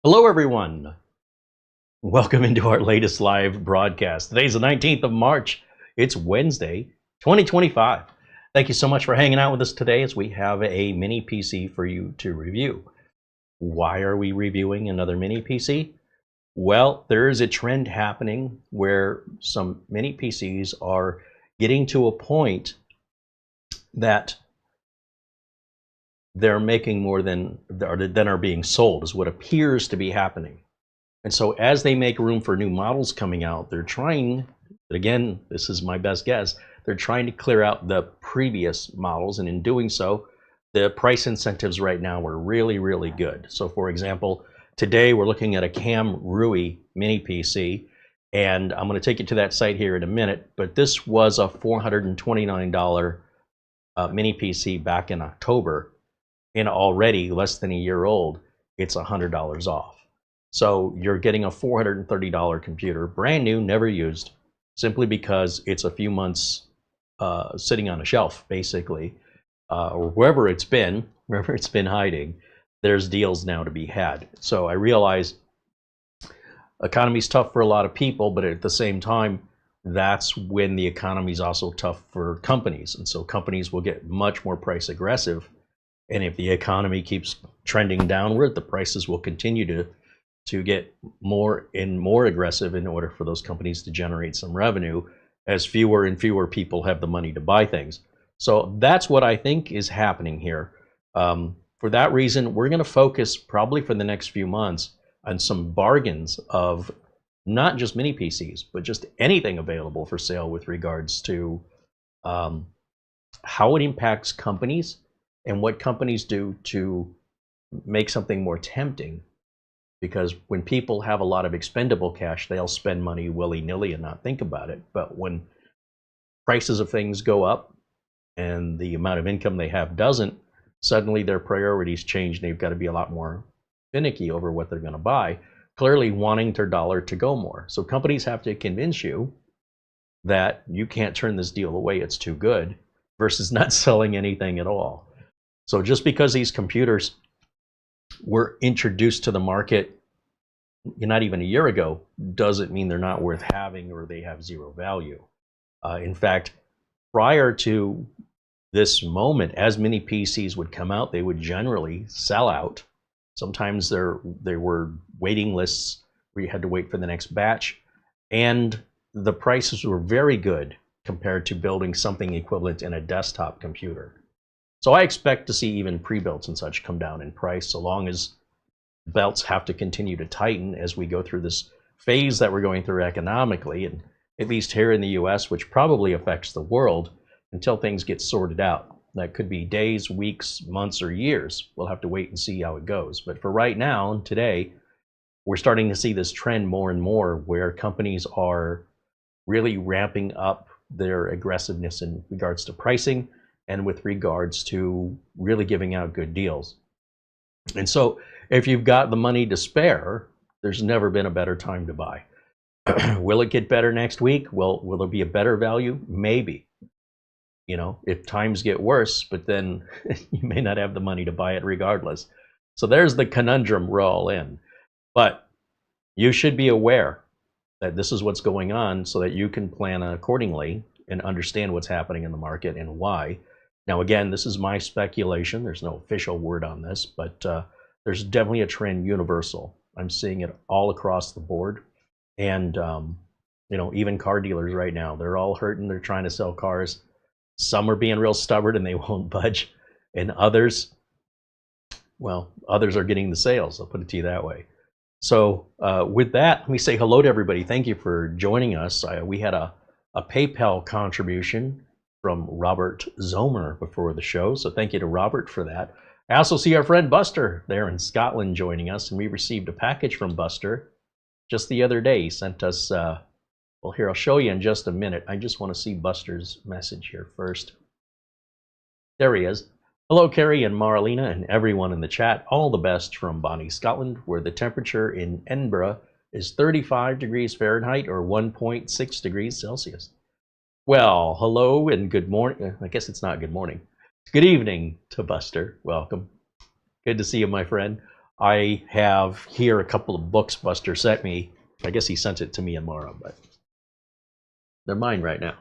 Hello, everyone. Welcome into our latest live broadcast. Today's the 19th of March. It's Wednesday, 2025. Thank you so much for hanging out with us today as we have a mini PC for you to review. Why are we reviewing another mini PC? Well, there is a trend happening where some mini PCs are getting to a point that they're making more than are being sold, is what appears to be happening. And so as they make room for new models coming out, they're trying, again, this is my best guess, they're trying to clear out the previous models. And in doing so, the price incentives right now are really, really good. So for example, today we're looking at a Kamrui mini PC, and I'm going to take you to that site here in a minute, but this was a $429 mini PC back in October, and already less than a year old, it's $100 off. So you're getting a $430 computer, brand new, never used, simply because it's a few months sitting on a shelf, basically, or wherever it's been hiding. There's deals now to be had. So I realize economy's tough for a lot of people, but at the same time, that's when the economy's also tough for companies. And so companies will get much more price aggressive. And if the economy keeps trending downward, the prices will continue to get more and more aggressive in order for those companies to generate some revenue, as fewer and fewer people have the money to buy things. So that's what I think is happening here. For that reason, we're going to focus probably for the next few months on some bargains of not just mini PCs, but just anything available for sale with regards to how it impacts companies and what companies do to make something more tempting. Because when people have a lot of expendable cash, they'll spend money willy-nilly and not think about it. But when prices of things go up and the amount of income they have doesn't, suddenly their priorities change and they've got to be a lot more finicky over what they're going to buy, clearly wanting their dollar to go more. So companies have to convince you that you can't turn this deal away, it's too good, versus not selling anything at all. So just because these computers were introduced to the market not even a year ago doesn't mean they're not worth having or they have zero value. In fact, prior to this moment, as many PCs would come out, they would generally sell out. Sometimes there were waiting lists where you had to wait for the next batch, and the prices were very good compared to building something equivalent in a desktop computer. So I expect to see even pre-builts and such come down in price, so long as belts have to continue to tighten as we go through this phase that we're going through economically, and at least here in the US, which probably affects the world until things get sorted out. That could be days, weeks, months, or years. We'll have to wait and see how it goes. But for right now, today, we're starting to see this trend more and more where companies are really ramping up their aggressiveness in regards to pricing and with regards to really giving out good deals. And so if you've got the money to spare, there's never been a better time to buy. Will it get better next week? Well, will there be a better value? Maybe. You know, if times get worse, but then you may not have the money to buy it regardless. So there's the conundrum we're all in. But you should be aware that this is what's going on so that you can plan accordingly and understand what's happening in the market and why. Now, again, this is my speculation. There's no official word on this, but there's definitely a trend universal. I'm seeing it all across the board. And, you know, even car dealers right now, they're all hurting. They're trying to sell cars. Some are being real stubborn and they won't budge. And others, well, others are getting the sales. I'll put it to you that way. So with that, let me say hello to everybody. Thank you for joining us. We had a PayPal contribution from Robert Zomer before the show, so thank you to Robert for that. I also see our friend Buster there in Scotland joining us, and we received a package from Buster just the other day. He sent us, well, here, I'll show you in just a minute. I just want to see Buster's message here first. There he is. Hello, Carey and Marlena and everyone in the chat. All the best from Bonnie, Scotland, where the temperature in Edinburgh is 35 degrees Fahrenheit or 1.6 degrees Celsius. Well, hello and good morning. I guess it's not good morning. Good evening to Buster. Welcome. Good to see you, my friend. I have here a couple of books Buster sent me. I guess he sent it to me tomorrow, but they're mine right now.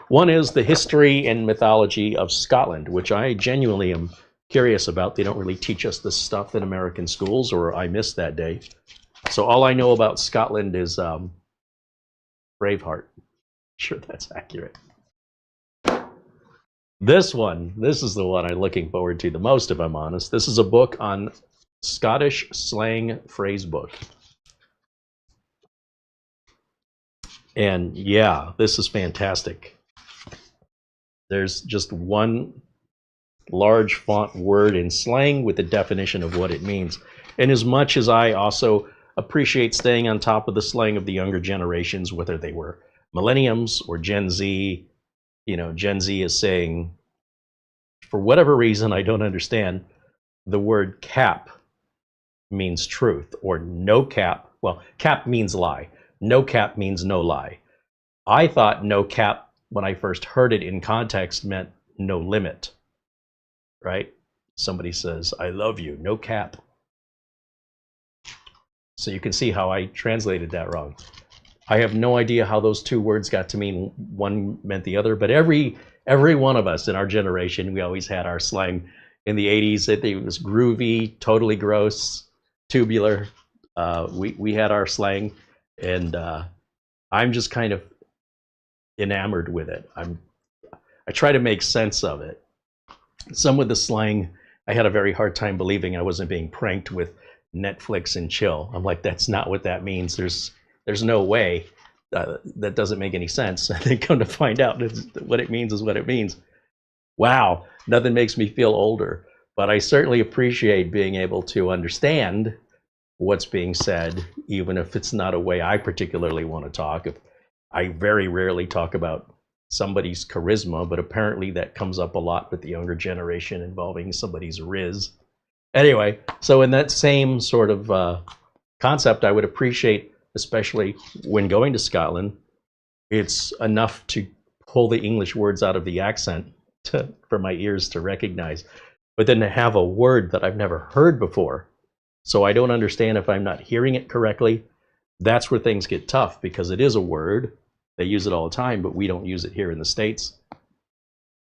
One is The History and Mythology of Scotland, which I genuinely am curious about. They don't really teach us this stuff in American schools, or I missed that day. So all I know about Scotland is Braveheart. Sure, that's accurate. This is the one I'm looking forward to the most, if I'm honest. This is a book on Scottish slang phrase book. And yeah, this is fantastic. There's just one large font word in slang with the definition of what it means. And as much as I also appreciate staying on top of the slang of the younger generations, whether they were millenniums or Gen Z, you know, Gen Z is saying, for whatever reason I don't understand, the word cap means truth, or no cap. Well, cap means lie. No cap means no lie. I thought no cap, when I first heard it in context, meant no limit, right? Somebody says, I love you, no cap. So you can see how I translated that wrong. I have no idea how those two words got to mean one meant the other, but every one of us in our generation, we always had our slang. In the 80s, it was groovy, totally gross, tubular. We had our slang, and I'm just kind of enamored with it. I try to make sense of it. Some of the slang, I had a very hard time believing I wasn't being pranked with Netflix and chill. I'm like, that's not what that means. There's no way. That doesn't make any sense. I think come to find out, what it means is what it means. Wow, nothing makes me feel older, but I certainly appreciate being able to understand what's being said, even if it's not a way I particularly want to talk. I very rarely talk about somebody's charisma, but apparently that comes up a lot with the younger generation, involving somebody's riz. Anyway, so in that same sort of concept, I would appreciate, especially when going to Scotland, it's enough to pull the English words out of the accent for my ears to recognize, but then to have a word that I've never heard before, so I don't understand if I'm not hearing it correctly. That's where things get tough, because it is a word. They use it all the time, but we don't use it here in the States.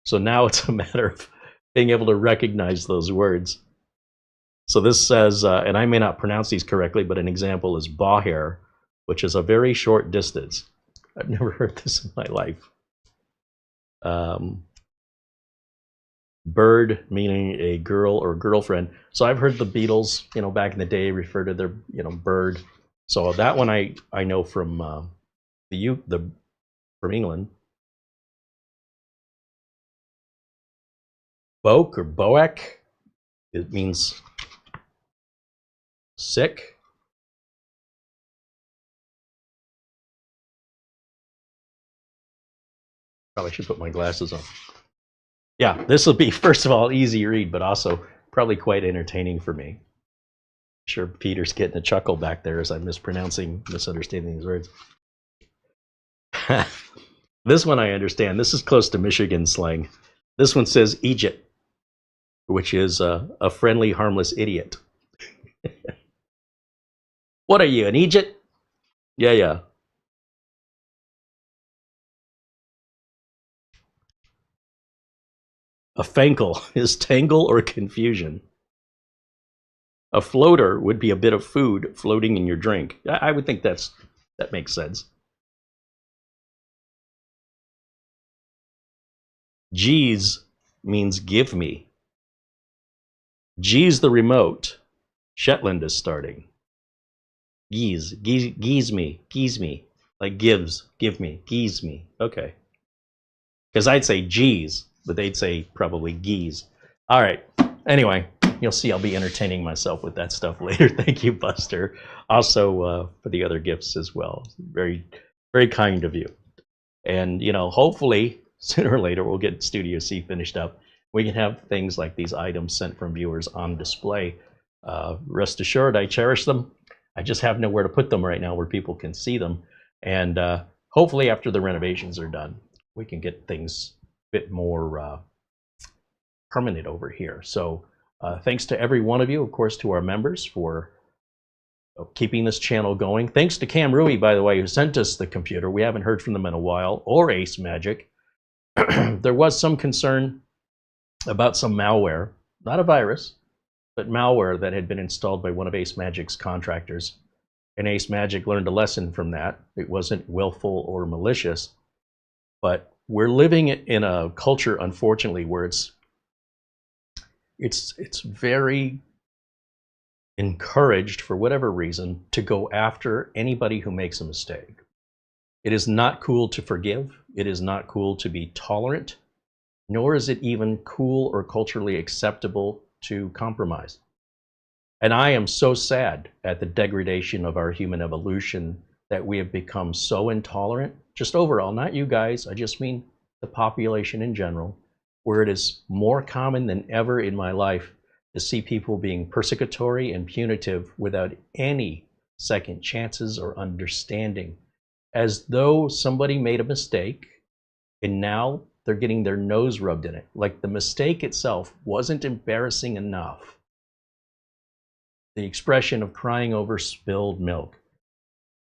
So now it's a matter of being able to recognize those words. So this says, and I may not pronounce these correctly, but an example is báthir, which is a very short distance. I've never heard this in my life. Bird, meaning a girl or girlfriend. So I've heard the Beatles, you know, back in the day refer to their, you know, bird. So that one I know from from England. Boak or boak, it means sick. Probably should put my glasses on. Yeah, this will be, first of all, easy read, but also probably quite entertaining for me. I'm sure Peter's getting a chuckle back there as I'm misunderstanding these words. This one I understand. This is close to Michigan slang. This one says Egypt, which is a friendly, harmless idiot. What are you, an Egypt? Yeah, yeah. A fankle is tangle or confusion. A floater would be a bit of food floating in your drink. I would think that makes sense. Geez means give me. Geez the remote. Shetland is starting. Geez me. Like gives, give me, geez me. Okay. Because I'd say geez, but they'd say probably geese. All right. Anyway, you'll see I'll be entertaining myself with that stuff later. Thank you, Buster. Also for the other gifts as well. Very, very kind of you. And, you know, hopefully sooner or later we'll get Studio C finished up. We can have things like these items sent from viewers on display. Rest assured, I cherish them. I just have nowhere to put them right now where people can see them. And hopefully after the renovations are done, we can get things a bit more permanent over here. So Thanks to every one of you, of course, to our members for keeping this channel going. Thanks to Kamrui, by the way, who sent us the computer. We haven't heard from them in a while, or Ace Magic. There was some concern about some malware, not a virus, but malware that had been installed by one of Ace Magic's contractors. And Ace Magic learned a lesson from that. It wasn't willful or malicious, but we're living in a culture, unfortunately, where it's very encouraged, for whatever reason, to go after anybody who makes a mistake. It is not cool to forgive. It is not cool to be tolerant, nor is it even cool or culturally acceptable to compromise. And I am so sad at the degradation of our human evolution that we have become so intolerant, just overall, not you guys, I just mean the population in general, where it is more common than ever in my life to see people being persecutory and punitive without any second chances or understanding, as though somebody made a mistake and now they're getting their nose rubbed in it. Like the mistake itself wasn't embarrassing enough. The expression of crying over spilled milk.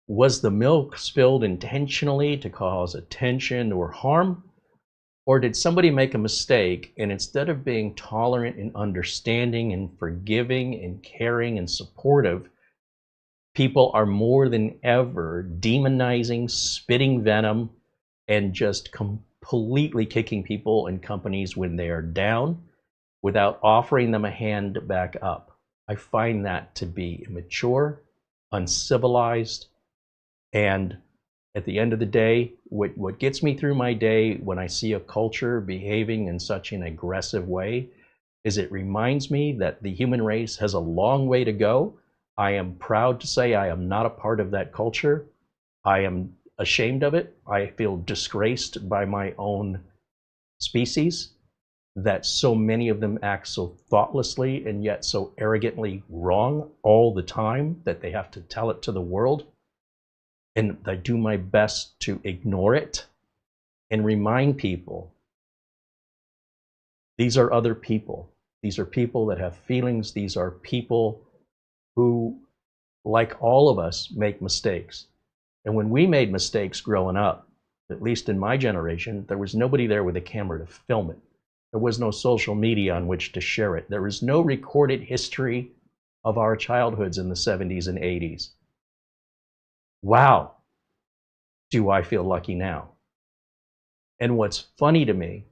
Was the milk spilled intentionally to cause attention or harm? Or did somebody make a mistake, and instead of being tolerant and understanding and forgiving and caring and supportive, people are more than ever demonizing, spitting venom, and just completely kicking people and companies when they are down without offering them a hand back up. I find that to be immature, uncivilized, and at the end of the day, what gets me through my day when I see a culture behaving in such an aggressive way is it reminds me that the human race has a long way to go. I am proud to say I am not a part of that culture. I am ashamed of it. I feel disgraced by my own species, that so many of them act so thoughtlessly and yet so arrogantly wrong all the time that they have to tell it to the world. And I do my best to ignore it and remind people these are other people. These are people that have feelings. These are people who, like all of us, make mistakes. And when we made mistakes growing up, at least in my generation, there was nobody there with a camera to film it. There was no social media on which to share it. There was no recorded history of our childhoods in the 70s and 80s. Wow, do I feel lucky now. And what's funny to me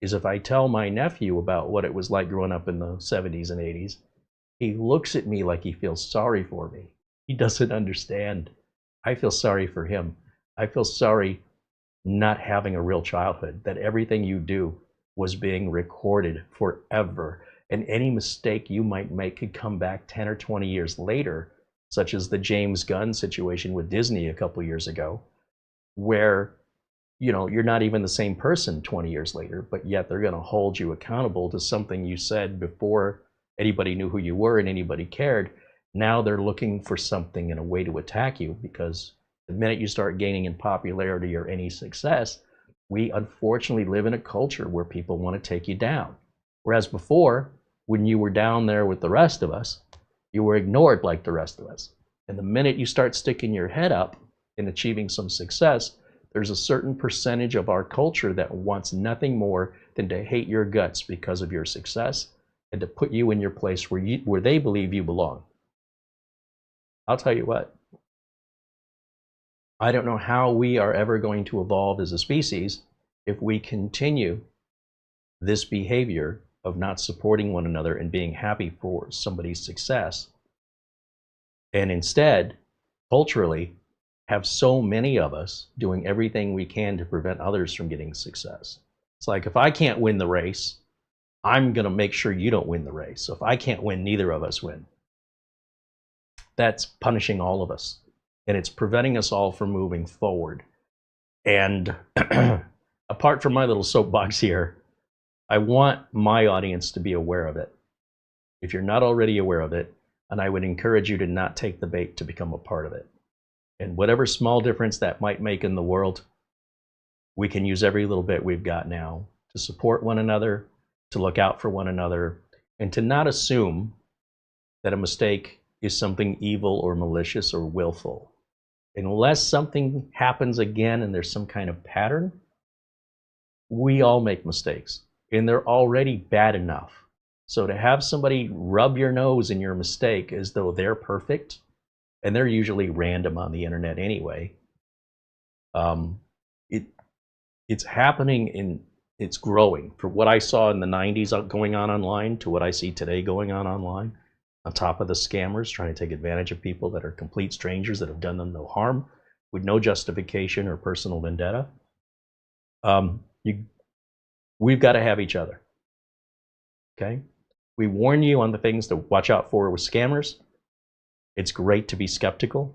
is if I tell my nephew about what it was like growing up in the 70s and 80s, he looks at me like he feels sorry for me. He doesn't understand. I feel sorry for him. I feel sorry not having a real childhood, that everything you do was being recorded forever. And any mistake you might make could come back 10 or 20 years later, such as the James Gunn situation with Disney a couple years ago, where you're not even the same person 20 years later, but yet they're going to hold you accountable to something you said before anybody knew who you were and anybody cared. Now they're looking for something in a way to attack you, because the minute you start gaining in popularity or any success, we unfortunately live in a culture where people want to take you down. Whereas before, when you were down there with the rest of us, you were ignored like the rest of us. And the minute you start sticking your head up and achieving some success, there's a certain percentage of our culture that wants nothing more than to hate your guts because of your success and to put you in your place where they believe you belong. I'll tell you what, I don't know how we are ever going to evolve as a species if we continue this behavior of not supporting one another and being happy for somebody's success, and instead, culturally, have so many of us doing everything we can to prevent others from getting success. It's like, if I can't win the race, I'm going to make sure you don't win the race. So if I can't win, neither of us win. That's punishing all of us, and it's preventing us all from moving forward. And apart from my little soapbox here, I want my audience to be aware of it. If you're not already aware of it, and I would encourage you to not take the bait to become a part of it. And whatever small difference that might make in the world, we can use every little bit we've got now to support one another, to look out for one another, and to not assume that a mistake is something evil or malicious or willful. Unless something happens again and there's some kind of pattern, we all make mistakes, and they're already bad enough. So to have somebody rub your nose in your mistake as though they're perfect, and they're usually random on the internet anyway, it's happening in, it's growing. From what I saw in the 90s going on online to what I see today going on online, on top of the scammers trying to take advantage of people that are complete strangers that have done them no harm with no justification or personal vendetta. We've got to have each other. Okay? We warn you on the things to watch out for with scammers. It's great to be skeptical.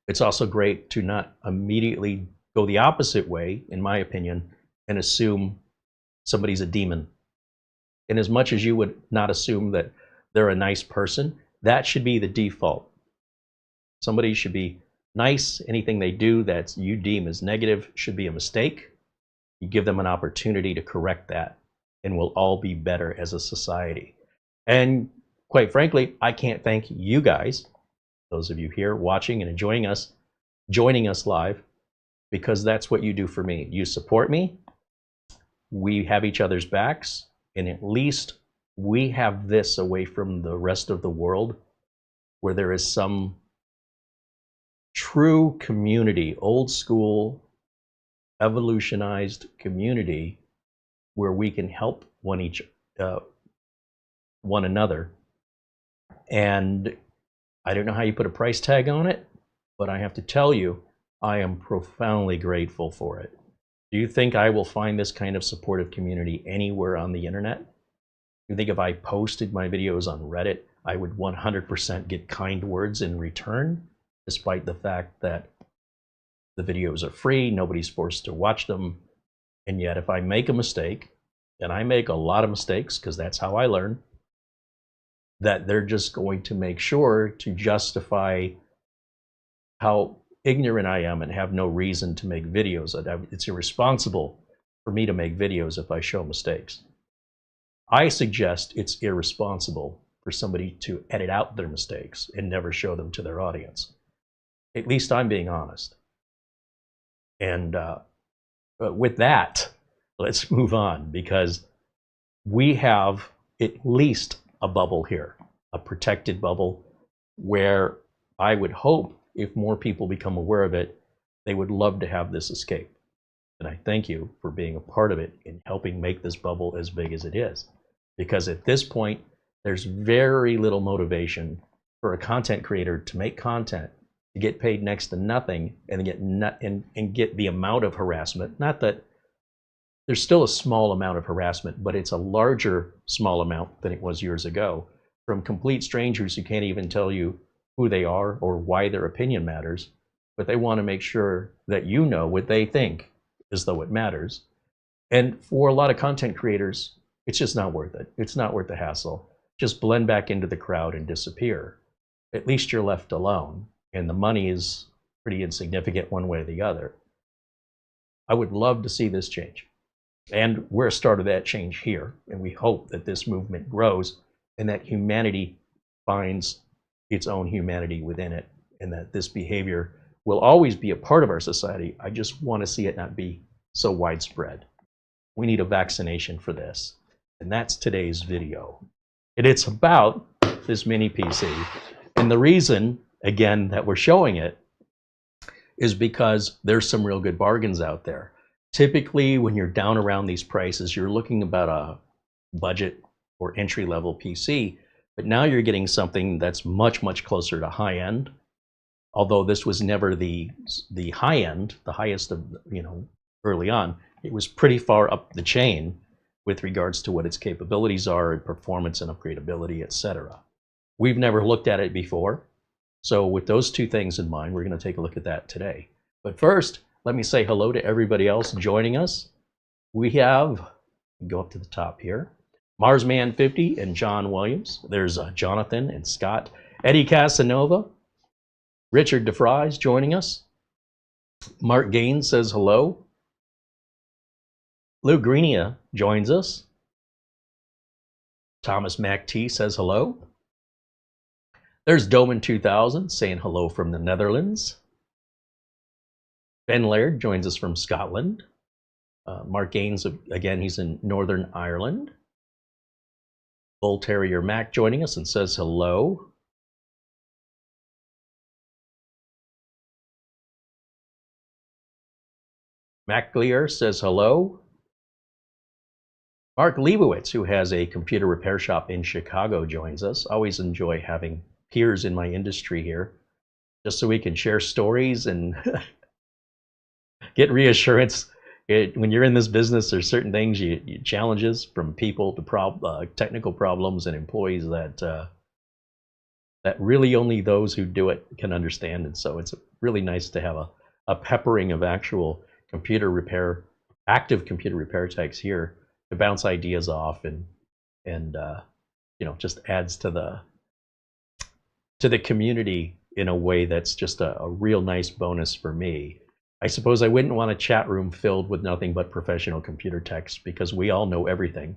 It's also great to not immediately go the opposite way, in my opinion, and assume somebody's a demon. And as much as you would not assume that they're a nice person, that should be the default. Somebody should be nice. Anything they do that you deem as negative should be a mistake. You give them an opportunity to correct that, and we'll all be better as a society. And quite frankly, I can't thank you guys, those of you here watching and enjoying us, joining us live, because that's what you do for me. You support me, we have each other's backs, and at least we have this away from the rest of the world, where there is some true community, old school, evolutionized community, where we can help one another. And I don't know how you put a price tag on it, but I have to tell you, I am profoundly grateful for it. Do you think I will find this kind of supportive community anywhere on the internet? Do you think if I posted my videos on Reddit, I would 100% get kind words in return, despite the fact that the videos are free, nobody's forced to watch them, and yet if I make a mistake, and I make a lot of mistakes because that's how I learn, that they're just going to make sure to justify how ignorant I am and have no reason to make videos. It's irresponsible for me to make videos if I show mistakes. I suggest it's irresponsible for somebody to edit out their mistakes and never show them to their audience. At least I'm being honest. And with that, let's move on, because we have at least a bubble here, a protected bubble, where I would hope if more people become aware of it, they would love to have this escape. And I thank you for being a part of it in helping make this bubble as big as it is. Because at this point, there's very little motivation for a content creator to make content, to get paid next to nothing, and get the amount of harassment. Not that there's still a small amount of harassment, but it's a larger small amount than it was years ago, from complete strangers who can't even tell you who they are or why their opinion matters, but they want to make sure that you know what they think as though it matters. And for a lot of content creators, it's just not worth it. It's not worth the hassle. Just blend back into the crowd and disappear. At least you're left alone, and the money is pretty insignificant one way or the other. I would love to see this change. And we're a start of that change here, and we hope that this movement grows and that humanity finds its own humanity within it, and that this behavior will always be a part of our society. I just want to see it not be so widespread. We need a vaccination for this, and that's today's video. And it's about this mini PC. And the reason, again, that we're showing it is because there's some real good bargains out there. Typically, when you're down around these prices, you're looking about a budget or entry-level PC, but now you're getting something that's much, much closer to high-end. Although this was never the high-end, the highest of, early on, it was pretty far up the chain with regards to what its capabilities are and performance and upgradability, etc. We've never looked at it before, so with those two things in mind, we're going to take a look at that today. But first, let me say hello to everybody else joining us. We have, go up to the top here, Marsman50 and John Williams. There's Jonathan and Scott. Eddie Casanova. Richard DeFries joining us. Mark Gaines says hello. Lou Greenia joins us. Thomas Mac T says hello. There's Doman 2000 saying hello from the Netherlands. Ben Laird joins us from Scotland. Mark Gaines, again, he's in Northern Ireland. Bull Terrier Mac joining us and says hello. Mac Gleer says hello. Mark Leibowitz, who has a computer repair shop in Chicago, joins us. Always enjoy having peers in my industry here, just so we can share stories and get reassurance. When you're in this business, there's certain things, you challenges from people to technical problems and employees that really only those who do it can understand. And so it's really nice to have a peppering of actual computer repair, active computer repair techs here to bounce ideas off and you know, just adds to the community in a way that's just a real nice bonus for me. I suppose I wouldn't want a chat room filled with nothing but professional computer techs because we all know everything.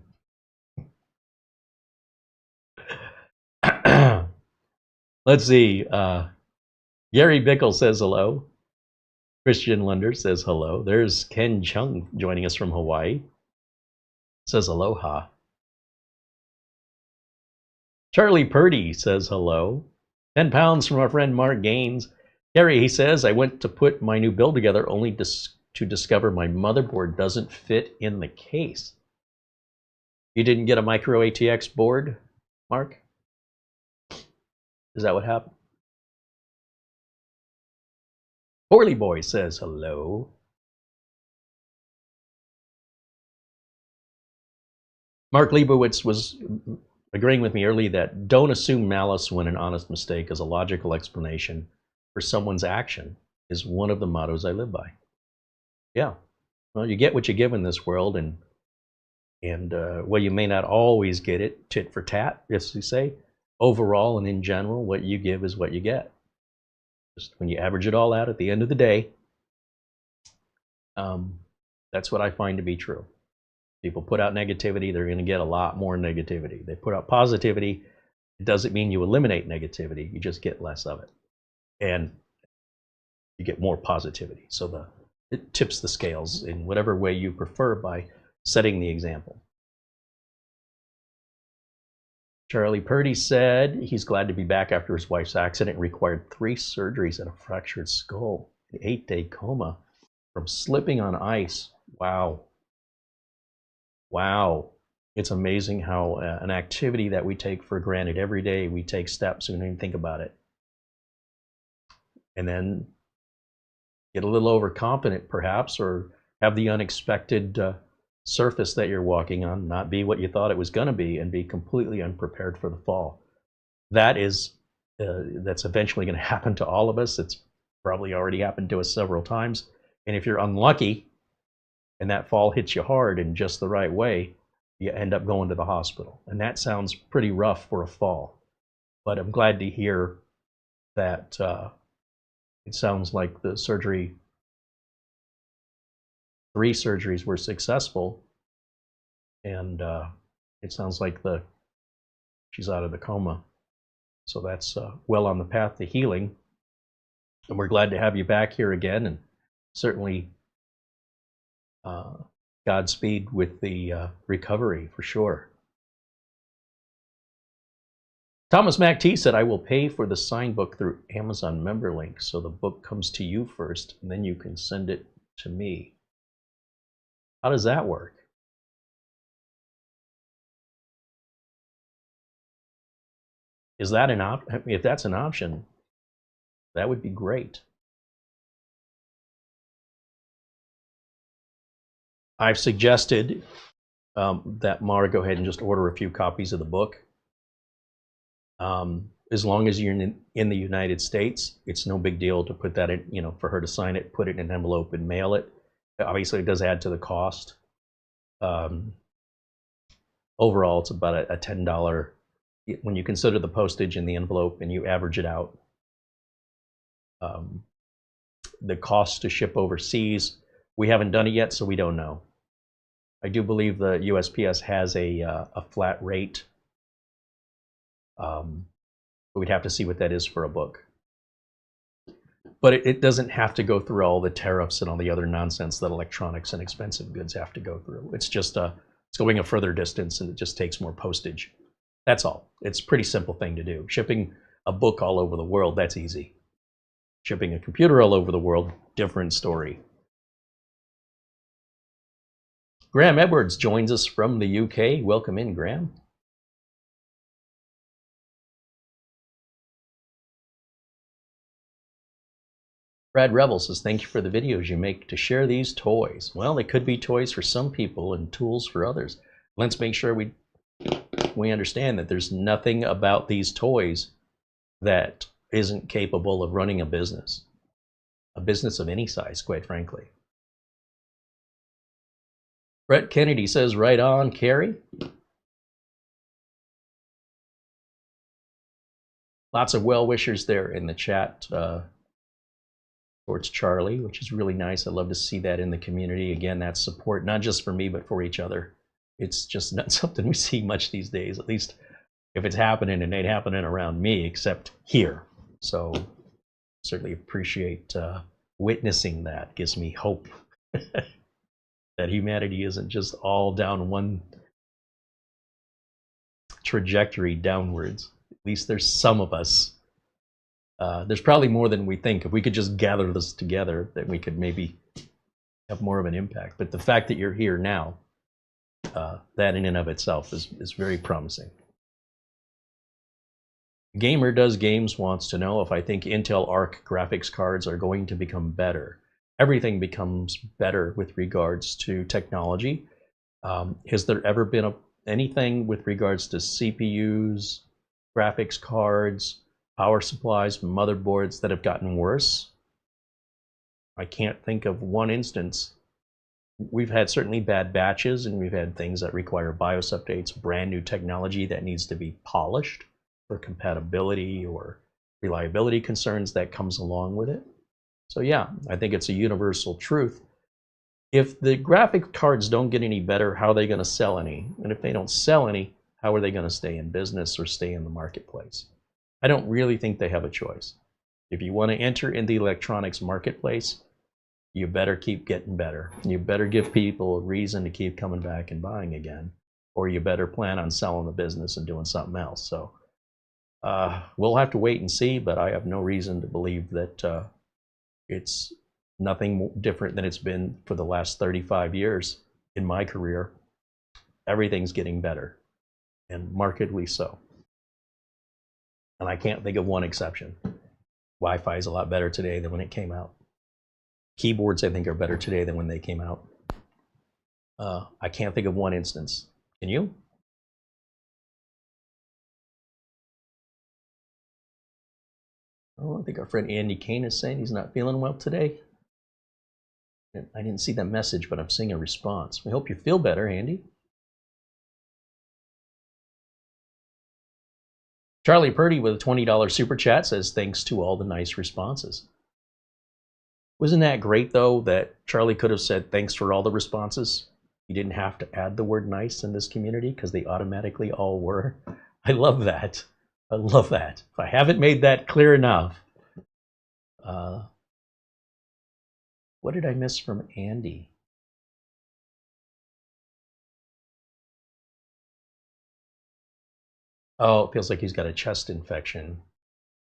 Let's see. Gary Bickle says hello. Christian Lunder says hello. There's Ken Chung joining us from Hawaii. Says aloha. Charlie Purdy says hello. 10 pounds from our friend Mark Gaines. Gary, he says, I went to put my new build together only to discover my motherboard doesn't fit in the case. You didn't get a micro ATX board, Mark? Is that what happened? Poorly Boy says hello. Mark Leibowitz was agreeing with me earlier that don't assume malice when an honest mistake is a logical explanation for someone's action is one of the mottos I live by. Yeah, well, you get what you give in this world, and well, you may not always get it tit for tat, as you say. Overall and in general, what you give is what you get. Just when you average it all out at the end of the day, that's what I find to be true. People put out negativity, they're going to get a lot more negativity. They put out positivity, it doesn't mean you eliminate negativity, you just get less of it. And you get more positivity. So it tips the scales in whatever way you prefer by setting the example. Charlie Purdy said he's glad to be back after his wife's accident required 3 surgeries and a fractured skull, an 8-day coma from slipping on ice. Wow. Wow. It's amazing how an activity that we take for granted every day, we take steps and we don't even think about it. And then get a little overconfident perhaps, or have the unexpected surface that you're walking on not be what you thought it was going to be and be completely unprepared for the fall. That's eventually going to happen to all of us. It's probably already happened to us several times. And if you're unlucky and that fall hits you hard in just the right way, you end up going to the hospital. And that sounds pretty rough for a fall. But I'm glad to hear that it sounds like the surgery, 3 surgeries were successful, and it sounds like she's out of the coma. So that's well on the path to healing. And we're glad to have you back here again, and certainly Godspeed with the recovery for sure. Thomas Mac T said, I will pay for the signed book through Amazon member link, so the book comes to you first, and then you can send it to me. How does that work? Is that an option? If that's an option, that would be great. I've suggested that Mara go ahead and just order a few copies of the book. As long as you're in the United States, it's no big deal to put that in, you know, for her to sign it, put it in an envelope and mail it. Obviously, it does add to the cost. Overall, it's about a $10, when you consider the postage in the envelope and you average it out. The cost to ship overseas, we haven't done it yet, so we don't know. I do believe the USPS has a flat rate But we'd have to see what that is for a book. But it doesn't have to go through all the tariffs and all the other nonsense that electronics and expensive goods have to go through. It's just it's going a further distance, and it just takes more postage. That's all. It's a pretty simple thing to do. Shipping a book all over the world, that's easy. Shipping a computer all over the world, different story. Graham Edwards joins us from the UK. Welcome in, Graham. Brad Revel says, thank you for the videos you make to share these toys. Well, they could be toys for some people and tools for others. Let's make sure we understand that there's nothing about these toys that isn't capable of running a business of any size, quite frankly. Brett Kennedy says, right on, Carey. Lots of well-wishers there in the chat towards Charlie, which is really nice. I love to see that in the community. Again, that support, not just for me, but for each other. It's just not something we see much these days, at least if it's happening, it ain't happening around me, except here. So certainly appreciate witnessing that. Gives me hope that humanity isn't just all down one trajectory downwards. At least there's some of us. There's probably more than we think. If we could just gather this together, then we could maybe have more of an impact. But the fact that you're here now, that in and of itself is very promising. Gamer Does Games wants to know if I think Intel Arc graphics cards are going to become better. Everything becomes better with regards to technology. Has there ever been anything with regards to CPUs, graphics cards, power supplies, motherboards that have gotten worse? I can't think of one instance. We've had certainly bad batches, and we've had things that require BIOS updates, brand new technology that needs to be polished for compatibility or reliability concerns that comes along with it. So yeah, I think it's a universal truth. If the graphic cards don't get any better, how are they going to sell any? And if they don't sell any, how are they going to stay in business or stay in the marketplace? I don't really think they have a choice. If you want to enter in the electronics marketplace, you better keep getting better. You better give people a reason to keep coming back and buying again, or you better plan on selling the business and doing something else. So we'll have to wait and see, but I have no reason to believe that it's nothing different than it's been for the last 35 years in my career. Everything's getting better, and markedly so. And I can't think of one exception. Wi-Fi is a lot better today than when it came out. Keyboards, I think, are better today than when they came out. I can't think of one instance. Can you? Oh, I think our friend Andy Kane is saying he's not feeling well today. I didn't see that message, but I'm seeing a response. We hope you feel better, Andy. Charlie Purdy with a $20 super chat says, thanks to all the nice responses. Wasn't that great, though, that Charlie could have said, thanks for all the responses? He didn't have to add the word nice in this community because they automatically all were. I love that. I love that. If I haven't made that clear enough. What did I miss from Andy? Oh, it feels like he's got a chest infection.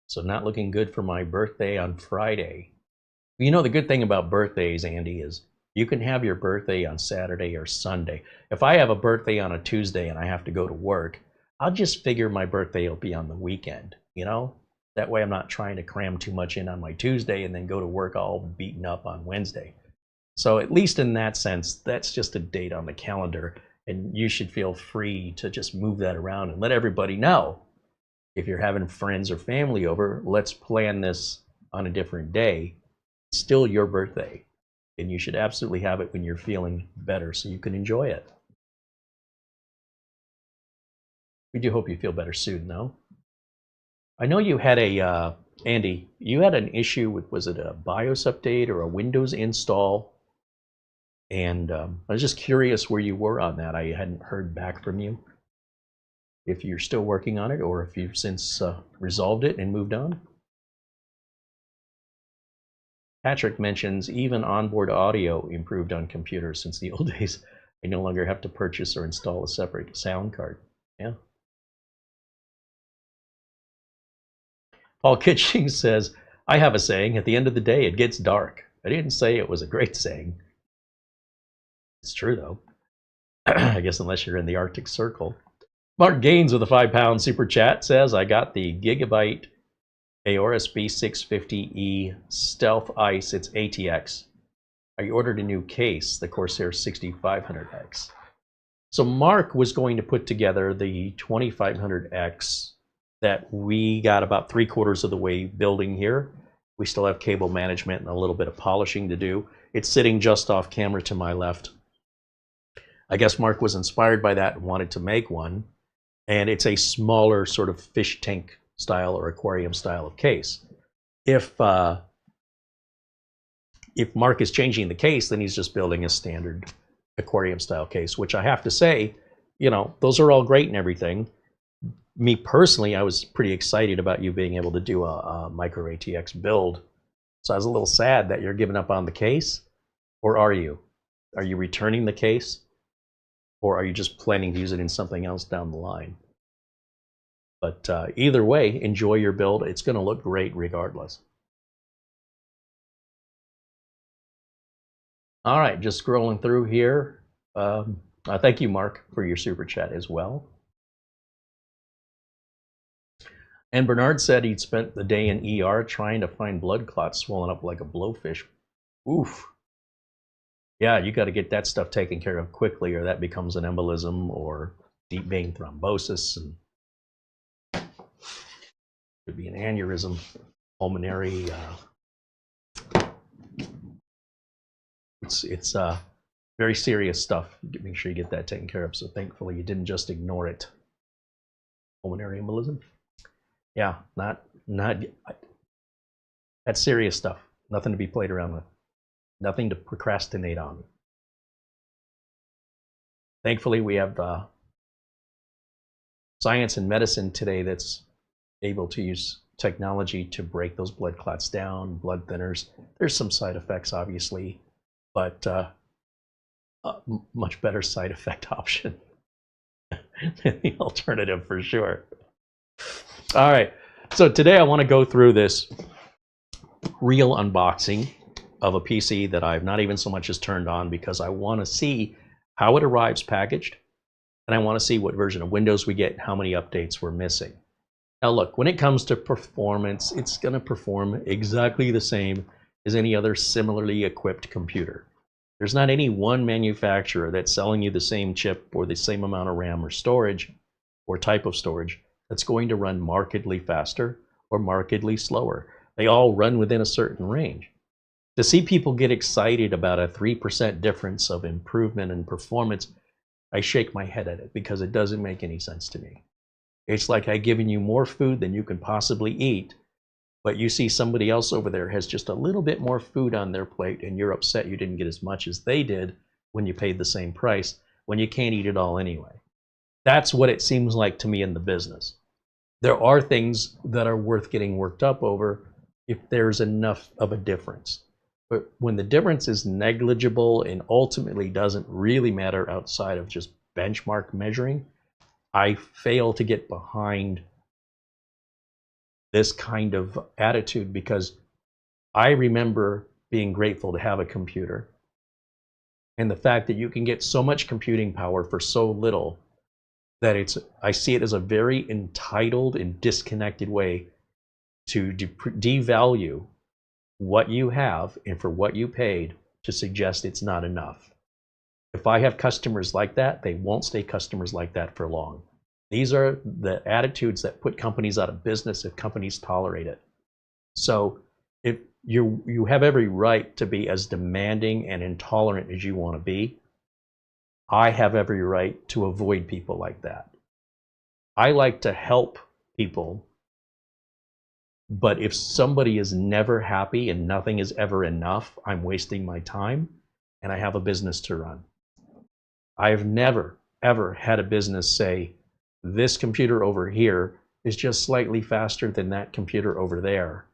So not looking good for my birthday on Friday. You know, the good thing about birthdays, Andy, is you can have your birthday on Saturday or Sunday. If I have a birthday on a Tuesday and I have to go to work, I'll just figure my birthday will be on the weekend, you know? That way I'm not trying to cram too much in on my Tuesday and then go to work all beaten up on Wednesday. So at least in that sense, that's just a date on the calendar, and you should feel free to just move that around and let everybody know. If you're having friends or family over, let's plan this on a different day. It's still your birthday, and you should absolutely have it when you're feeling better so you can enjoy it. We do hope you feel better soon, though. I know you had a, Andy, you had an issue with, was it a BIOS update or a Windows install? And I was just curious where you were on that. I hadn't heard back from you. if you're still working on it or if you've since resolved it and moved on. Patrick mentions even onboard audio improved on computers since the old days. I no longer have to purchase or install a separate sound card. Yeah. Paul Kitching says, I have a saying, at the end of the day, it gets dark. I didn't say it was a great saying. It's true, though. I guess unless you're in the Arctic Circle. Mark Gaines with a £5 super chat says, I got the Gigabyte Aorus B650E Stealth Ice. It's ATX. I ordered a new case, the Corsair 6500X. So Mark was going to put together the 2500X that we got about 3/4 of the way building here. We still have cable management and a little bit of polishing to do. It's sitting just off camera to my left. I guess Mark was inspired by that and wanted to make one. And it's a smaller sort of fish tank style or aquarium style of case. If Mark is changing the case, then he's just building a standard aquarium style case, which I have to say, you know, those are all great and everything. Me personally, I was pretty excited about you being able to do a micro ATX build. So I was a little sad that you're giving up on the case. Or are you? Are you returning the case? Or are you just planning to use it in something else down the line? But either way, enjoy your build. It's going to look great regardless. All right, just scrolling through here. Thank you, Mark, for your super chat as well. And Bernard said he'd spent the day in ER trying to find blood clots swollen up like a blowfish. Oof. Yeah, you got to get that stuff taken care of quickly, or that becomes an embolism or deep vein thrombosis, and could be an aneurysm, pulmonary. It's very serious stuff. Make sure you get that taken care of. So thankfully, you didn't just ignore it. Pulmonary embolism. Yeah, not that's serious stuff. Nothing to be played around with. Nothing to procrastinate on. Thankfully, we have science and medicine today that's able to use technology to break those blood clots down, blood thinners. There's some side effects, obviously, but a much better side effect option than the alternative for sure. All right, so today I want to go through this real unboxing of a PC that I've not even so much as turned on, because I want to see how it arrives packaged, and I want to see what version of Windows we get and how many updates we're missing. Now look, when it comes to performance, it's going to perform exactly the same as any other similarly equipped computer. There's not any one manufacturer that's selling you the same chip or the same amount of RAM or storage or type of storage that's going to run markedly faster or markedly slower. They all run within a certain range. To see people get excited about a 3% difference of improvement in performance, I shake my head at it, because it doesn't make any sense to me. It's like I've given you more food than you can possibly eat, but you see somebody else over there has just a little bit more food on their plate, and you're upset you didn't get as much as they did when you paid the same price, when you can't eat it all anyway. That's what it seems like to me in the business. There are things that are worth getting worked up over if there's enough of a difference. But when the difference is negligible and ultimately doesn't really matter outside of just benchmark measuring, I fail to get behind this kind of attitude, because I remember being grateful to have a computer, and the fact that you can get so much computing power for so little that I see it as a very entitled and disconnected way to devalue what you have and for what you paid, to suggest it's not enough. If I have customers like that, they won't stay customers like that for long. These are the attitudes that put companies out of business if companies tolerate it. So if you have every right to be as demanding and intolerant as you want to be. I have every right to avoid people like that. I like to help people, but if somebody is never happy and nothing is ever enough, I'm wasting my time, and I have a business to run. I've never, ever had a business say, this computer over here is just slightly faster than that computer over there,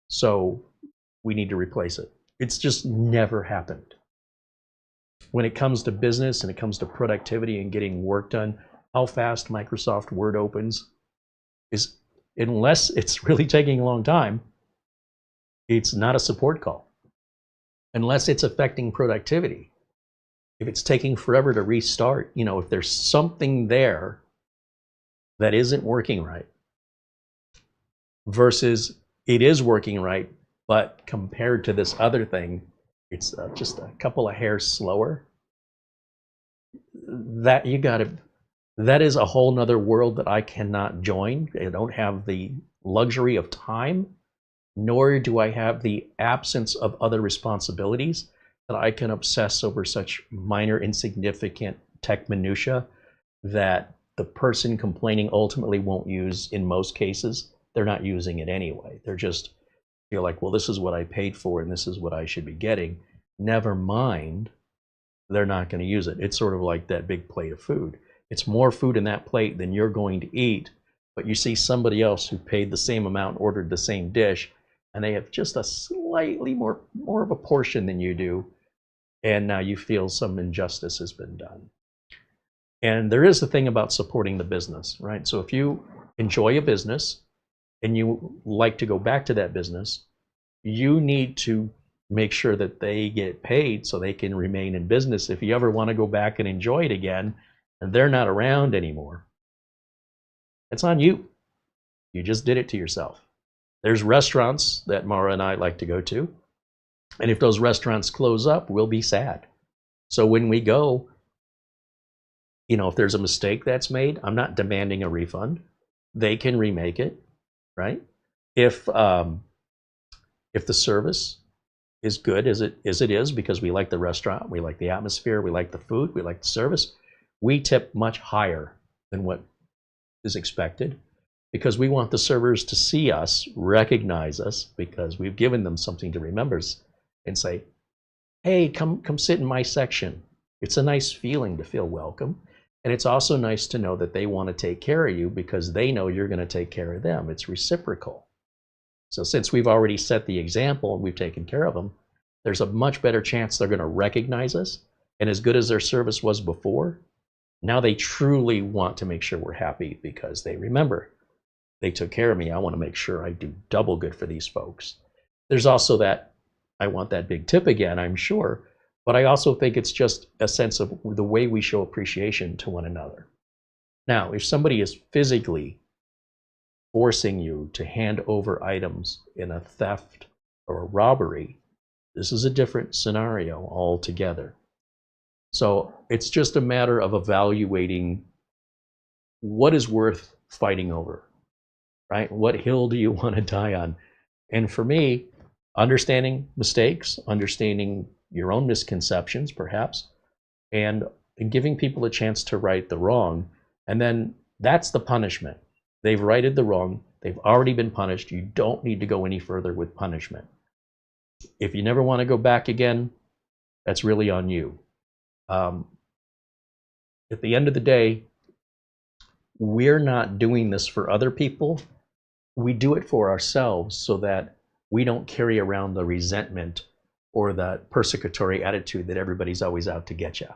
so we need to replace it. It's just never happened. When it comes to business and it comes to productivity and getting work done, how fast Microsoft Word opens is, unless it's really taking a long time, it's not a support call. Unless it's affecting productivity. If it's taking forever to restart, you know, if there's something there that isn't working right versus it is working right, but compared to this other thing, it's just a couple of hairs slower, that is a whole nother world that I cannot join. I don't have the luxury of time, nor do I have the absence of other responsibilities that I can obsess over such minor, insignificant tech minutia that the person complaining ultimately won't use. In most cases, they're not using it anyway. They're just feel like, well, this is what I paid for and this is what I should be getting. Never mind, they're not going to use it. It's sort of like that big plate of food. It's more food in that plate than you're going to eat, but you see somebody else who paid the same amount, ordered the same dish, and they have just a slightly more of a portion than you do, and now you feel some injustice has been done. And there is the thing about supporting the business, right? So if you enjoy a business and you like to go back to that business, you need to make sure that they get paid so they can remain in business. If you ever want to go back and enjoy it again and they're not around anymore, it's on you. You just did it to yourself. There's restaurants that Mara and I like to go to, and if those restaurants close up, we'll be sad. So when we go, you know, if there's a mistake that's made, I'm not demanding a refund. They can remake it, right? If the service is good as it is, because we like the restaurant, we like the atmosphere, we like the food, we like the service, we tip much higher than what is expected, because we want the servers to see us, recognize us, because we've given them something to remember us, and say, hey, come sit in my section. It's a nice feeling to feel welcome. And it's also nice to know that they want to take care of you because they know you're going to take care of them. It's reciprocal. So since we've already set the example and we've taken care of them, there's a much better chance they're going to recognize us. And as good as their service was before, now they truly want to make sure we're happy because they remember they took care of me. I want to make sure I do double good for these folks. There's also that I want that big tip again, I'm sure, but I also think it's just a sense of the way we show appreciation to one another. Now, if somebody is physically forcing you to hand over items in a theft or a robbery, this is a different scenario altogether. So it's just a matter of evaluating what is worth fighting over, right? What hill do you want to die on? And for me, understanding mistakes, understanding your own misconceptions, perhaps, and giving people a chance to right the wrong. And then that's the punishment. They've righted the wrong. They've already been punished. You don't need to go any further with punishment. If you never want to go back again, that's really on you. At the end of the day, we're not doing this for other people. We do it for ourselves so that we don't carry around the resentment or the persecutory attitude that everybody's always out to get you.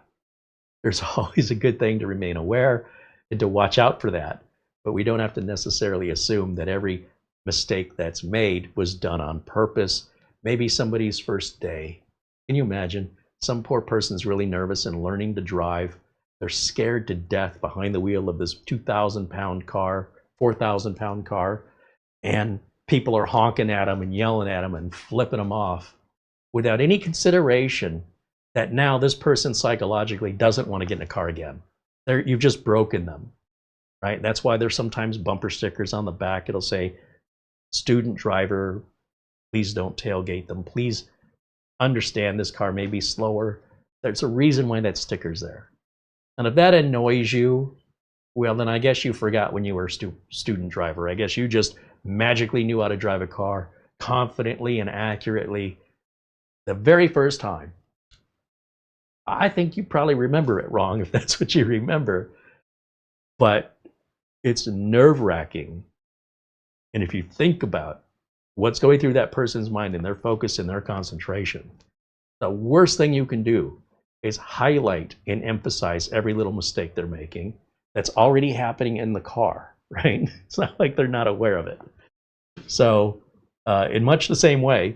There's always a good thing to remain aware and to watch out for that, but we don't have to necessarily assume that every mistake that's made was done on purpose. Maybe somebody's first day. Can you imagine? Some poor person's really nervous and learning to drive. They're scared to death behind the wheel of this 2,000-pound car, 4,000-pound car, and people are honking at them and yelling at them and flipping them off without any consideration that now this person psychologically doesn't want to get in a car again. You've just broken them, right? That's why there's sometimes bumper stickers on the back. It'll say, student driver, please don't tailgate them. Please understand this car may be slower. There's a reason why that sticker's there. And if that annoys you, well, then I guess you forgot when you were a student driver. I guess you just magically knew how to drive a car confidently and accurately the very first time. I think you probably remember it wrong if that's what you remember. But It's nerve-wracking. And if you think about what's going through that person's mind and their focus and their concentration, the worst thing you can do is highlight and emphasize every little mistake they're making that's already happening in the car, right? It's not like they're not aware of it. So in much the same way,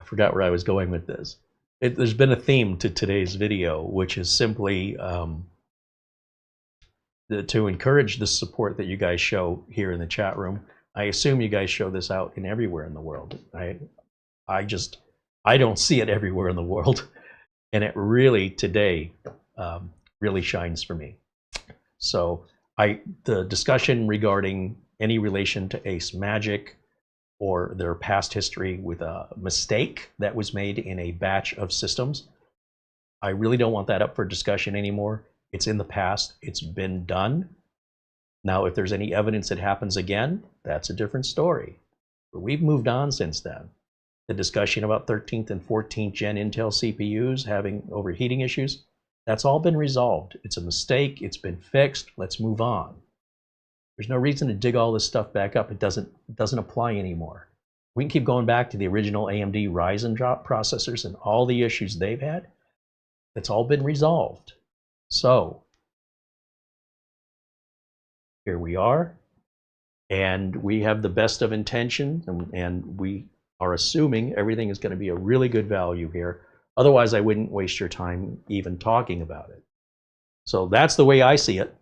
I forgot where I was going with this. There's been a theme to today's video, which is simply to encourage the support that you guys show here in the chat room. I assume you guys show this out in everywhere in the world. I don't see it everywhere in the world, and it really today really shines for me. So the discussion regarding any relation to Ace Magic or their past history with a mistake that was made in a batch of systems, I really don't want that up for discussion anymore. It's in the past. It's been done. Now, if there's any evidence it happens again, that's a different story. But we've moved on since then. The discussion about 13th and 14th gen Intel CPUs having overheating issues, that's all been resolved. It's a mistake. It's been fixed. Let's move on. There's no reason to dig all this stuff back up. It doesn't apply anymore. We can keep going back to the original AMD Ryzen drop processors and all the issues they've had. It's all been resolved. So here we are, and we have the best of intention, and we are assuming everything is going to be a really good value here. Otherwise, I wouldn't waste your time even talking about it. So that's the way I see it,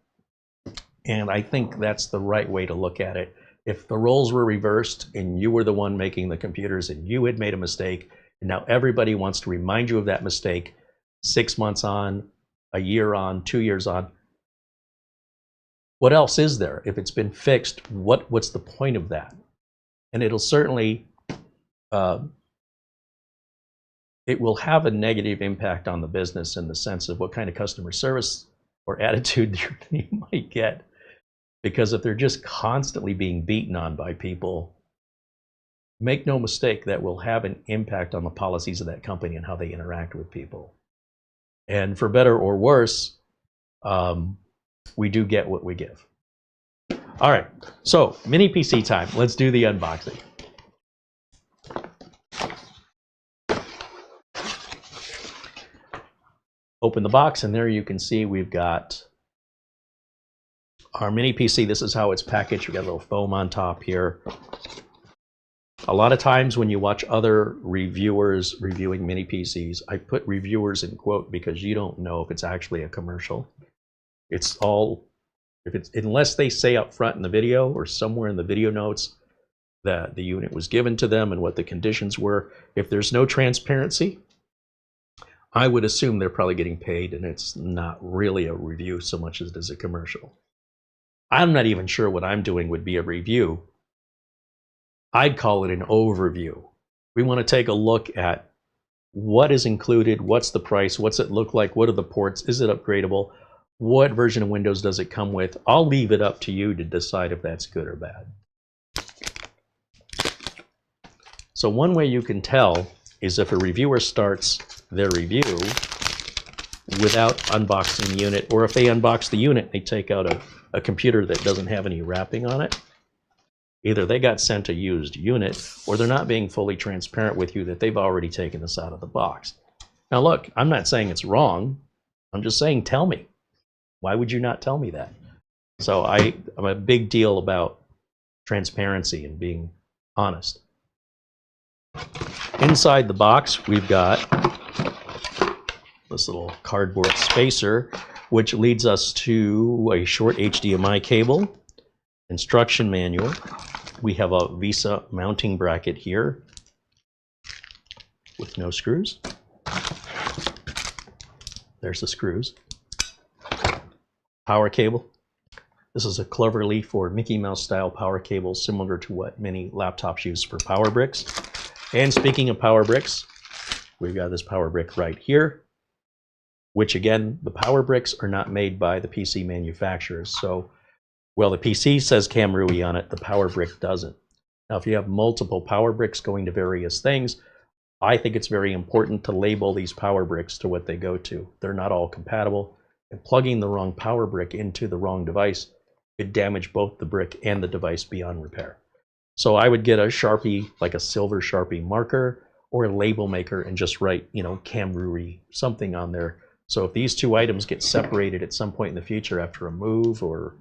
and I think that's the right way to look at it. If the roles were reversed and you were the one making the computers and you had made a mistake, and now everybody wants to remind you of that mistake 6 months on, a year on, 2 years on, what else is there? If it's been fixed, what's the point of that? And it'll certainly, it will have a negative impact on the business in the sense of what kind of customer service or attitude you might get. Because if they're just constantly being beaten on by people, make no mistake, that will have an impact on the policies of that company and how they interact with people. And for better or worse, we do get what we give. All right, so mini PC time. Let's do the unboxing. Open the box, and there you can see we've got our mini PC. This is how it's packaged. We got a little foam on top here. A lot of times when you watch other reviewers reviewing mini PCs, I put reviewers in quote because you don't know if it's actually a commercial. It's all, unless they say up front in the video or somewhere in the video notes that the unit was given to them and what the conditions were, if there's no transparency, I would assume they're probably getting paid and it's not really a review so much as it is a commercial. I'm not even sure what I'm doing would be a review. I'd call it an overview. We want to take a look at what is included, what's the price, what's it look like, what are the ports, is it upgradable, what version of Windows does it come with. I'll leave it up to you to decide if that's good or bad. So one way you can tell is if a reviewer starts their review without unboxing the unit, or if they unbox the unit, they take out a computer that doesn't have any wrapping on it. Either they got sent a used unit, or they're not being fully transparent with you that they've already taken this out of the box. Now look, I'm not saying it's wrong. I'm just saying, tell me. Why would you not tell me that? So I'm a big deal about transparency and being honest. Inside the box, we've got this little cardboard spacer, which leads us to a short HDMI cable, instruction manual. We have a VESA mounting bracket here with no screws. There's the screws. Power cable. This is a cloverleaf or Mickey Mouse style power cable, similar to what many laptops use for power bricks. And speaking of power bricks, we've got this power brick right here, which again, the power bricks are not made by the PC manufacturers. So, well, the PC says Kamrui on it, the power brick doesn't. Now, if you have multiple power bricks going to various things, I think it's very important to label these power bricks to what they go to. They're not all compatible. And plugging the wrong power brick into the wrong device could damage both the brick and the device beyond repair. So I would get a Sharpie, like a silver Sharpie marker, or a label maker, and just write, you know, Kamrui, something on there. So if these two items get separated at some point in the future after a move or,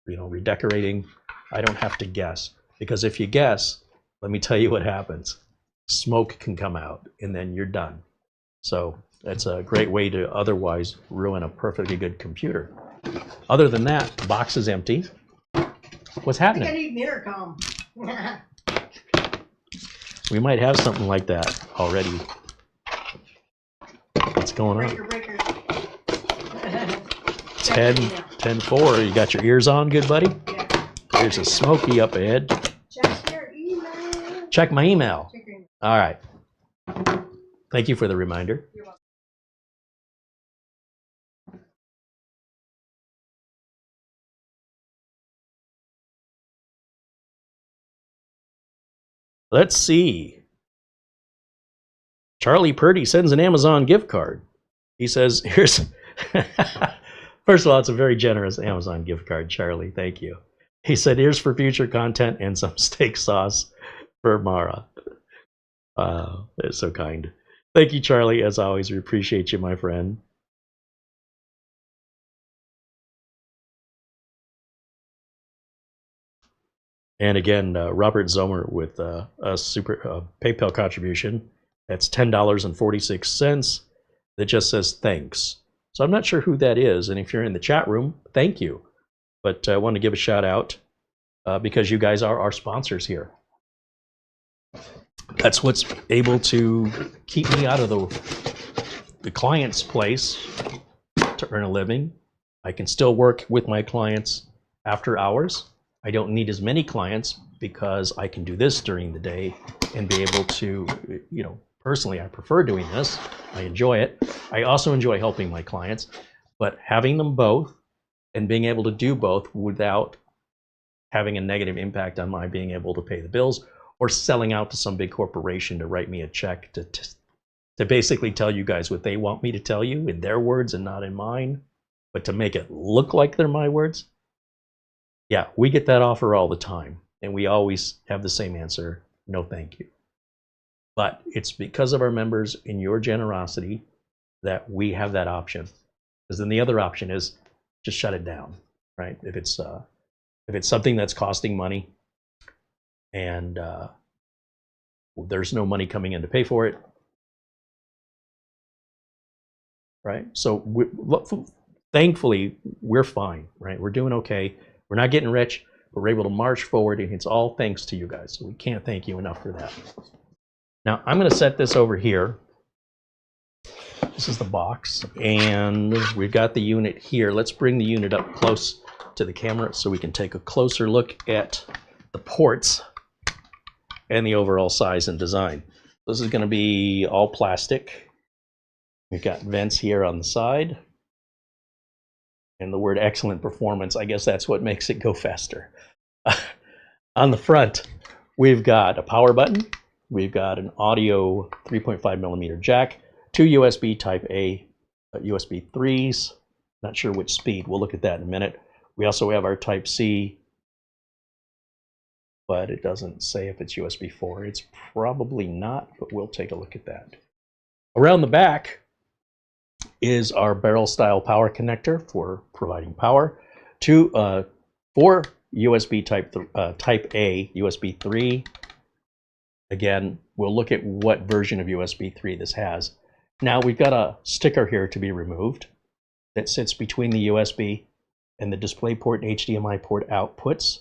you know, redecorating, I don't have to guess. Because if you guess, let me tell you what happens. Smoke can come out, and then you're done. So that's a great way to otherwise ruin a perfectly good computer. Other than that, the box is empty. What's happening? I think I need an intercom. We might have something like that already. What's going on? Breaker. 10-4. You got your ears on, good buddy? Yeah. There's a Smoky up ahead. Check your email. Check my email. Check your email. All right. Thank you for the reminder. You're welcome. Let's see. Charlie Purdy sends an Amazon gift card. He says, here's... First of all, it's a very generous Amazon gift card, Charlie. Thank you. He said, here's for future content and some steak sauce for Mara. That's so kind. Thank you, Charlie. As always, we appreciate you, my friend. And again, Robert Zomer with a super PayPal contribution. That's $10.46. That just says thanks. So I'm not sure who that is. And if you're in the chat room, thank you. But I want to give a shout out because you guys are our sponsors here. That's what's able to keep me out of the client's place to earn a living. I can still work with my clients after hours. I don't need as many clients because I can do this during the day and be able to, you know, personally, I prefer doing this. I enjoy it. I also enjoy helping my clients, but having them both and being able to do both without having a negative impact on my being able to pay the bills or selling out to some big corporation to write me a check to basically tell you guys what they want me to tell you in their words and not in mine, but to make it look like they're my words. Yeah, we get that offer all the time, and we always have the same answer: no thank you. But it's because of our members and your generosity that we have that option. Because then the other option is just shut it down, right? If it's something that's costing money and there's no money coming in to pay for it, right? So thankfully, we're fine, right? We're doing okay. We're not getting rich, but we're able to march forward, and it's all thanks to you guys. So we can't thank you enough for that. Now, I'm going to set this over here. This is the box, and we've got the unit here. Let's bring the unit up close to the camera so we can take a closer look at the ports and the overall size and design. This is going to be all plastic. We've got vents here on the side. And the word excellent performance, I guess that's what makes it go faster. On the front, we've got a power button. We've got an audio 3.5 millimeter jack, two USB Type A USB 3s. Not sure which speed. We'll look at that in a minute. We also have our Type C, but it doesn't say if it's USB 4. It's probably not, but we'll take a look at that. Around the back is our barrel style power connector for providing power. Four USB Type A USB 3. Again, we'll look at what version of USB 3 this has. Now we've got a sticker here to be removed that sits between the USB and the DisplayPort and HDMI port outputs.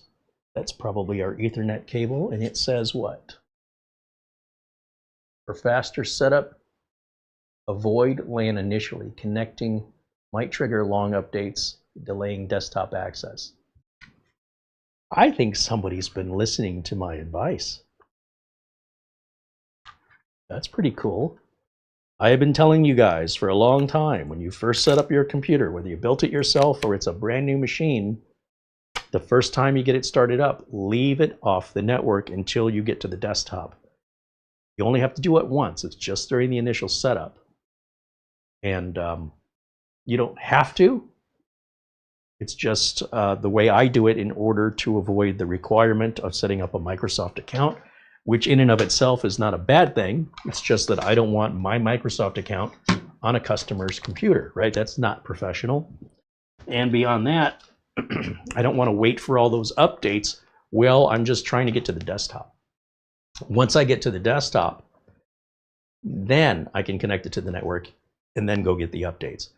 That's probably our Ethernet cable, and it says what? For faster setup, avoid LAN initially. Connecting might trigger long updates, delaying desktop access. I think somebody's been listening to my advice. That's pretty cool. I have been telling you guys for a long time, when you first set up your computer, whether you built it yourself or it's a brand new machine, the first time you get it started up, leave it off the network until you get to the desktop. You only have to do it once. It's just during the initial setup. And You don't have to. It's just the way I do it in order to avoid the requirement of setting up a Microsoft account, which in and of itself is not a bad thing. It's just that I don't want my Microsoft account on a customer's computer, right? That's not professional. And beyond that, I don't want to wait for all those updates. Well, I'm just trying to get to the desktop. Once I get to the desktop, then I can connect it to the network and then go get the updates.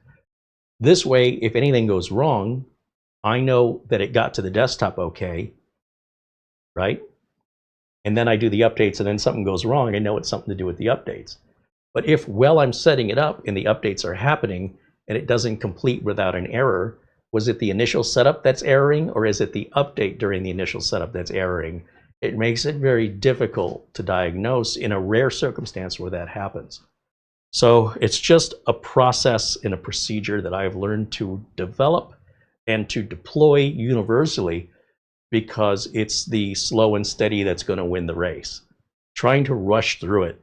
This way, if anything goes wrong, I know that it got to the desktop okay, right? And then I do the updates, and then something goes wrong, I know it's something to do with the updates. But if while I'm setting it up and the updates are happening and it doesn't complete without an error, was it the initial setup that's erroring, or is it the update during the initial setup that's erroring? It makes it very difficult to diagnose in a rare circumstance where that happens. So it's just a process and a procedure that I've learned to develop and to deploy universally, because it's the slow and steady that's going to win the race. Trying to rush through it,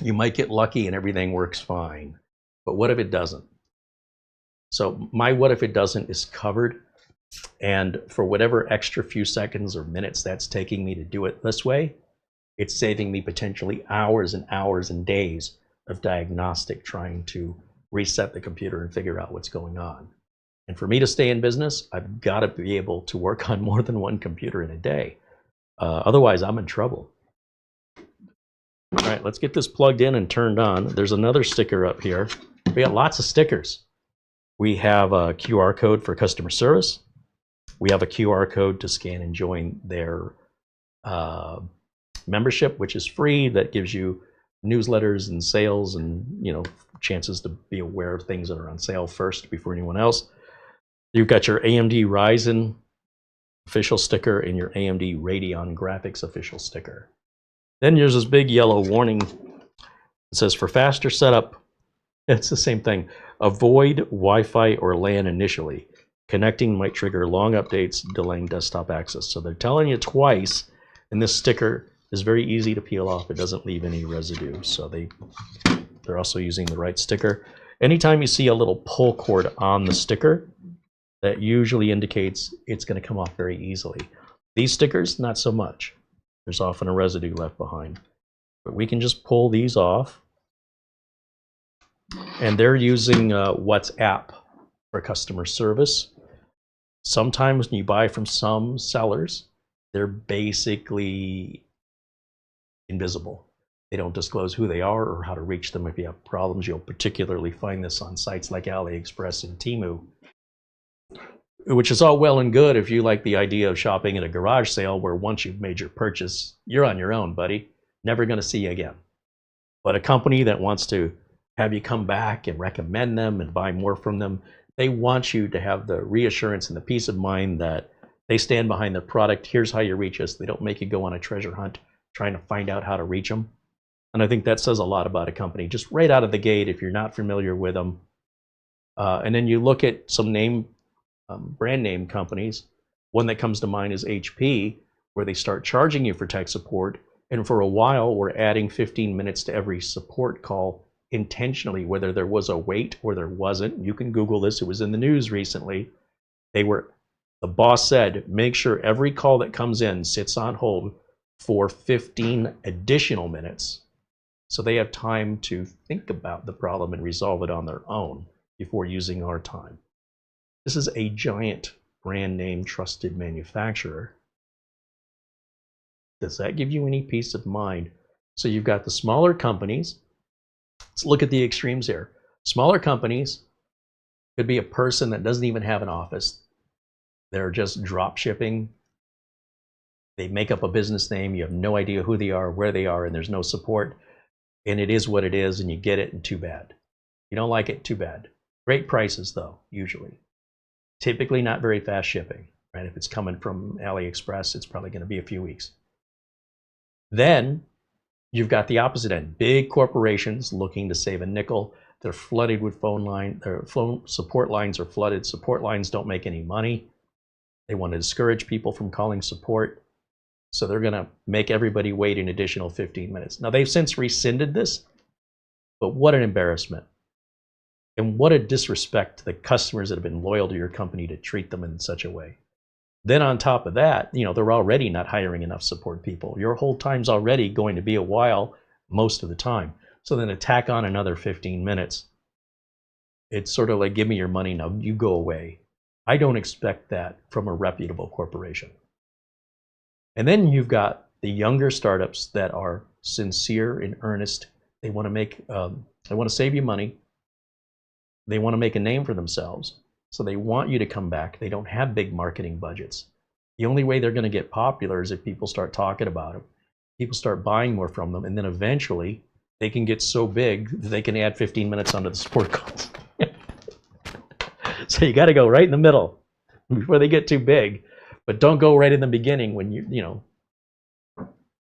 you might get lucky and everything works fine, but what if it doesn't? So my what if it doesn't is covered, and for whatever extra few seconds or minutes that's taking me to do it this way, it's saving me potentially hours and hours and days of diagnostic trying to reset the computer and figure out what's going on. And for me to stay in business, I've got to be able to work on more than one computer in a day. Otherwise, I'm in trouble. All right, let's get this plugged in and turned on. There's another sticker up here. We got lots of stickers. We have a QR code for customer service. We have a QR code to scan and join their membership, which is free. That gives you newsletters and sales and, you know, chances to be aware of things that are on sale first before anyone else. You've got your AMD Ryzen official sticker and your AMD Radeon graphics official sticker. Then there's this big yellow warning. It says, for faster setup, it's the same thing. Avoid Wi-Fi or LAN initially. Connecting might trigger long updates, delaying desktop access. So they're telling you twice, and this sticker is very easy to peel off. It doesn't leave any residue. So they're also using the right sticker. Anytime you see a little pull cord on the sticker, that usually indicates it's going to come off very easily. These stickers, not so much. There's often a residue left behind. But we can just pull these off. And they're using WhatsApp for customer service. Sometimes when you buy from some sellers, they're basically invisible. They don't disclose who they are or how to reach them. If you have problems, you'll particularly find this on sites like AliExpress and Temu, which is all well and good if you like the idea of shopping at a garage sale where once you've made your purchase, you're on your own, buddy. Never going to see you again. But a company that wants to have you come back and recommend them and buy more from them, they want you to have the reassurance and the peace of mind that they stand behind their product. Here's how you reach us. They don't make you go on a treasure hunt trying to find out how to reach them. And I think that says a lot about a company, just right out of the gate if you're not familiar with them. And then you look at some brand name companies. One that comes to mind is HP, where they start charging you for tech support. And for a while, we're adding 15 minutes to every support call intentionally, whether there was a wait or there wasn't. You can Google this. It was in the news recently. The boss said, make sure every call that comes in sits on hold for 15 additional minutes, so they have time to think about the problem and resolve it on their own before using our time. This is a giant brand name trusted manufacturer. Does that give you any peace of mind? So you've got the smaller companies. Let's look at the extremes here. Smaller companies could be a person that doesn't even have an office. They're just drop shipping. They make up a business name. You have no idea who they are, where they are, and there's no support. And it is what it is, and you get it, and too bad. You don't like it, too bad. Great prices, though, usually. Typically not very fast shipping, right? If it's coming from AliExpress, it's probably going to be a few weeks. Then you've got the opposite end. Big corporations looking to save a nickel. They're flooded with their phone support lines are flooded. Support lines don't make any money. They want to discourage people from calling support. So they're going to make everybody wait an additional 15 minutes. Now, they've since rescinded this, but what an embarrassment. And what a disrespect to the customers that have been loyal to your company to treat them in such a way. Then on top of that, they're already not hiring enough support people. Your whole time's already going to be a while most of the time. So then to tack on another 15 minutes, it's sort of like, give me your money now, you go away. I don't expect that from a reputable corporation. And then you've got the younger startups that are sincere and earnest. They want to save you money. They want to make a name for themselves. So they want you to come back. They don't have big marketing budgets. The only way they're going to get popular is if people start talking about them. People start buying more from them. And then eventually they can get so big that they can add 15 minutes onto the support calls. So you got to go right in the middle before they get too big. But don't go right in the beginning when it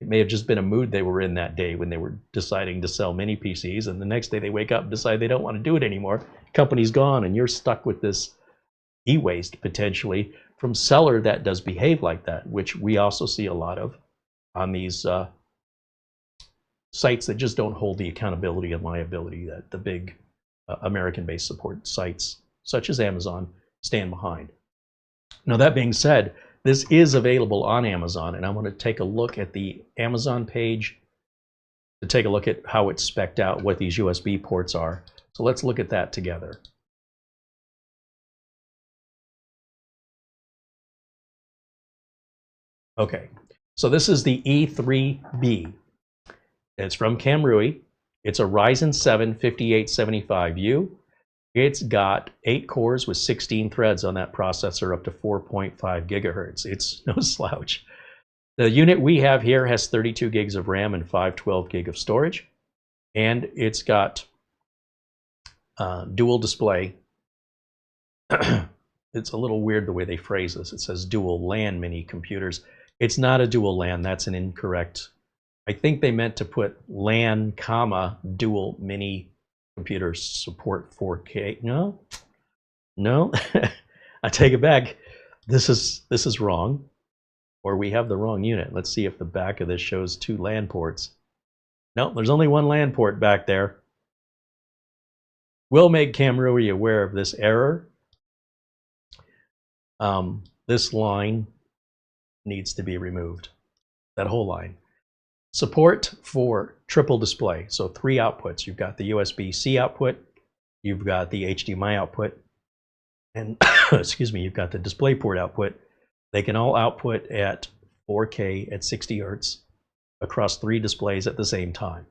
may have just been a mood they were in that day when they were deciding to sell mini PCs, and the next day they wake up and decide they don't want to do it anymore. Company's gone, and you're stuck with this e-waste potentially from seller that does behave like that, which we also see a lot of on these sites that just don't hold the accountability and liability that the big American-based support sites such as Amazon stand behind. Now, that being said, this is available on Amazon, and I want to take a look at the Amazon page to take a look at how it's spec'd out, what these USB ports are. So let's look at that together. Okay, so this is the E3B. It's from Kamrui. It's a Ryzen 7 5875U. It's got 8 cores with 16 threads on that processor, up to 4.5 gigahertz. It's no slouch. The unit we have here has 32 gigs of RAM and 512 gig of storage. And it's got dual display. It's a little weird the way they phrase this. It says dual LAN mini computers. It's not a dual LAN. That's an incorrect. I think they meant to put LAN, comma, dual mini computers support 4K. No, I take it back. This is wrong, or we have the wrong unit. Let's see if the back of this shows 2 LAN ports. No, there's only 1 LAN port back there. We'll make Kamrui aware of this error. This line needs to be removed. That whole line. Support for triple display, so 3 outputs. You've got the USB-C output, you've got the HDMI output, and excuse me, you've got the DisplayPort output. They can all output at 4K at 60 Hz across 3 displays at the same time.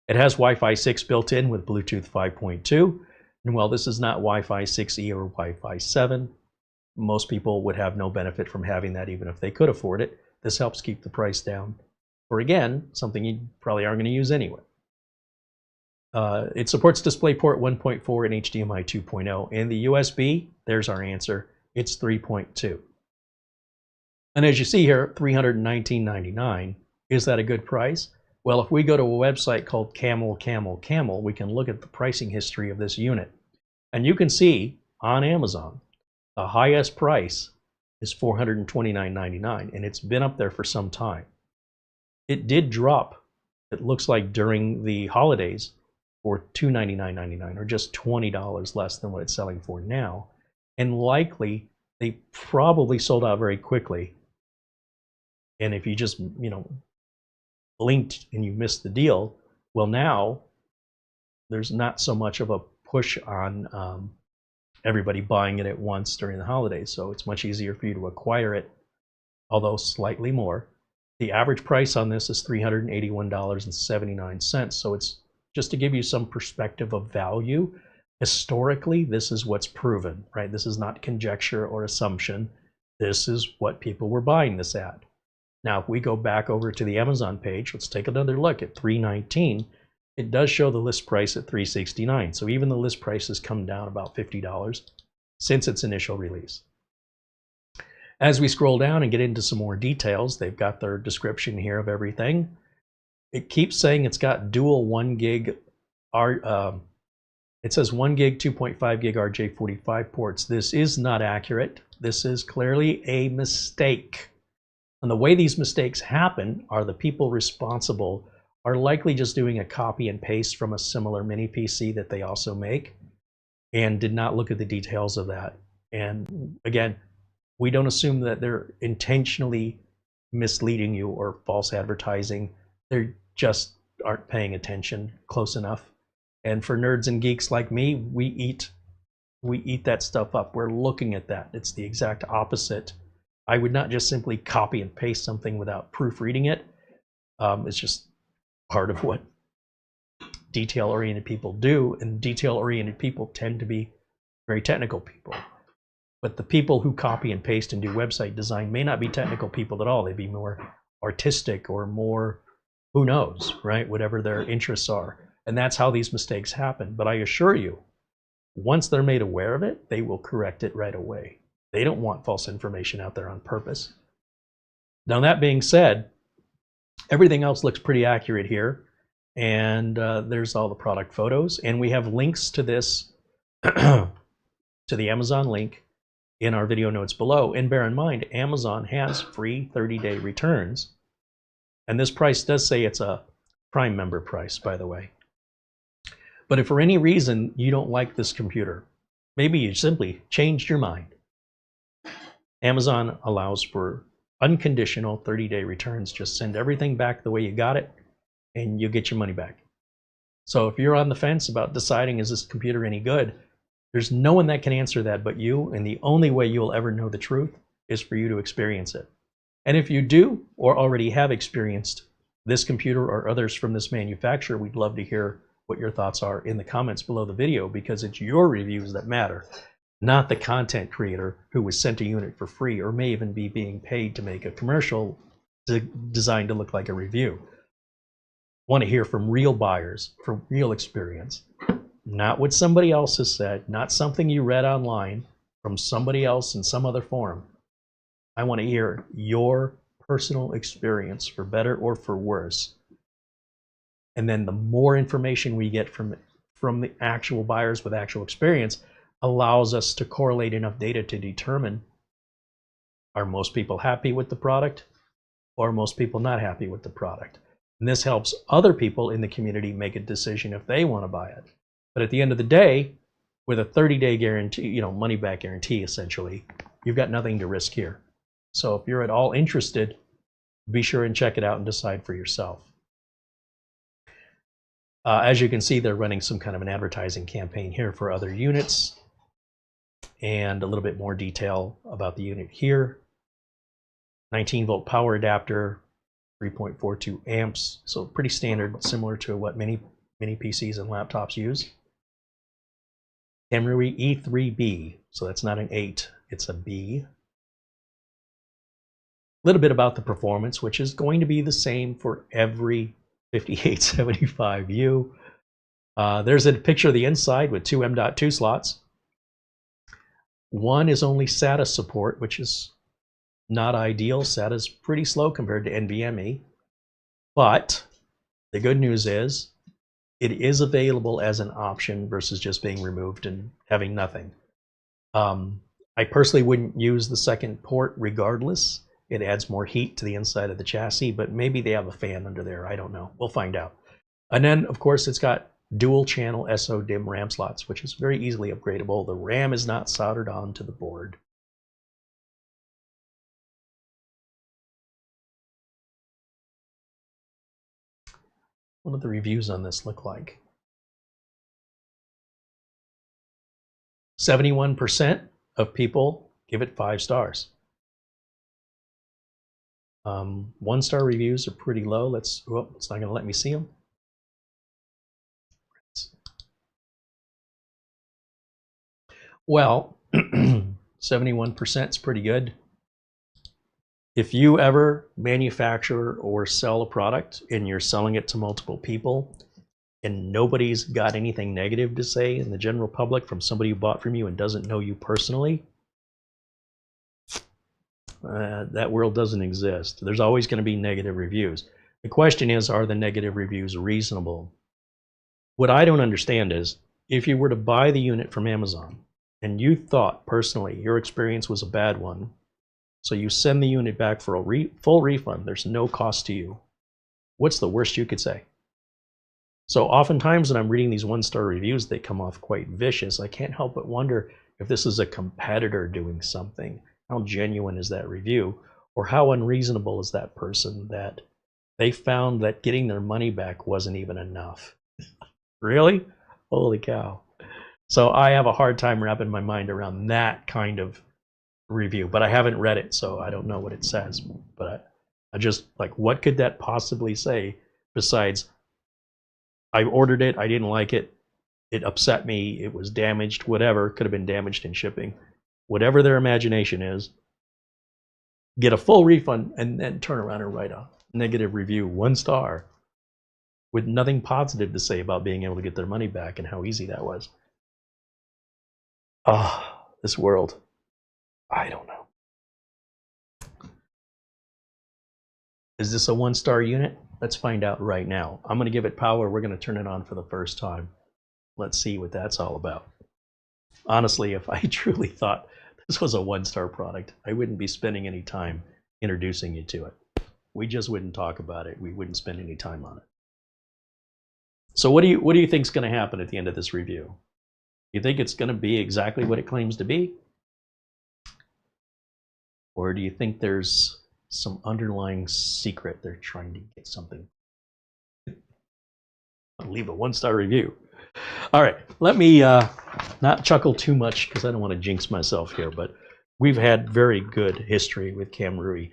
It has Wi-Fi 6 built in with Bluetooth 5.2, and while this is not Wi-Fi 6E or Wi-Fi 7, most people would have no benefit from having that even if they could afford it. This helps keep the price down. Or again, something you probably aren't going to use anyway. It supports DisplayPort 1.4 and HDMI 2.0. And the USB, there's our answer, it's 3.2. And as you see here, $319.99. Is that a good price? Well, if we go to a website called Camel, we can look at the pricing history of this unit. And you can see on Amazon, the highest price is $429.99, and it's been up there for some time. It did drop, it looks like, during the holidays for $299.99, or just $20 less than what it's selling for now. And likely, they probably sold out very quickly. And if you just, blinked and you missed the deal, well, now there's not so much of a push on everybody buying it at once during the holidays. So it's much easier for you to acquire it, although slightly more. The average price on this is $381.79. So it's just to give you some perspective of value. Historically, this is what's proven, right? This is not conjecture or assumption. This is what people were buying this at. Now, if we go back over to the Amazon page, let's take another look at $319. It does show the list price at $369. So even the list price has come down about $50 since its initial release. As we scroll down and get into some more details, they've got their description here of everything. It keeps saying it's got dual 1 gig, it says 1 gig, 2.5 gig RJ45 ports. This is not accurate. This is clearly a mistake. And the way these mistakes happen are the people responsible are likely just doing a copy and paste from a similar mini PC that they also make. and did not look at the details of that. And again, we don't assume that they're intentionally misleading you or false advertising. They just aren't paying attention close enough. And for nerds and geeks like me, we eat that stuff up. We're looking at that. It's the exact opposite. I would not just simply copy and paste something without proofreading it. It's just part of what detail-oriented people do, and detail-oriented people tend to be very technical people. But the people who copy and paste and do website design may not be technical people at all. They'd be more artistic or more, who knows, right? Whatever their interests are. And that's how these mistakes happen. But I assure you, once they're made aware of it, they will correct it right away. They don't want false information out there on purpose. Now, that being said, everything else looks pretty accurate here. And there's all the product photos. And we have links to this, to the Amazon link in our video notes below. And bear in mind, Amazon has free 30-day returns. And this price does say it's a Prime member price, by the way. But if for any reason you don't like this computer, maybe you simply changed your mind, Amazon allows for unconditional 30-day returns. Just send everything back the way you got it, and you'll get your money back. So if you're on the fence about deciding, is this computer any good, there's no one that can answer that but you, and the only way you'll ever know the truth is for you to experience it. And if you do, or already have experienced this computer or others from this manufacturer, we'd love to hear what your thoughts are in the comments below the video, because it's your reviews that matter, not the content creator who was sent a unit for free or may even be being paid to make a commercial designed to look like a review. Want to hear from real buyers, from real experience, not what somebody else has said, not something you read online from somebody else in some other forum. I want to hear your personal experience, for better or for worse. And then the more information we get from the actual buyers with actual experience allows us to correlate enough data to determine, are most people happy with the product, or are most people not happy with the product? And this helps other people in the community make a decision if they want to buy it. But at the end of the day, with a 30-day guarantee, money-back guarantee, essentially, you've got nothing to risk here. So if you're at all interested, be sure and check it out and decide for yourself. As you can see, they're running some kind of an advertising campaign here for other units, and a little bit more detail about the unit here. 19-volt power adapter, 3.42 amps, so pretty standard, similar to what many PCs and laptops use. Kamrui E3B, so that's not an 8, it's a B. A little bit about the performance, which is going to be the same for every 5875U. There's a picture of the inside with two M.2 slots. One is only SATA support, which is not ideal. SATA is pretty slow compared to NVMe. But the good news is it is available as an option versus just being removed and having nothing. I personally wouldn't use the second port regardless. It adds more heat to the inside of the chassis, but maybe they have a fan under there. I don't know. We'll find out. And then, of course, it's got dual channel SO-DIMM RAM slots, which is very easily upgradable. The RAM is not soldered onto the board. What do the reviews on this look like? 71% of people give it 5 stars. 1-star reviews are pretty low. It's not going to let me see them. Well, 71% is pretty good. If you ever manufacture or sell a product and you're selling it to multiple people and nobody's got anything negative to say in the general public from somebody who bought from you and doesn't know you personally, that world doesn't exist. There's always going to be negative reviews. The question is, are the negative reviews reasonable? What I don't understand is, if you were to buy the unit from Amazon and you thought personally your experience was a bad one, so you send the unit back for a full refund, there's no cost to you, what's the worst you could say? So oftentimes when I'm reading these one-star reviews, they come off quite vicious. I can't help but wonder if this is a competitor doing something. How genuine is that review? Or how unreasonable is that person that they found that getting their money back wasn't even enough? Really? Holy cow. So I have a hard time wrapping my mind around that kind of review, but I haven't read it, so I don't know what it says. But I just, like, what could that possibly say besides, I ordered it, I didn't like it, it upset me, it was damaged, whatever, could have been damaged in shipping. Whatever their imagination is, get a full refund and then turn around and write a negative review, 1 star, with nothing positive to say about being able to get their money back and how easy that was. Ah, this world. I don't know. Is this a 1-star unit? Let's find out right now. I'm going to give it power. We're going to turn it on for the first time. Let's see what that's all about. Honestly, if I truly thought this was a 1-star product, I wouldn't be spending any time introducing you to it. We just wouldn't talk about it. We wouldn't spend any time on it. So what do you think is going to happen at the end of this review? You think it's going to be exactly what it claims to be? Or do you think there's some underlying secret they're trying to get something? I'll leave a 1-star review. All right, let me not chuckle too much because I don't want to jinx myself here, but we've had very good history with Kamrui,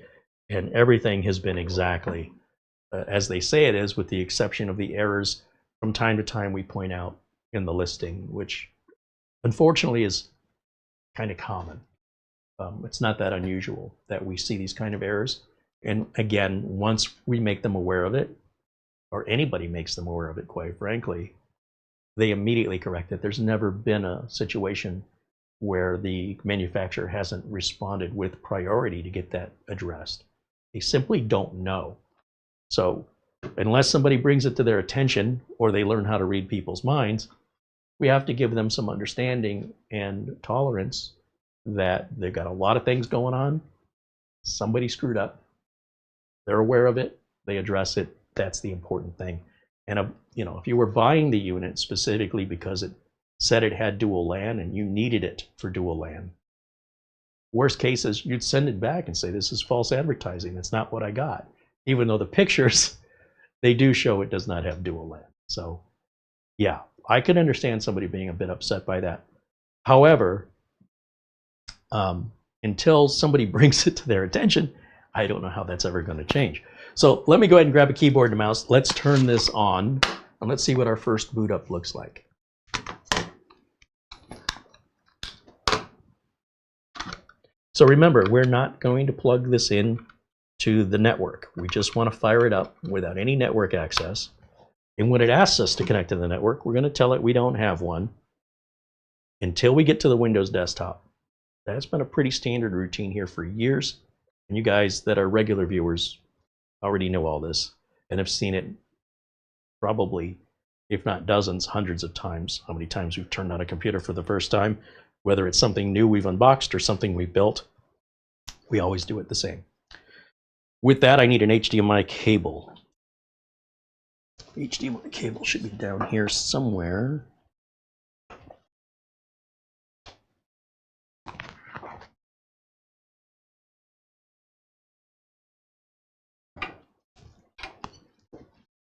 and everything has been exactly as they say it is, with the exception of the errors from time to time we point out in the listing, which unfortunately is kind of common. It's not that unusual that we see these kind of errors. And again, once we make them aware of it, or anybody makes them aware of it, quite frankly, they immediately correct it. There's never been a situation where the manufacturer hasn't responded with priority to get that addressed. They simply don't know. So unless somebody brings it to their attention or they learn how to read people's minds, we have to give them some understanding and tolerance that they've got a lot of things going on. Somebody screwed up. They're aware of it. They address it. That's the important thing. And if you were buying the unit specifically because it said it had dual LAN and you needed it for dual LAN, worst case is you'd send it back and say, this is false advertising. That's not what I got. Even though the pictures, they do show it does not have dual LAN. So yeah, I could understand somebody being a bit upset by that. However, until somebody brings it to their attention, I don't know how that's ever going to change. So let me go ahead and grab a keyboard and a mouse. Let's turn this on and let's see what our first boot up looks like. So remember, we're not going to plug this in to the network. We just want to fire it up without any network access. And when it asks us to connect to the network, we're going to tell it we don't have one until we get to the Windows desktop. That's been a pretty standard routine here for years. And you guys that are regular viewers already know all this and have seen it probably, if not dozens, hundreds of times. How many times we've turned on a computer for the first time, whether it's something new we've unboxed or something we built, we always do it the same. With that, I need an HDMI cable. HDMI cable should be down here somewhere.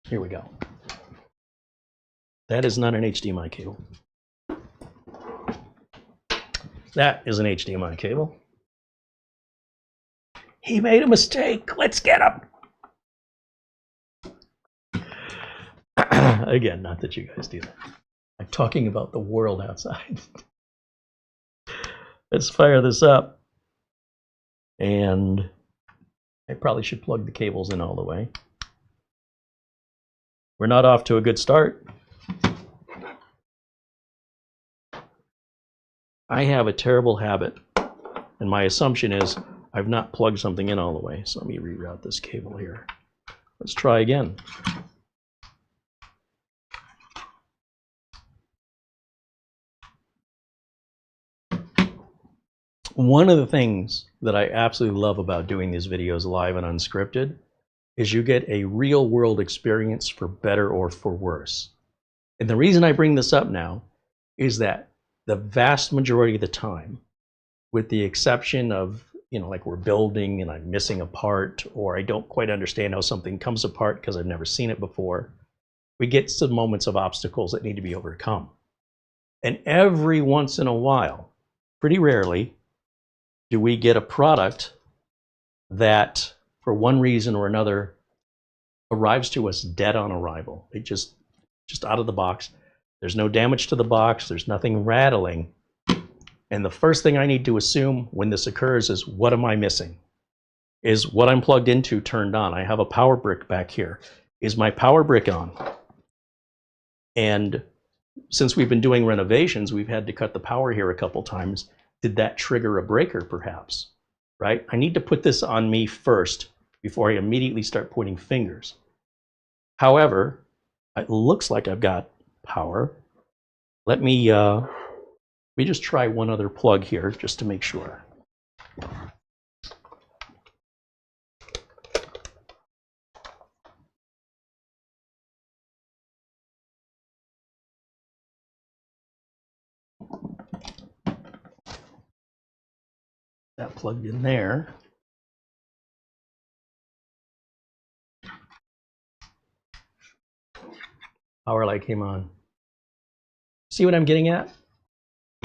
Here we go. That is not an HDMI cable. That is an HDMI cable. He made a mistake. Let's get him. Again, not that you guys do that. I'm talking about the world outside. Let's fire this up. And I probably should plug the cables in all the way. We're not off to a good start. I have a terrible habit, and my assumption is I've not plugged something in all the way. So let me reroute this cable here. Let's try again. One of the things that I absolutely love about doing these videos live and unscripted is you get a real world experience for better or for worse. And the reason I bring this up now is that the vast majority of the time, with the exception of, like we're building and I'm missing a part, or I don't quite understand how something comes apart because I've never seen it before, we get some moments of obstacles that need to be overcome. And every once in a while, pretty rarely, do we get a product that, for one reason or another, arrives to us dead on arrival. It just out of the box. There's no damage to the box. There's nothing rattling. And the first thing I need to assume when this occurs is, what am I missing? Is what I'm plugged into turned on? I have a power brick back here. Is my power brick on? And since we've been doing renovations, we've had to cut the power here a couple times. Did that trigger a breaker perhaps? Right? I need to put this on me first before I immediately start pointing fingers. However, it looks like I've got power. Let me just try one other plug here just to make sure. That plugged in there. Power light came on. See what I'm getting at?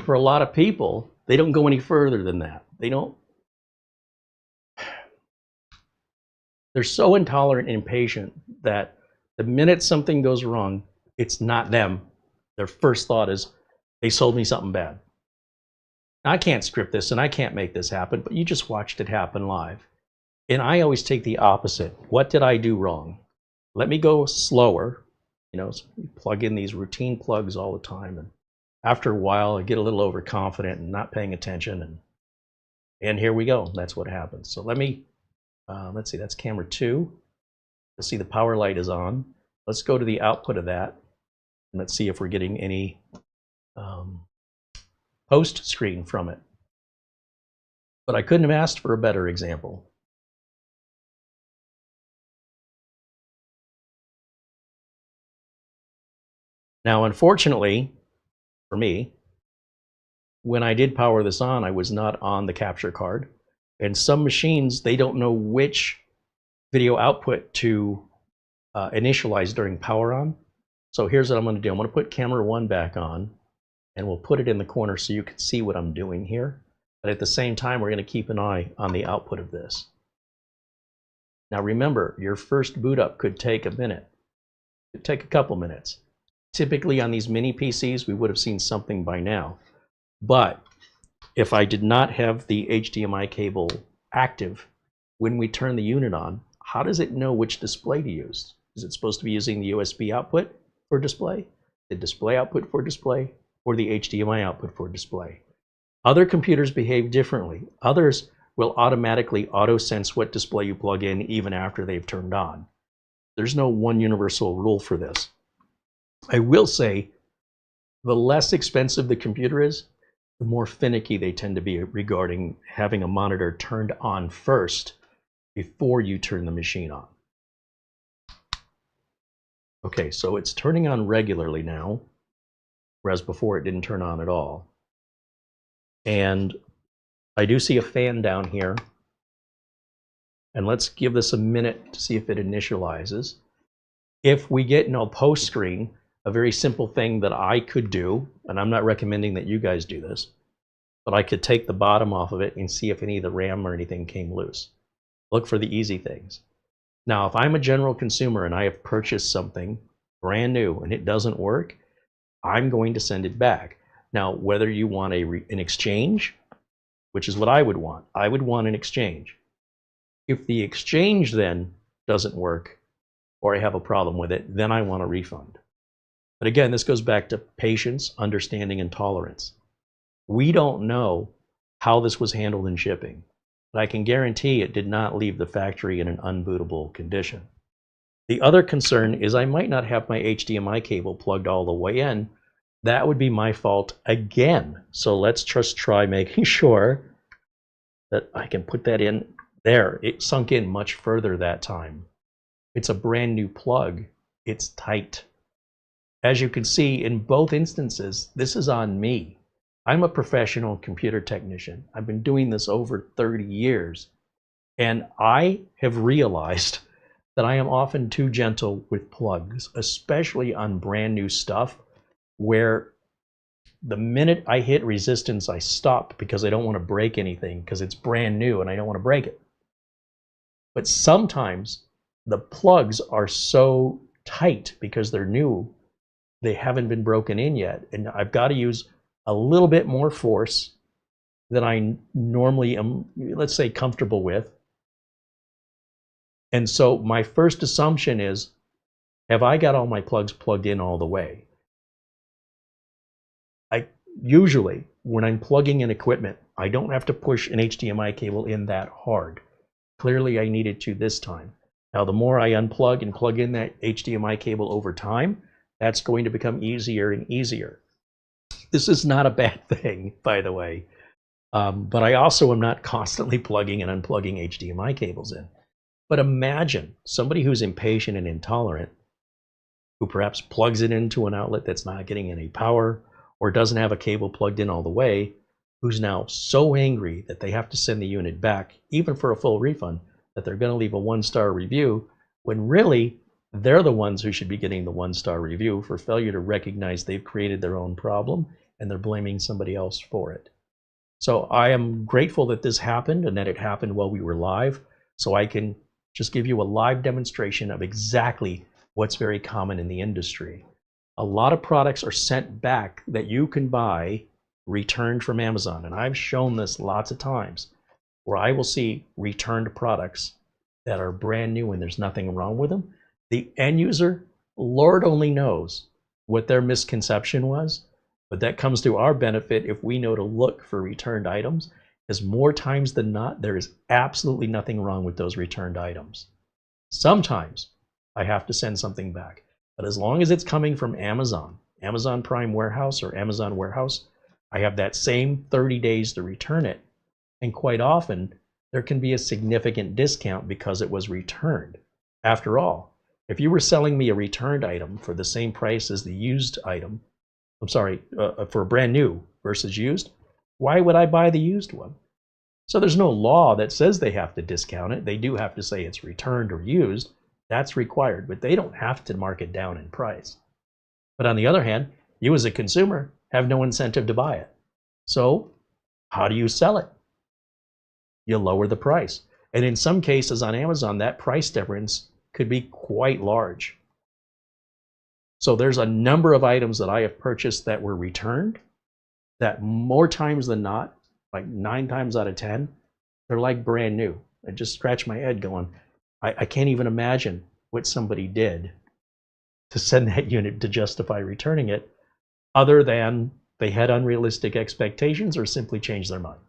For a lot of people, they don't go any further than that. They're so intolerant and impatient that the minute something goes wrong, it's not them. Their first thought is, they sold me something bad. I can't script this and I can't make this happen, but you just watched it happen live. And I always take the opposite. What did I do wrong? Let me go slower. So you plug in these routine plugs all the time, and after a while I get a little overconfident and not paying attention, and here we go. That's what happens. So let me let's see, that's camera 2. Let's see, the power light is on. Let's go to the output of that, and let's see if we're getting any post screen from it. But I couldn't have asked for a better example. Now, unfortunately, for me, when I did power this on, I was not on the capture card. And some machines, they don't know which video output to initialize during power on. So here's what I'm going to do. I'm going to put camera 1 back on, and we'll put it in the corner so you can see what I'm doing here. But at the same time, we're going to keep an eye on the output of this. Now remember, your first boot up could take a minute. It could take a couple minutes. Typically on these mini PCs, we would have seen something by now. But if I did not have the HDMI cable active when we turn the unit on, how does it know which display to use? Is it supposed to be using the USB output for display, the display output for display, or the HDMI output for display? Other computers behave differently. Others will automatically auto-sense what display you plug in even after they've turned on. There's no one universal rule for this. I will say, the less expensive the computer is, the more finicky they tend to be regarding having a monitor turned on first before you turn the machine on. Okay, so it's turning on regularly now, whereas before it didn't turn on at all. And I do see a fan down here. And let's give this a minute to see if it initializes. If we get no post screen, a very simple thing that I could do, and I'm not recommending that you guys do this, but I could take the bottom off of it and see if any of the RAM or anything came loose. Look for the easy things. Now, if I'm a general consumer and I have purchased something brand new and it doesn't work, I'm going to send it back. Now, whether you want an exchange, which is what I would want an exchange. If the exchange then doesn't work, or I have a problem with it, then I want a refund. But again, this goes back to patience, understanding, and tolerance. We don't know how this was handled in shipping, but I can guarantee it did not leave the factory in an unbootable condition. The other concern is I might not have my HDMI cable plugged all the way in. That would be my fault again. So let's just try making sure that I can put that in there. It sunk in much further that time. It's a brand new plug. It's tight. as you can see in both instances, this is on me. I'm a professional computer technician. I've been doing this over 30 years. And I have realized that I am often too gentle with plugs, especially on brand new stuff, where the minute I hit resistance, I stop because I don't want to break anything because it's brand new and I don't want to break it. But sometimes the plugs are so tight because they're new, they haven't been broken in yet. And I've got to use a little bit more force than I normally am, let's say, comfortable with. And so my first assumption is, have I got all my plugs plugged in all the way? Usually, when I'm plugging in equipment, I don't have to push an HDMI cable in that hard. Clearly, I needed to this time. Now, the more I unplug and plug in that HDMI cable over time, that's going to become easier and easier. This is not a bad thing, by the way. But I also am not constantly plugging and unplugging HDMI cables in. But imagine somebody who's impatient and intolerant, who perhaps plugs it into an outlet that's not getting any power, or doesn't have a cable plugged in all the way, who's now so angry that they have to send the unit back, even for a full refund, that they're going to leave a 1-star review, when really they're the ones who should be getting the 1-star review for failure to recognize they've created their own problem and they're blaming somebody else for it. So I am grateful that this happened and that it happened while we were live, so I can just give you a live demonstration of exactly what's very common in the industry. A lot of products are sent back that you can buy returned from Amazon. And I've shown this lots of times where I will see returned products that are brand new and there's nothing wrong with them. The end user, Lord only knows what their misconception was, but that comes to our benefit if we know to look for returned items, because more times than not, there is absolutely nothing wrong with those returned items. Sometimes I have to send something back. But as long as it's coming from Amazon, Amazon Prime Warehouse or Amazon Warehouse, I have that same 30 days to return it. And quite often, there can be a significant discount because it was returned. After all, if you were selling me a returned item for the same price as the used item, for brand new versus used, why would I buy the used one? So there's no law that says they have to discount it. They do have to say it's returned or used. That's required, but they don't have to mark it down in price. But on the other hand, you as a consumer have no incentive to buy it. So how do you sell it? You lower the price. And in some cases on Amazon, that price difference could be quite large. So there's a number of items that I have purchased that were returned that more times than not, like 9 times out of 10, they're like brand new. I just scratch my head going, I can't even imagine what somebody did to send that unit to justify returning it, other than they had unrealistic expectations or simply changed their mind.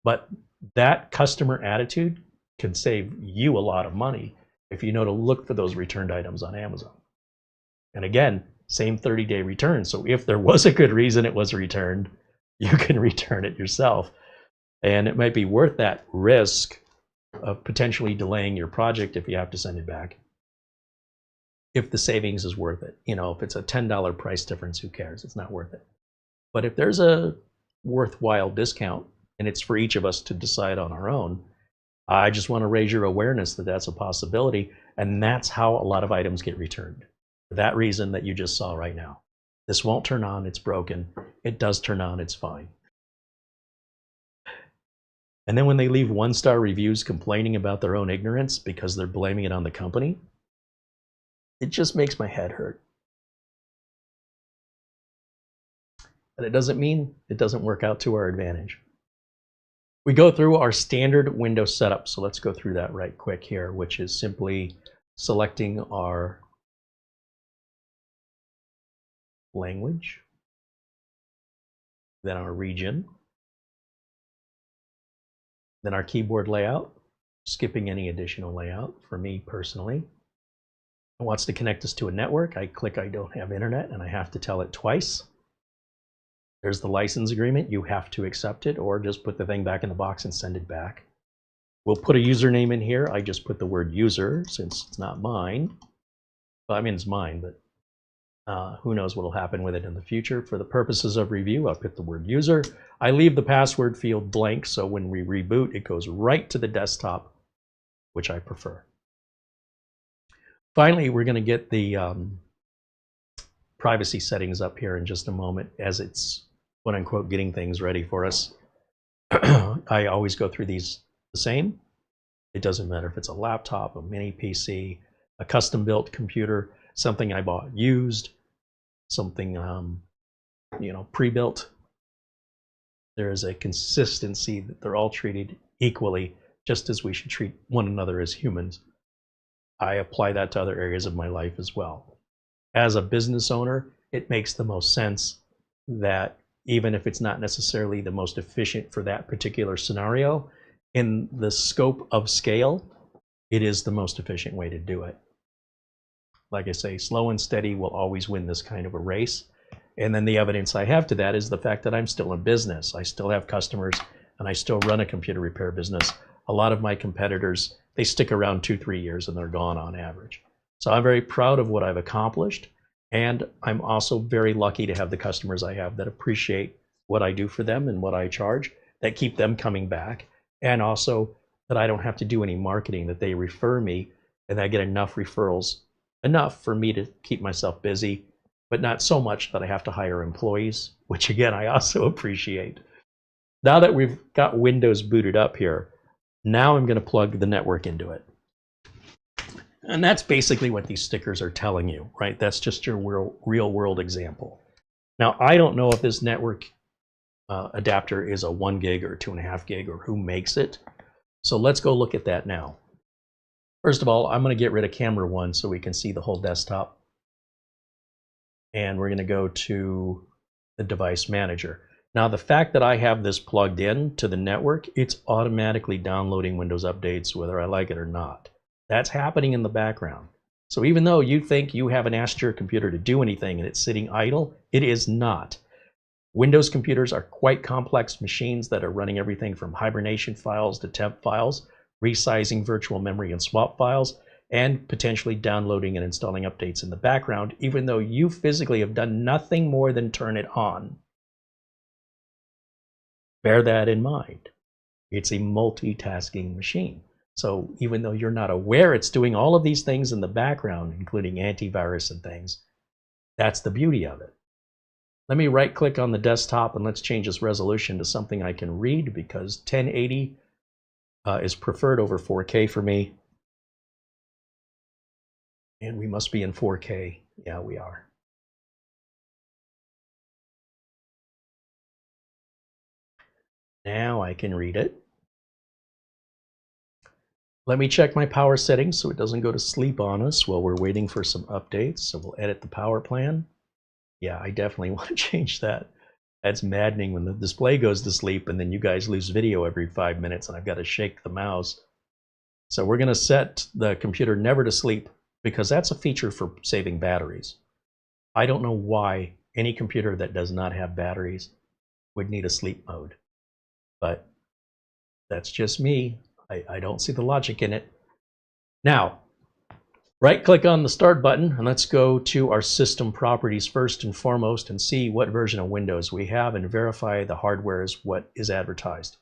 But that customer attitude can save you a lot of money if you know to look for those returned items on Amazon. And again, same 30-day return. So if there was a good reason it was returned, you can return it yourself. And it might be worth that risk of potentially delaying your project if you have to send it back, if the savings is worth it. You know, if it's a $10 price difference, who cares? It's not worth it. But if there's a worthwhile discount, and it's for each of us to decide on our own, I just want to raise your awareness that that's a possibility, and that's how a lot of items get returned. For that reason that you just saw right now. This won't turn on, it's broken. It does turn on, it's fine. And then when they leave 1-star reviews complaining about their own ignorance because they're blaming it on the company, it just makes my head hurt. But it doesn't mean it doesn't work out to our advantage. We go through our standard Windows setup, so let's go through that right quick here, which is simply selecting our language, then our region, then our keyboard layout, skipping any additional layout for me personally. It wants to connect us to a network. I click I don't have internet and I have to tell it twice. There's the license agreement. You have to accept it or just put the thing back in the box and send it back. We'll put a username in here. I just put the word user since it's not mine. Well, I mean, it's mine, but Who knows what will happen with it in the future. For the purposes of review, I'll put the word user. I leave the password field blank, so when we reboot, it goes right to the desktop, which I prefer. Finally, we're going to get the privacy settings up here in just a moment as it's, quote unquote, getting things ready for us. I always go through these the same. It doesn't matter if it's a laptop, a mini PC, a custom built computer, something I bought used, something pre-built. There is a consistency that they're all treated equally, just as we should treat one another as humans. I apply that to other areas of my life as well. As a business owner, it makes the most sense that even if it's not necessarily the most efficient for that particular scenario, in the scope of scale, it is the most efficient way to do it. Like I say, slow and steady will always win this kind of a race. And then the evidence I have to that is the fact that I'm still in business. I still have customers, and I still run a computer repair business. A lot of my competitors, they stick around 2-3 years and they're gone on average. So I'm very proud of what I've accomplished. And I'm also very lucky to have the customers I have that appreciate what I do for them and what I charge, that keep them coming back. And also that I don't have to do any marketing, that they refer me and I get enough referrals, enough for me to keep myself busy, but not so much that I have to hire employees, which again, I also appreciate. Now that we've got Windows booted up here, now I'm going to plug the network into it. And that's basically what these stickers are telling you, right? That's just your real world example. Now, I don't know if this network adapter is a 1 gig or 2.5 gig or who makes it. So let's go look at that now. First of all, I'm going to get rid of camera 1 so we can see the whole desktop. And we're going to go to the device manager. Now, the fact that I have this plugged in to the network, it's automatically downloading Windows updates whether I like it or not. That's happening in the background. So even though you think you haven't asked your computer to do anything and it's sitting idle, it is not. Windows computers are quite complex machines that are running everything from hibernation files to temp files, resizing virtual memory and swap files, and potentially downloading and installing updates in the background, even though you physically have done nothing more than turn it on. Bear that in mind. It's a multitasking machine. So even though you're not aware it's doing all of these things in the background, including antivirus and things, that's the beauty of it. Let me right click on the desktop and let's change this resolution to something I can read, because 1080 is preferred over 4K for me. And we must be in 4K. Yeah, we are. Now I can read it. Let me check my power settings so it doesn't go to sleep on us while we're waiting for some updates. So we'll edit the power plan. Yeah, I definitely want to change that. That's maddening when the display goes to sleep and then you guys lose video every 5 minutes and I've got to shake the mouse. So we're going to set the computer never to sleep, because that's a feature for saving batteries. I don't know why any computer that does not have batteries would need a sleep mode, but that's just me. I don't see the logic in it. Now, right click on the start button and let's go to our system properties first and foremost and see what version of Windows we have and verify the hardware is what is advertised.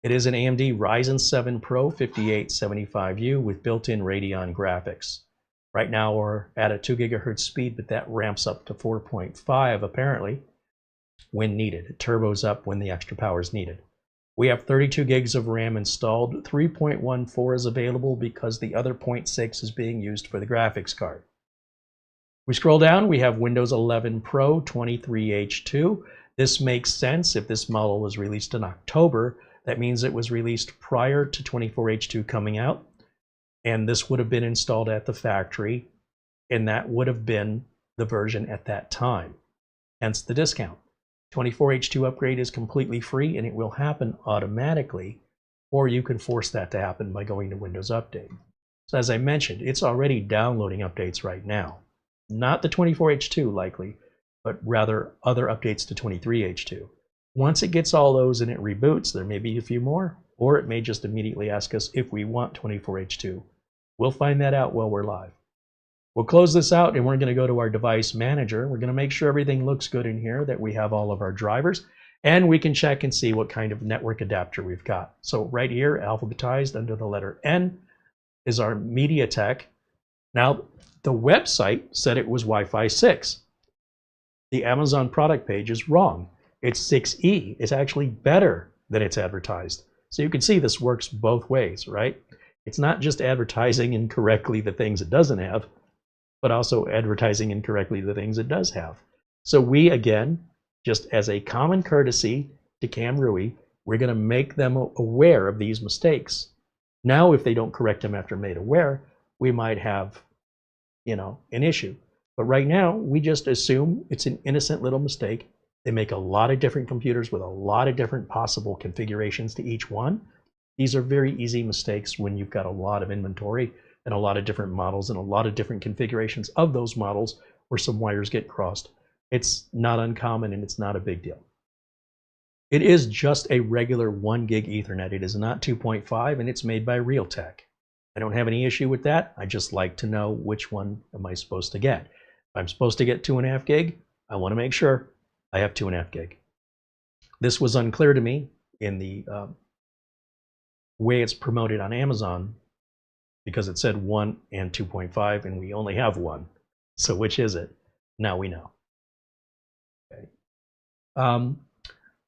It is an AMD Ryzen 7 Pro 5875U with built-in Radeon graphics. Right now we're at a 2 gigahertz speed, but that ramps up to 4.5 apparently when needed. It turbos up when the extra power is needed. We have 32 gigs of RAM installed. 3.14 is available because the other 0.6 is being used for the graphics card. We scroll down, we have Windows 11 Pro 23H2. This makes sense. If this model was released in October, that means it was released prior to 24H2 coming out. And this would have been installed at the factory, and that would have been the version at that time. Hence the discount. 24H2 upgrade is completely free and it will happen automatically, or you can force that to happen by going to Windows Update. So as I mentioned, it's already downloading updates right now. Not the 24H2 likely, but rather other updates to 23H2. Once it gets all those and it reboots, there may be a few more, or it may just immediately ask us if we want 24H2. We'll find that out while we're live. We'll close this out and we're going to go to our device manager. We're going to make sure everything looks good in here, that we have all of our drivers, and we can check and see what kind of network adapter we've got. So right here, alphabetized under the letter N, is our MediaTek. Now, the website said it was Wi-Fi 6. The Amazon product page is wrong. It's 6E. It's actually better than it's advertised. So you can see this works both ways, right? It's not just advertising incorrectly the things it doesn't have, but also advertising incorrectly the things it does have. So we, again, just as a common courtesy to Kamrui, we're going to make them aware of these mistakes. Now, if they don't correct them after made aware, we might have, an issue. But right now, we just assume it's an innocent little mistake. They make a lot of different computers with a lot of different possible configurations to each one. These are very easy mistakes when you've got a lot of inventory and a lot of different models and a lot of different configurations of those models where some wires get crossed. It's not uncommon and it's not a big deal. It is just a regular 1 gig Ethernet. It is not 2.5 and it's made by Realtek. I don't have any issue with that. I just like to know which one am I supposed to get. If I'm supposed to get 2.5 gig, I want to make sure I have 2.5 gig. This was unclear to me in the way it's promoted on Amazon because it said 1 and 2.5 and we only have 1. So which is it? Now we know. Okay.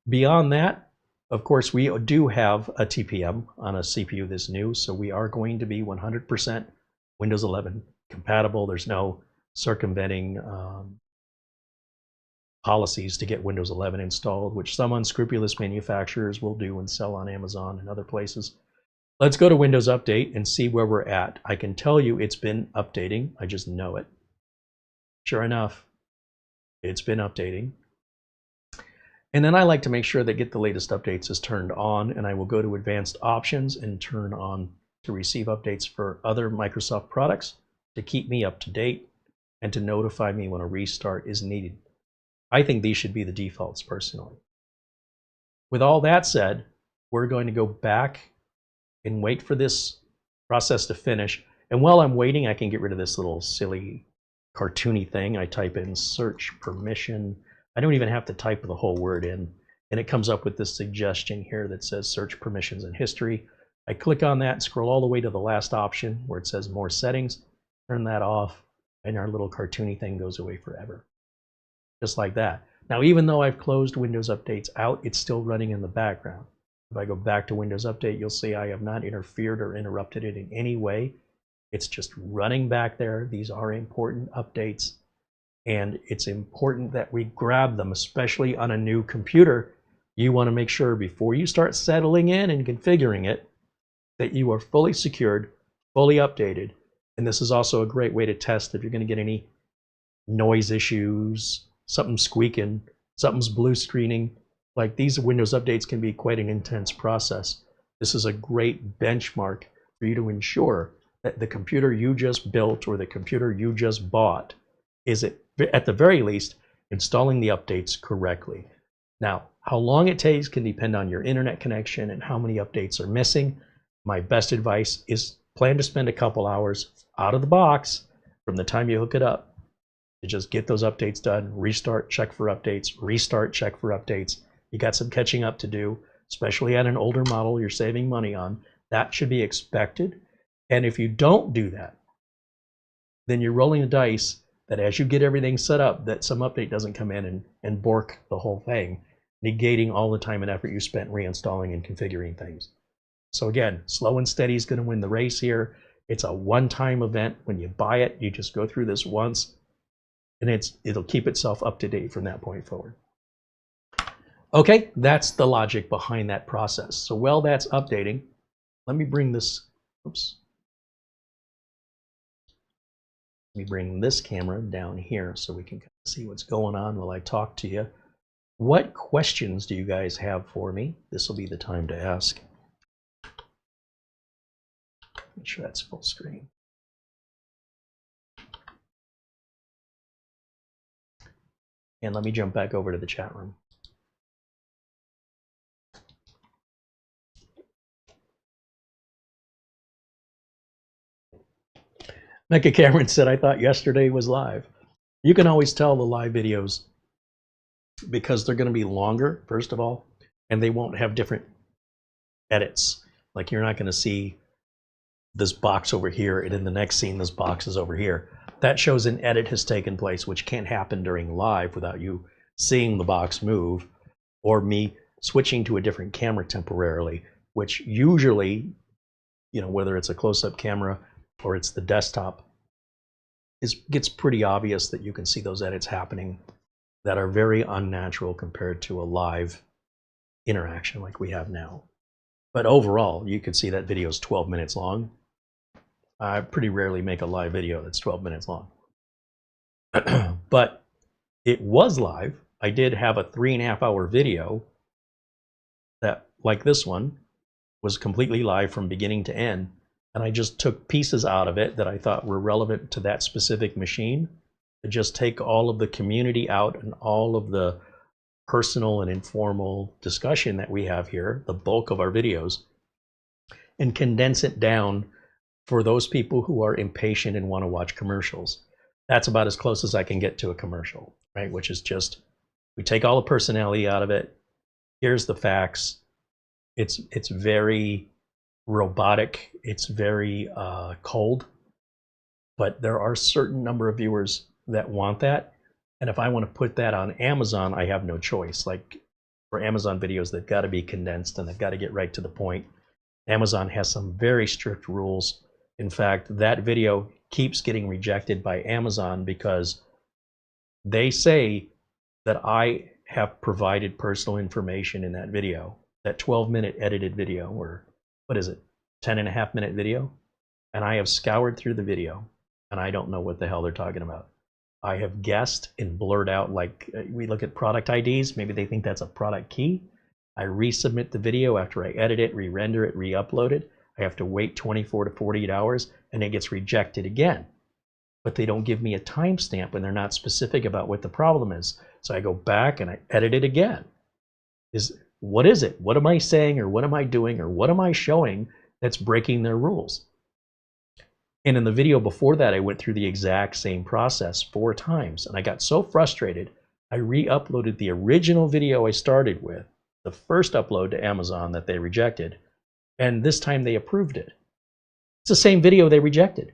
Beyond that, of course, we do have a TPM on a CPU this new, so we are going to be 100% Windows 11 compatible. There's no circumventing policies to get Windows 11 installed, which some unscrupulous manufacturers will do and sell on Amazon and other places. Let's go to Windows Update and see where we're at. I can tell you it's been updating. I just know it. Sure enough, it's been updating. And then I like to make sure that Get the Latest Updates is turned on, and I will go to Advanced Options and turn on to receive updates for other Microsoft products to keep me up to date and to notify me when a restart is needed. I think these should be the defaults personally. With all that said, we're going to go back and wait for this process to finish. And while I'm waiting, I can get rid of this little silly cartoony thing. I type in search permission. I don't even have to type the whole word in. And it comes up with this suggestion here that says search permissions and history. I click on that and scroll all the way to the last option where it says more settings. Turn that off and our little cartoony thing goes away forever. Just like that. Now, even though I've closed Windows Updates out, it's still running in the background. If I go back to Windows Update, you'll see I have not interfered or interrupted it in any way. It's just running back there. These are important updates. And it's important that we grab them, especially on a new computer. You want to make sure before you start settling in and configuring it that you are fully secured, fully updated. And this is also a great way to test if you're going to get any noise issues, something squeaking, something's blue screening. Like these Windows updates can be quite an intense process. This is a great benchmark for you to ensure that the computer you just built or the computer you just bought is at the very least installing the updates correctly. Now, how long it takes can depend on your internet connection and how many updates are missing. My best advice is plan to spend a couple hours out of the box from the time you hook it up to just get those updates done, restart, check for updates, restart, check for updates. You got some catching up to do, especially at an older model you're saving money on. That should be expected. And if you don't do that, then you're rolling the dice that as you get everything set up, that some update doesn't come in and bork the whole thing, negating all the time and effort you spent reinstalling and configuring things. So again, slow and steady is going to win the race here. It's a one-time event. When you buy it, you just go through this once, and it'll keep itself up to date from that point forward. Okay, that's the logic behind that process. So while that's updating, let me bring this, oops. Let me bring this camera down here so we can see what's going on while I talk to you. What questions do you guys have for me? This will be the time to ask. Make sure that's full screen. And let me jump back over to the chat room. Mecca Cameron said, I thought yesterday was live. You can always tell the live videos because they're going to be longer, first of all, and they won't have different edits. Like you're not going to see this box over here, and in the next scene, this box is over here. That shows an edit has taken place, which can't happen during live without you seeing the box move or me switching to a different camera temporarily, which usually, whether it's a close-up camera or it's the desktop, gets pretty obvious that you can see those edits happening that are very unnatural compared to a live interaction like we have now. But overall, you can see that video is 12 minutes long. I pretty rarely make a live video that's 12 minutes long. But it was live. I did have a 3.5-hour video that, like this one, was completely live from beginning to end. And I just took pieces out of it that I thought were relevant to that specific machine. To just take all of the community out and all of the personal and informal discussion that we have here, the bulk of our videos, and condense it down for those people who are impatient and want to watch commercials. That's about as close as I can get to a commercial, right? Which is just, we take all the personality out of it. Here's the facts. It's very robotic. It's very cold. But there are a certain number of viewers that want that. And if I want to put that on Amazon, I have no choice. Like for Amazon videos, they've got to be condensed and they've got to get right to the point. Amazon has some very strict rules. In fact, that video keeps getting rejected by Amazon because they say that I have provided personal information in that video, that 12-minute edited video, or what is it, 10.5-minute video? And I have scoured through the video and I don't know what the hell they're talking about. I have guessed and blurred out, like we look at product IDs, maybe they think that's a product key. I resubmit the video after I edit it, re-render it, re-upload it. I have to wait 24 to 48 hours and it gets rejected again. But they don't give me a timestamp and they're not specific about what the problem is. So I go back and I edit it again. What is it? What am I saying, or what am I doing, or what am I showing that's breaking their rules? And in the video before that, I went through the exact same process 4 times. And I got so frustrated, I re-uploaded the original video I started with, the first upload to Amazon that they rejected. And this time they approved it. It's the same video they rejected.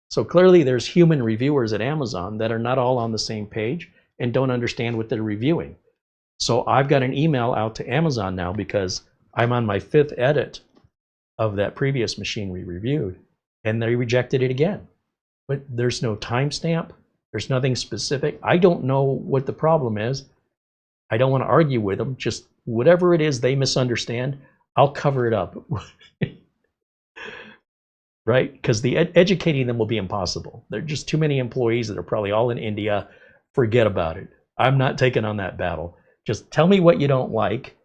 So clearly there's human reviewers at Amazon that are not all on the same page and don't understand what they're reviewing. So I've got an email out to Amazon now because I'm on my 5th edit of that previous machine we reviewed, and they rejected it again. But there's no timestamp. There's nothing specific. I don't know what the problem is. I don't want to argue with them. Just whatever it is they misunderstand, I'll cover it up. Right? Because educating them will be impossible. There are just too many employees that are probably all in India. Forget about it. I'm not taking on that battle. Just tell me what you don't like,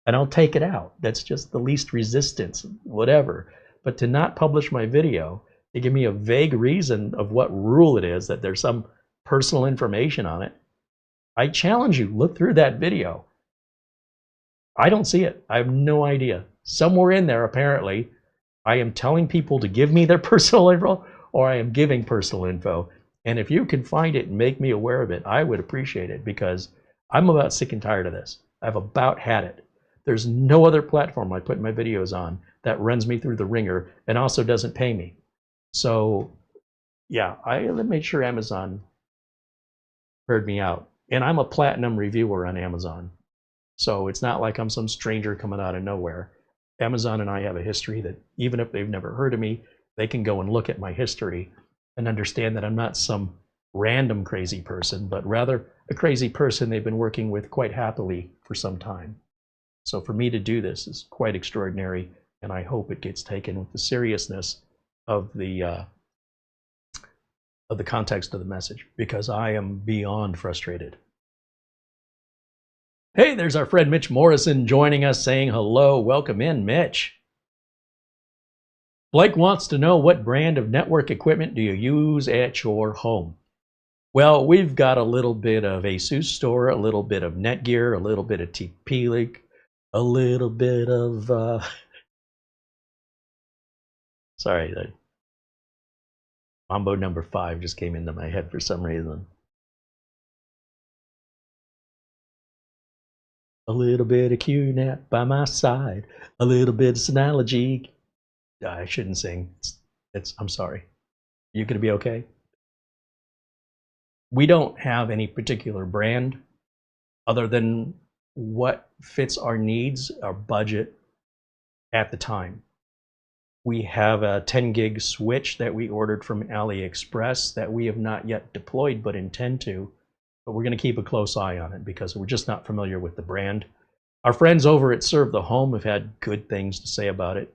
and I'll take it out. That's just the least resistance, whatever. But to not publish my video, to give me a vague reason of what rule it is, that there's some personal information on it, I challenge you, look through that video. I don't see it. I have no idea. Somewhere in there, apparently, I am telling people to give me their personal info, or I am giving personal info. And if you can find it and make me aware of it, I would appreciate it, because I'm about sick and tired of this. I've about had it. There's no other platform I put my videos on that runs me through the ringer and also doesn't pay me. So yeah, I made sure Amazon heard me out. And I'm a platinum reviewer on Amazon. So it's not like I'm some stranger coming out of nowhere. Amazon and I have a history that even if they've never heard of me, they can go and look at my history and understand that I'm not some random crazy person, but rather a crazy person they've been working with quite happily for some time. So for me to do this is quite extraordinary, and I hope it gets taken with the seriousness of the context of the message, because I am beyond frustrated. Hey, there's our friend Mitch Morrison joining us, saying hello. Welcome in, Mitch. Blake wants to know, what brand of network equipment do you use at your home? Well, we've got a little bit of ASUS Store, a little bit of Netgear, a little bit of TP-Link, a little bit of... Sorry, Mambo number 5 just came into my head for some reason. A little bit of QNAP by my side, a little bit of Synology. I shouldn't sing. I'm sorry. You gonna be okay? We don't have any particular brand other than what fits our needs, our budget at the time. We have a 10 gig switch that we ordered from AliExpress that we have not yet deployed but intend to, but we're going to keep a close eye on it because we're just not familiar with the brand. Our friends over at Serve the Home have had good things to say about it.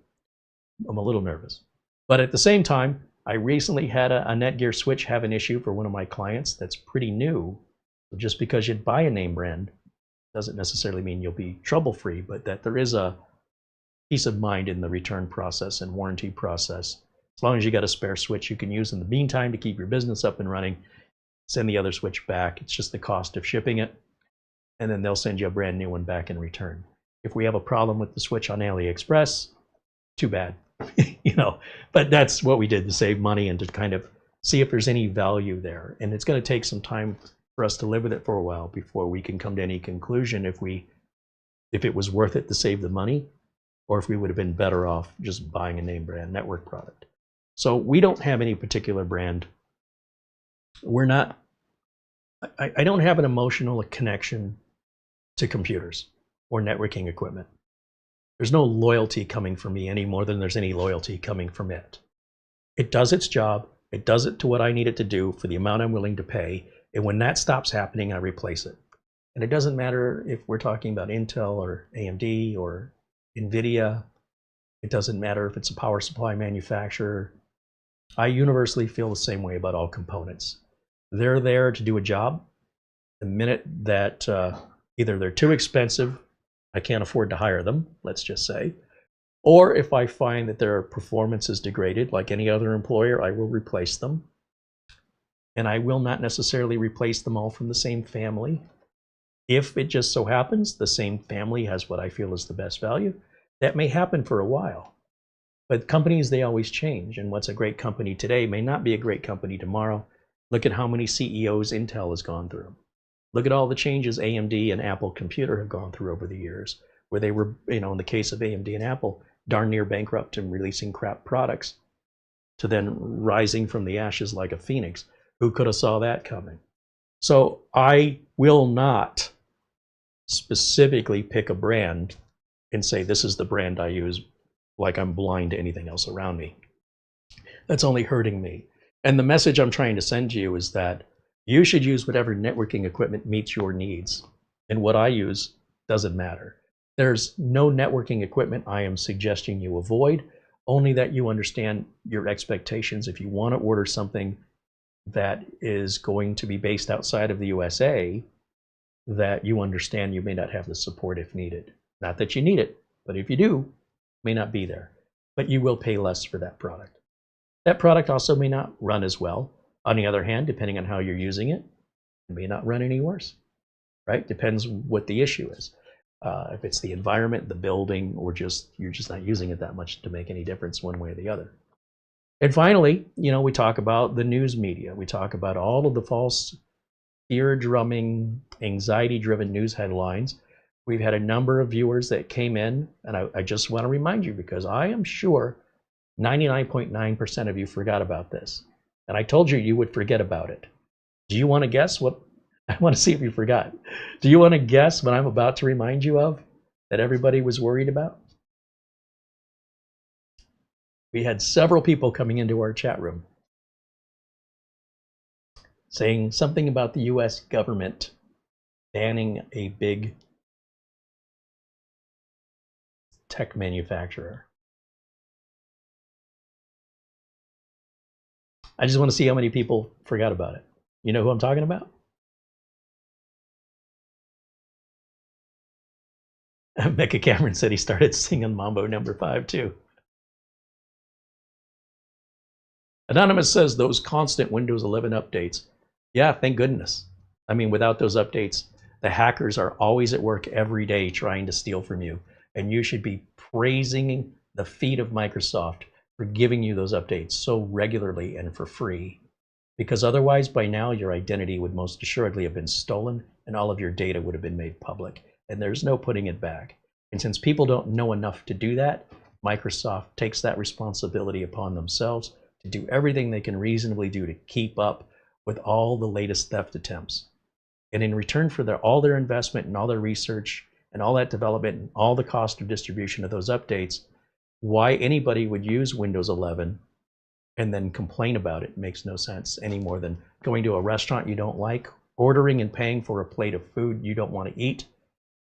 I'm a little nervous. But at the same time, I recently had a Netgear switch have an issue for one of my clients that's pretty new. So just because you'd buy a name brand doesn't necessarily mean you'll be trouble-free, but that there is a peace of mind in the return process and warranty process. As long as you got a spare switch you can use in the meantime to keep your business up and running, send the other switch back. It's just the cost of shipping it, and then they'll send you a brand new one back in return. If we have a problem with the switch on AliExpress, too bad. You know, but that's what we did to save money and to kind of see if there's any value there. And it's going to take some time for us to live with it for a while before we can come to any conclusion if it was worth it to save the money, or if we would have been better off just buying a name brand network product. So we don't have any particular brand. We're not, I don't have an emotional connection to computers or networking equipment. There's no loyalty coming from me any more than there's any loyalty coming from it. It does its job. It does it to what I need it to do for the amount I'm willing to pay. And when that stops happening, I replace it. And it doesn't matter if we're talking about Intel or AMD or NVIDIA. It doesn't matter if it's a power supply manufacturer. I universally feel the same way about all components. They're there to do a job. The minute that either they're too expensive, I can't afford to hire them, let's just say, or if I find that their performance is degraded, like any other employer, I will replace them. And I will not necessarily replace them all from the same family. If it just so happens the same family has what I feel is the best value, that may happen for a while. But companies, they always change. And what's a great company today may not be a great company tomorrow. Look at how many CEOs Intel has gone through. Look at all the changes AMD and Apple Computer have gone through over the years, where they were, you know, in the case of AMD and Apple, darn near bankrupt and releasing crap products, to then rising from the ashes like a phoenix. Who could have saw that coming? So I will not specifically pick a brand and say this is the brand I use, like I'm blind to anything else around me. That's only hurting me. And the message I'm trying to send to you is that you should use whatever networking equipment meets your needs. And what I use doesn't matter. There's no networking equipment I am suggesting you avoid, only that you understand your expectations. If you want to order something that is going to be based outside of the USA, that you understand you may not have the support if needed. Not that you need it, but if you do, it may not be there. But you will pay less for that product. That product also may not run as well. On the other hand, depending on how you're using it, it may not run any worse, right? Depends what the issue is. If it's the environment, the building, or you're just not using it that much to make any difference one way or the other. And finally, you know, we talk about the news media. We talk about all of the false, fear-drumming, anxiety-driven news headlines. We've had a number of viewers that came in, and I just want to remind you, because I am sure 99.9% of you forgot about this. And I told you you would forget about it. Do you want to guess what? I want to see if you forgot. Do you want to guess what I'm about to remind you of that everybody was worried about? We had several people coming into our chat room saying something about the US government banning a big tech manufacturer. I just want to see how many people forgot about it. You know who I'm talking about? Becca Cameron said he started singing Mambo number 5 too. Anonymous says those constant Windows 11 updates. Yeah, thank goodness. I mean, without those updates, the hackers are always at work every day trying to steal from you. And you should be praising the feat of Microsoft for giving you those updates so regularly and for free, because otherwise by now your identity would most assuredly have been stolen and all of your data would have been made public, and there's no putting it back. And since people don't know enough to do that, Microsoft takes that responsibility upon themselves to do everything they can reasonably do to keep up with all the latest theft attempts. And in return for all their investment and all their research and all that development and all the cost of distribution of those updates, why anybody would use Windows 11 and then complain about it makes no sense any more than going to a restaurant you don't like, ordering and paying for a plate of food you don't want to eat,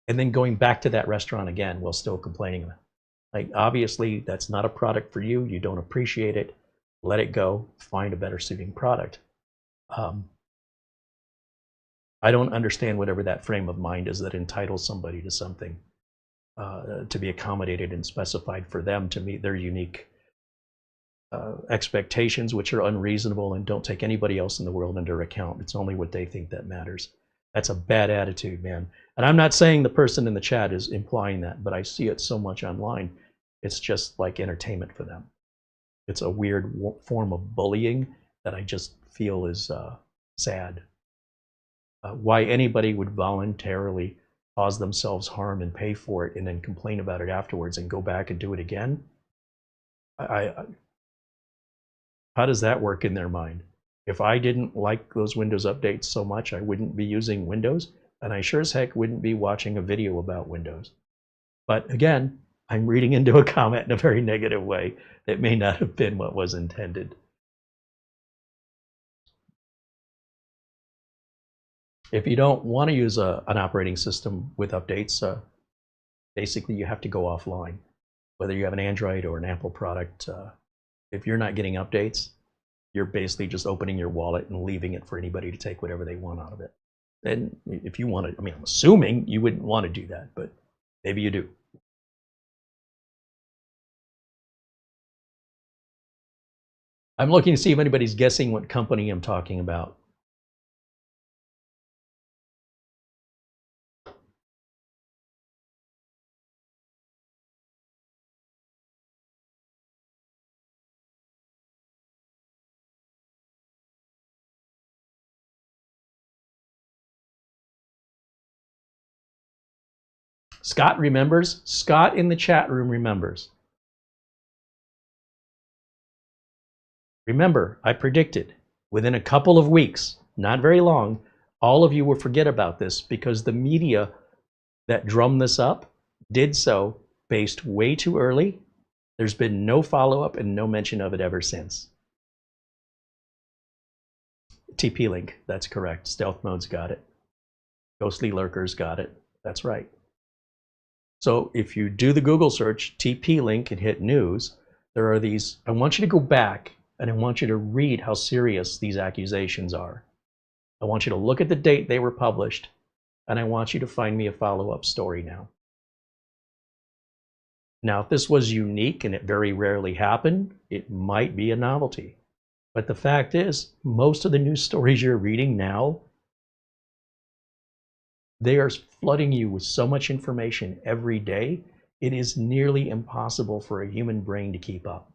and then going back to that restaurant again while still complaining about it. Like, obviously, that's not a product for you. You don't appreciate it. Let it go. Find a better suiting product. I don't understand whatever that frame of mind is that entitles somebody to something to be accommodated and specified for them to meet their unique expectations, which are unreasonable and don't take anybody else in the world into account. It's only what they think that matters. That's a bad attitude, man. And I'm not saying the person in the chat is implying that, but I see it so much online. It's just like entertainment for them. It's a weird form of bullying that I just feel is sad. Why anybody would voluntarily cause themselves harm and pay for it and then complain about it afterwards and go back and do it again? How does that work in their mind? If I didn't like those Windows updates so much, I wouldn't be using Windows, and I sure as heck wouldn't be watching a video about Windows. But again, I'm reading into a comment in a very negative way that may not have been what was intended. If you don't want to use an operating system with updates, basically you have to go offline. Whether you have an Android or an Apple product, if you're not getting updates, you're basically just opening your wallet and leaving it for anybody to take whatever they want out of it. And if you want to, I mean, I'm assuming you wouldn't want to do that, but maybe you do. I'm looking to see if anybody's guessing what company I'm talking about. Scott remembers. Scott in the chat room remembers. Remember, I predicted within a couple of weeks, not very long, all of you will forget about this because the media that drummed this up did so based way too early. There's been no follow-up and no mention of it ever since. TP-Link, that's correct. Stealth Mode's got it. Ghostly Lurkers got it. That's right. So if you do the Google search, TP-Link, and hit news, there are these, I want you to go back and I want you to read how serious these accusations are. I want you to look at the date they were published, and I want you to find me a follow-up story now. Now, if this was unique and it very rarely happened, it might be a novelty. But the fact is, most of the news stories you're reading now, they are flooding you with so much information every day, it is nearly impossible for a human brain to keep up.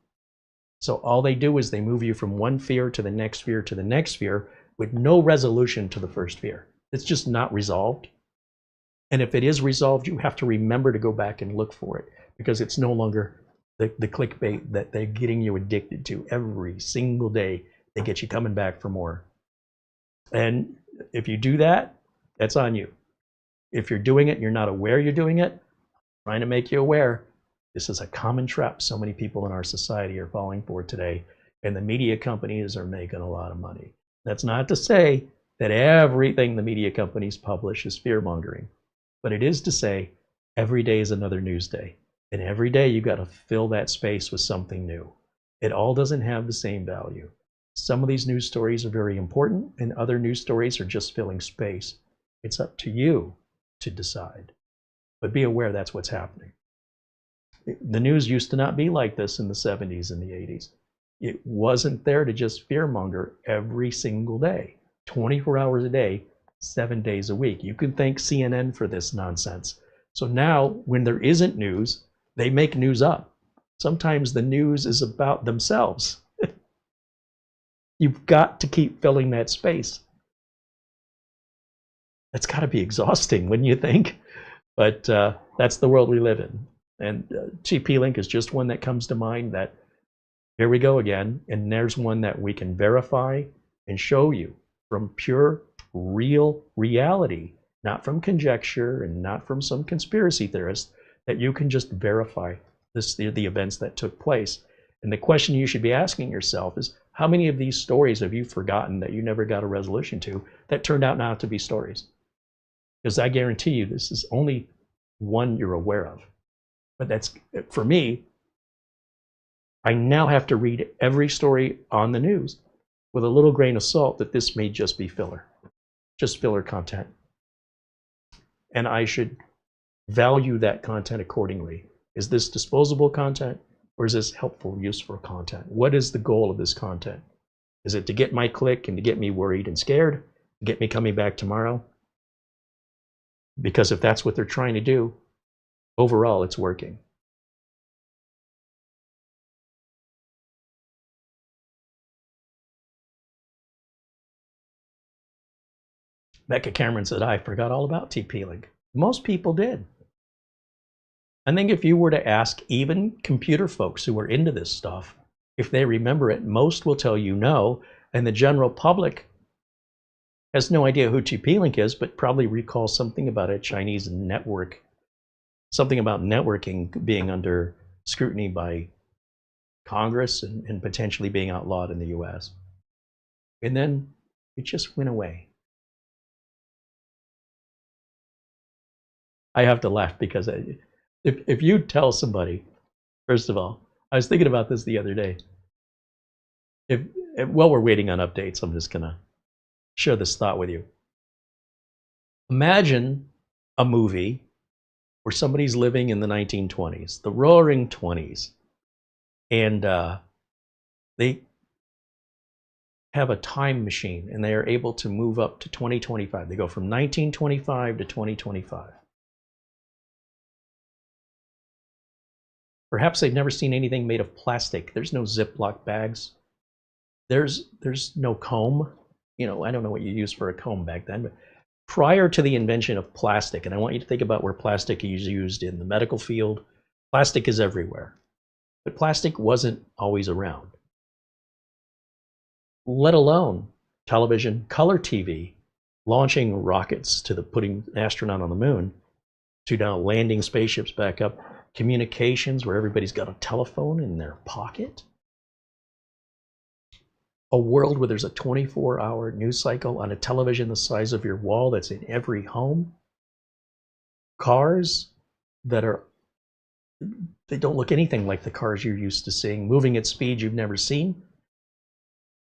So all they do is they move you from one fear to the next fear to the next fear with no resolution to the first fear. It's just not resolved. And if it is resolved, you have to remember to go back and look for it because it's no longer the clickbait that they're getting you addicted to every single day. They get you coming back for more. And if you do that, that's on you. If you're doing it and you're not aware you're doing it, I'm trying to make you aware. This is a common trap so many people in our society are falling for today, and the media companies are making a lot of money. That's not to say that everything the media companies publish is fear-mongering, but it is to say every day is another news day, and every day you got to fill that space with something new. It all doesn't have the same value. Some of these news stories are very important, and other news stories are just filling space. It's up to you to decide, but be aware that's what's happening. The news used to not be like this in the 70s and the 80s. It wasn't there to just fearmonger every single day, 24 hours a day, 7 days a week. You can thank CNN for this nonsense. So now when there isn't news, they make news up. Sometimes the news is about themselves. You've got to keep filling that space. That's got to be exhausting, wouldn't you think? But that's the world we live in. And TP-Link is just one that comes to mind, that here we go again. And there's one that we can verify and show you from pure, real reality, not from conjecture and not from some conspiracy theorist, that you can just verify the events that took place. And the question you should be asking yourself is, how many of these stories have you forgotten that you never got a resolution to that turned out not to be stories? Because I guarantee you this is only one you're aware of. But that's, for me, I now have to read every story on the news with a little grain of salt that this may just be filler, just filler content. And I should value that content accordingly. Is this disposable content, or is this helpful, useful content? What is the goal of this content? Is it to get my click and to get me worried and scared, to get me coming back tomorrow? Because if that's what they're trying to do, overall it's working. Becca Cameron said, I forgot all about TP-Link. Most people did. I think if you were to ask even computer folks who are into this stuff, if they remember it, most will tell you no, and the general public has no idea who TP-Link is, but probably recalls something about a Chinese network, something about networking being under scrutiny by Congress and potentially being outlawed in the US. And then it just went away. I have to laugh because if you tell somebody, first of all, I was thinking about this the other day. While we're waiting on updates, I'm just going to share this thought with you. Imagine a movie where somebody's living in the 1920s, the roaring 20s, and they have a time machine and they are able to move up to 2025. They go from 1925 to 2025. Perhaps they've never seen anything made of plastic. There's no Ziploc bags. There's no comb. You know, I don't know what you used for a comb back then, but prior to the invention of plastic, and I want you to think about where plastic is used in the medical field, plastic is everywhere. But plastic wasn't always around. Let alone television, color TV, launching rockets to putting an astronaut on the moon, to now landing spaceships back up, communications where everybody's got a telephone in their pocket. A world where there's a 24-hour news cycle on a television the size of your wall that's in every home. Cars that they don't look anything like the cars you're used to seeing, moving at speeds you've never seen.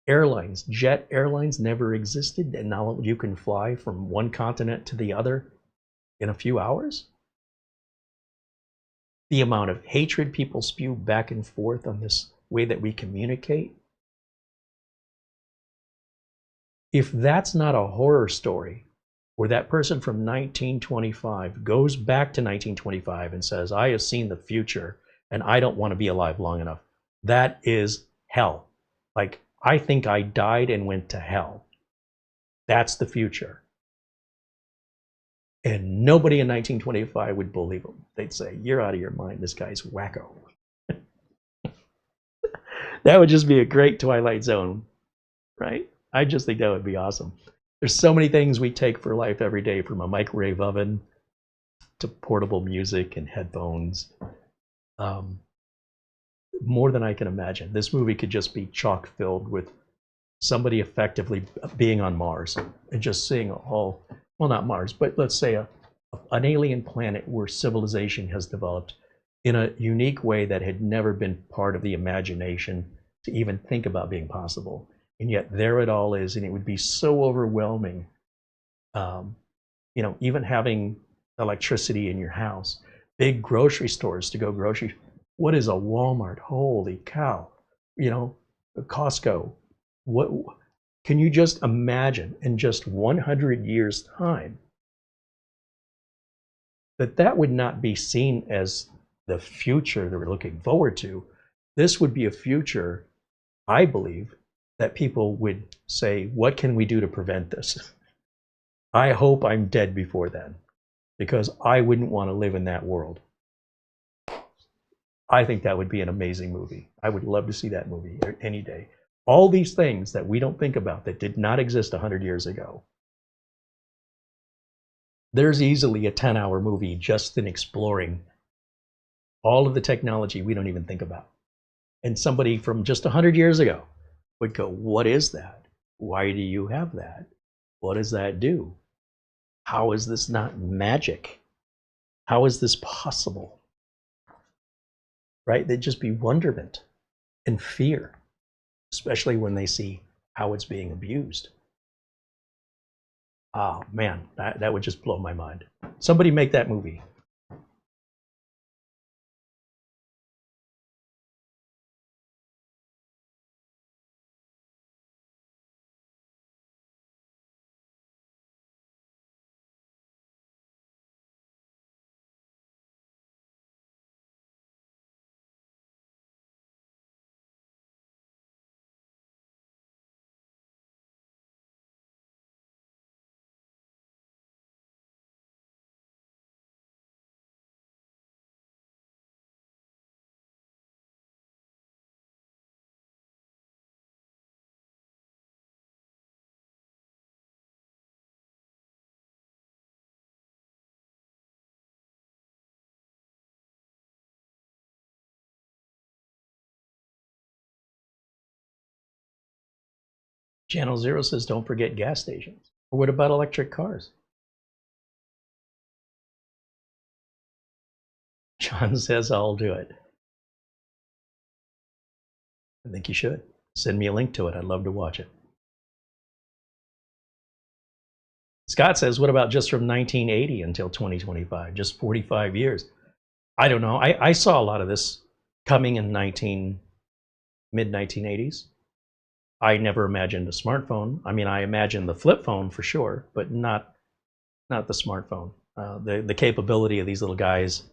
Airlines, jet airlines never existed, and now you can fly from one continent to the other in a few hours. The amount of hatred people spew back and forth on this way that we communicate. If that's not a horror story, where that person from 1925 goes back to 1925 and says, I have seen the future and I don't want to be alive long enough, that is hell. Like, I think I died and went to hell. That's the future. And nobody in 1925 would believe him. They'd say, you're out of your mind. This guy's wacko. That would just be a great Twilight Zone, right? I just think that would be awesome. There's so many things we take for life every day, from a microwave oven to portable music and headphones. More than I can imagine. This movie could just be chock filled with somebody effectively being on Mars and just seeing all, well, not Mars, but let's say an alien planet where civilization has developed in a unique way that had never been part of the imagination to even think about being possible. And yet there it all is, and it would be so overwhelming. You know, even having electricity in your house, big grocery stores to go grocery. What is a Walmart? Holy cow! You know, a Costco. What can you just imagine in just 100 years' time that would not be seen as the future that we're looking forward to, this would be a future, I believe, that people would say, what can we do to prevent this? I hope I'm dead before then, because I wouldn't want to live in that world. I think that would be an amazing movie. I would love to see that movie any day. All these things that we don't think about that did not exist 100 years ago. There's easily a 10-hour movie just in exploring all of the technology we don't even think about. And somebody from just 100 years ago would go, what is that? Why do you have that? What does that do? How is this not magic? How is this possible? Right? They'd just be wonderment and fear, especially when they see how it's being abused. Oh man, that would just blow my mind. Somebody make that movie. Channel Zero says, don't forget gas stations. Or what about electric cars? John says, I'll do it. I think you should. Send me a link to it. I'd love to watch it. Scott says, what about just from 1980 until 2025? Just 45 years. I don't know. I saw a lot of this coming in mid-1980s. I never imagined a smartphone. I mean, I imagined the flip phone for sure, but not the smartphone. The capability of these little guys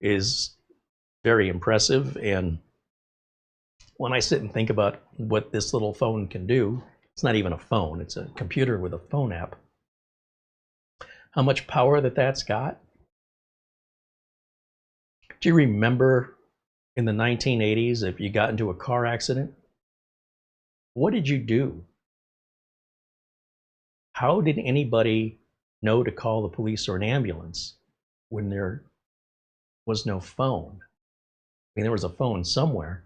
is very impressive. And when I sit and think about what this little phone can do, it's not even a phone. It's a computer with a phone app. How much power that's got? Do you remember in the 1980s, if you got into a car accident, what did you do? How did anybody know to call the police or an ambulance when there was no phone? I mean, there was a phone somewhere.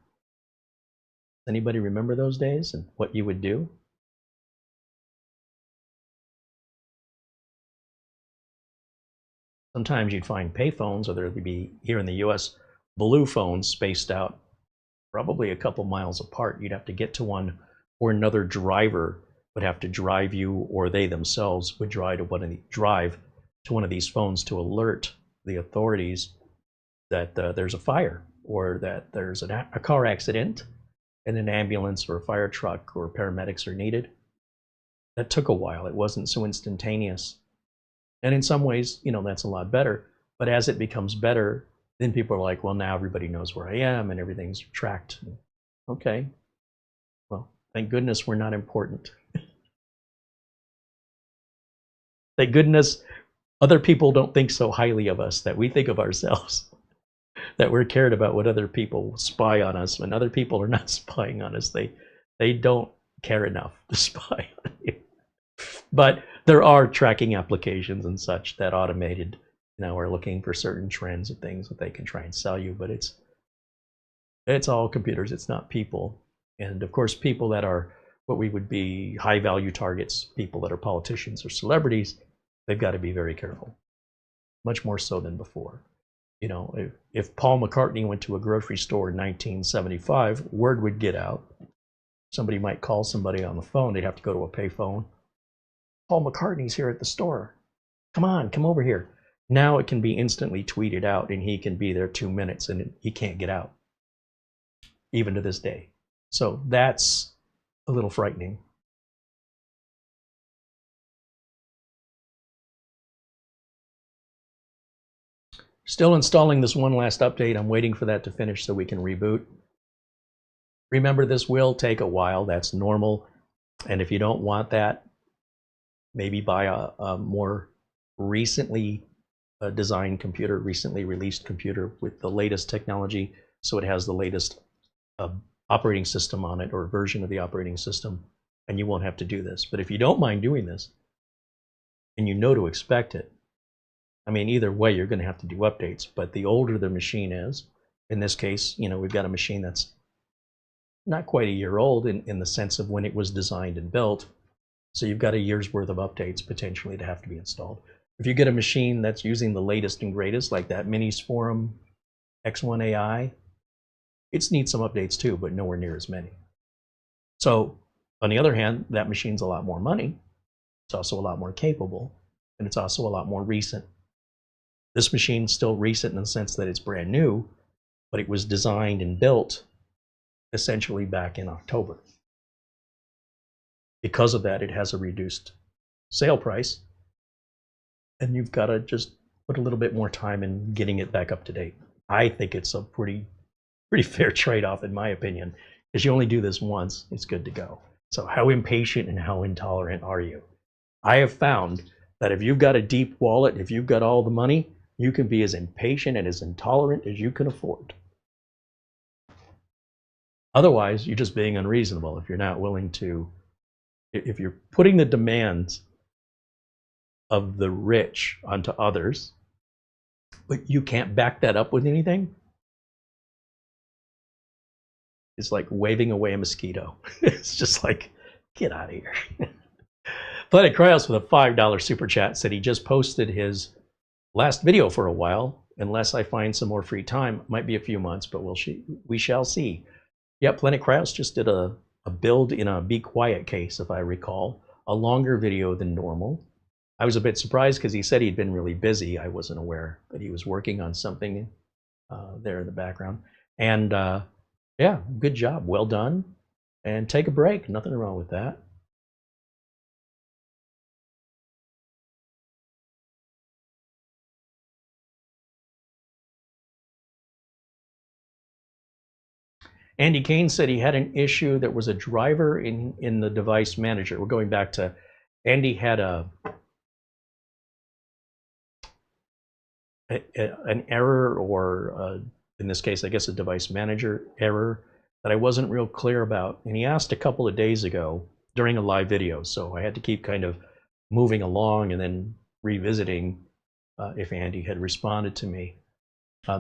Does anybody remember those days and what you would do? Sometimes you'd find payphones, or there'd be, here in the US, blue phones spaced out probably a couple miles apart. You'd have to get to one, or another driver would have to drive you, or they themselves would drive to one of these phones to alert the authorities that there's a fire, or that there's a car accident and an ambulance or a fire truck or paramedics are needed. That took a while. It wasn't so instantaneous. And in some ways, that's a lot better. But as it becomes better, then people are like, well, now everybody knows where I am and everything's tracked. Okay. Well, thank goodness we're not important. Thank goodness other people don't think so highly of us that we think of ourselves, that we're cared about what other people spy on us, when other people are not spying on us. They don't care enough to spy on you. But there are tracking applications and such that automated, are looking for certain trends and things that they can try and sell you. But it's all computers. It's not people. And of course, people that are what we would be high value targets, people that are politicians or celebrities, they've got to be very careful, much more so than before. If Paul McCartney went to a grocery store in 1975, word would get out. Somebody might call somebody on the phone. They'd have to go to a payphone. Paul McCartney's here at the store. Come on, come over here. Now it can be instantly tweeted out, and he can be there 2 minutes, and he can't get out, even to this day. So that's a little frightening. Still installing this one last update. I'm waiting for that to finish so we can reboot. Remember, this will take a while. That's normal. And if you don't want that, maybe buy a more recently designed computer, recently released computer with the latest technology, so it has the latest operating system on it, or version of the operating system, and you won't have to do this. But if you don't mind doing this, and you know to expect it, I mean, either way, you're going to have to do updates. But the older the machine is, in this case, you know, we've got a machine that's not quite a year old in the sense of when it was designed and built. So you've got a year's worth of updates potentially to have to be installed. If you get a machine that's using the latest and greatest, like that Minis Forum X1 AI, it needs some updates too, but nowhere near as many. So on the other hand, that machine's a lot more money. It's also a lot more capable, and it's also a lot more recent. This machine's still recent in the sense that it's brand new, but it was designed and built essentially back in October. Because of that, it has a reduced sale price, and you've got to just put a little bit more time in getting it back up to date. I think it's a pretty fair trade-off, in my opinion, because you only do this once, it's good to go. So how impatient and how intolerant are you? I have found that if you've got a deep wallet, if you've got all the money, you can be as impatient and as intolerant as you can afford. Otherwise, you're just being unreasonable if you're not willing to, if you're putting the demands of the rich onto others, but you can't back that up with anything. It's like waving away a mosquito. It's just like, get out of here. Planet Cryos with a $5 super chat said he just posted his last video for a while. Unless I find some more free time, might be a few months, but we shall see. Yeah, Planet Cryos just did a build in a Be Quiet case, if I recall, a longer video than normal. I was a bit surprised because he said he'd been really busy. I wasn't aware that he was working on something there in the background. And yeah, good job, well done. And take a break, nothing wrong with that. Andy Kane said he had an issue. There was a driver in the device manager. We're going back to Andy had an error, or in this case, I guess a device manager error that I wasn't real clear about. And he asked a couple of days ago during a live video. So I had to keep kind of moving along and then revisiting if Andy had responded to me.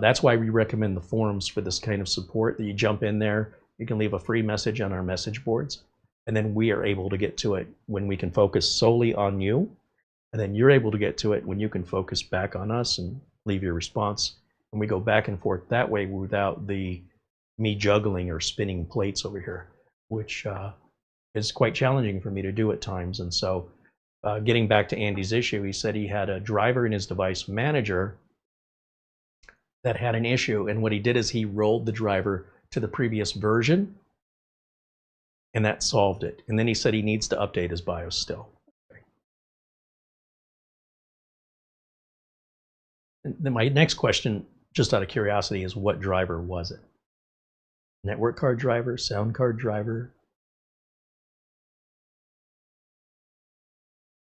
That's why we recommend the forums for this kind of support, that you jump in there, you can leave a free message on our message boards, and then we are able to get to it when we can focus solely on you, and then you're able to get to it when you can focus back on us and leave your response. And we go back and forth that way without me juggling or spinning plates over here, which is quite challenging for me to do at times. And so getting back to Andy's issue, he said he had a driver in his device manager that had an issue, and what he did is he rolled the driver to the previous version, and that solved it. And then he said he needs to update his BIOS still. And then my next question, just out of curiosity, is what driver was it? Network card driver, sound card driver?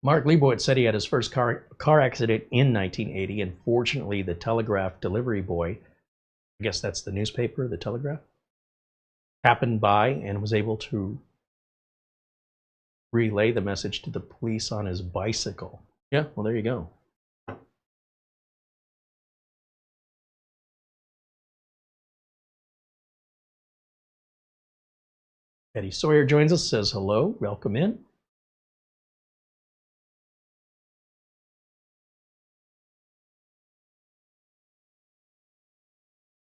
Mark Leibowitz said he had his first car accident in 1980, and fortunately the Telegraph delivery boy, I guess that's the newspaper, the Telegraph, happened by and was able to relay the message to the police on his bicycle. Yeah, well, there you go. Eddie Sawyer joins us, says hello, welcome in.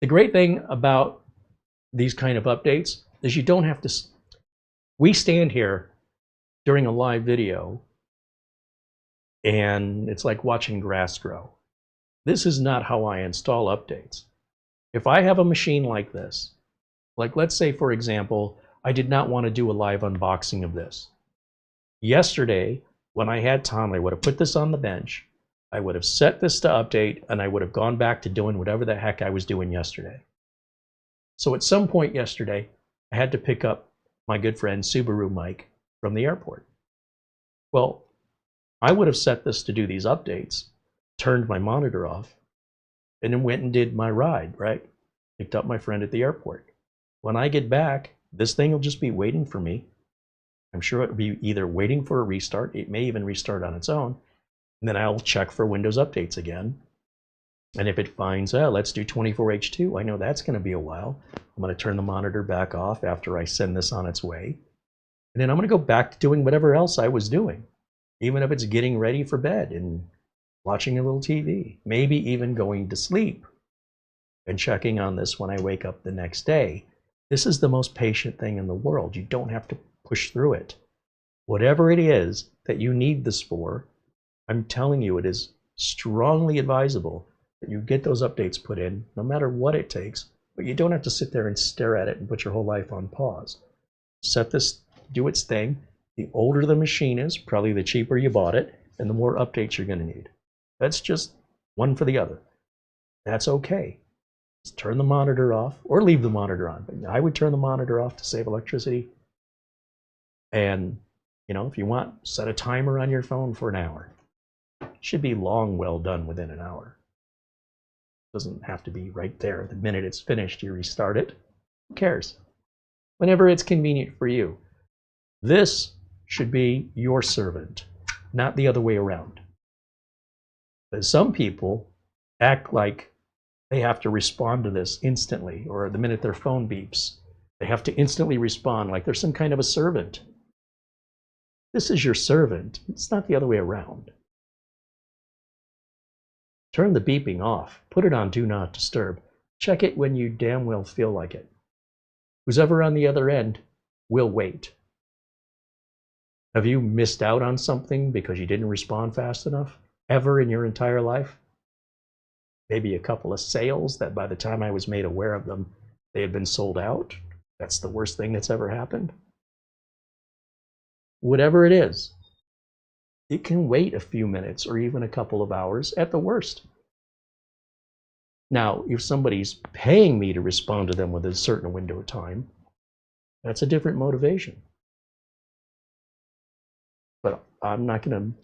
The great thing about these kind of updates is you don't have to, we stand here during a live video and it's like watching grass grow. This is not how I install updates. If I have a machine like this, like let's say for example, I did not want to do a live unboxing of this. Yesterday, when I had time, I would have put this on the bench, I would have set this to update, and I would have gone back to doing whatever the heck I was doing yesterday. So at some point yesterday, I had to pick up my good friend Subaru Mike from the airport. Well, I would have set this to do these updates, turned my monitor off, and then went and did my ride, right? Picked up my friend at the airport. When I get back, this thing will just be waiting for me. I'm sure it'll be either waiting for a restart, it may even restart on its own, and then I'll check for Windows updates again. And if it finds, let's do 24H2, I know that's going to be a while. I'm going to turn the monitor back off after I send this on its way. And then I'm going to go back to doing whatever else I was doing, even if it's getting ready for bed and watching a little TV, maybe even going to sleep and checking on this when I wake up the next day. This is the most patient thing in the world. You don't have to push through it. Whatever it is that you need this for, I'm telling you, it is strongly advisable that you get those updates put in, no matter what it takes, but you don't have to sit there and stare at it and put your whole life on pause. Set this, do its thing. The older the machine is, probably the cheaper you bought it, and the more updates you're going to need. That's just one for the other. That's okay. Just turn the monitor off or leave the monitor on. But I would turn the monitor off to save electricity. And, you know, if you want, set a timer on your phone for an hour. It should be long well done within an hour. It doesn't have to be right there. The minute it's finished, you restart it. Who cares? Whenever it's convenient for you. This should be your servant, not the other way around. But some people act like they have to respond to this instantly, or the minute their phone beeps, they have to instantly respond like they're some kind of a servant. This is your servant. It's not the other way around. Turn the beeping off. Put it on Do Not Disturb. Check it when you damn well feel like it. Who's ever on the other end will wait. Have you missed out on something because you didn't respond fast enough ever in your entire life? Maybe a couple of sales that by the time I was made aware of them, they had been sold out. That's the worst thing that's ever happened. Whatever it is, it can wait a few minutes or even a couple of hours at the worst. Now, if somebody's paying me to respond to them with a certain window of time, that's a different motivation. But I'm not going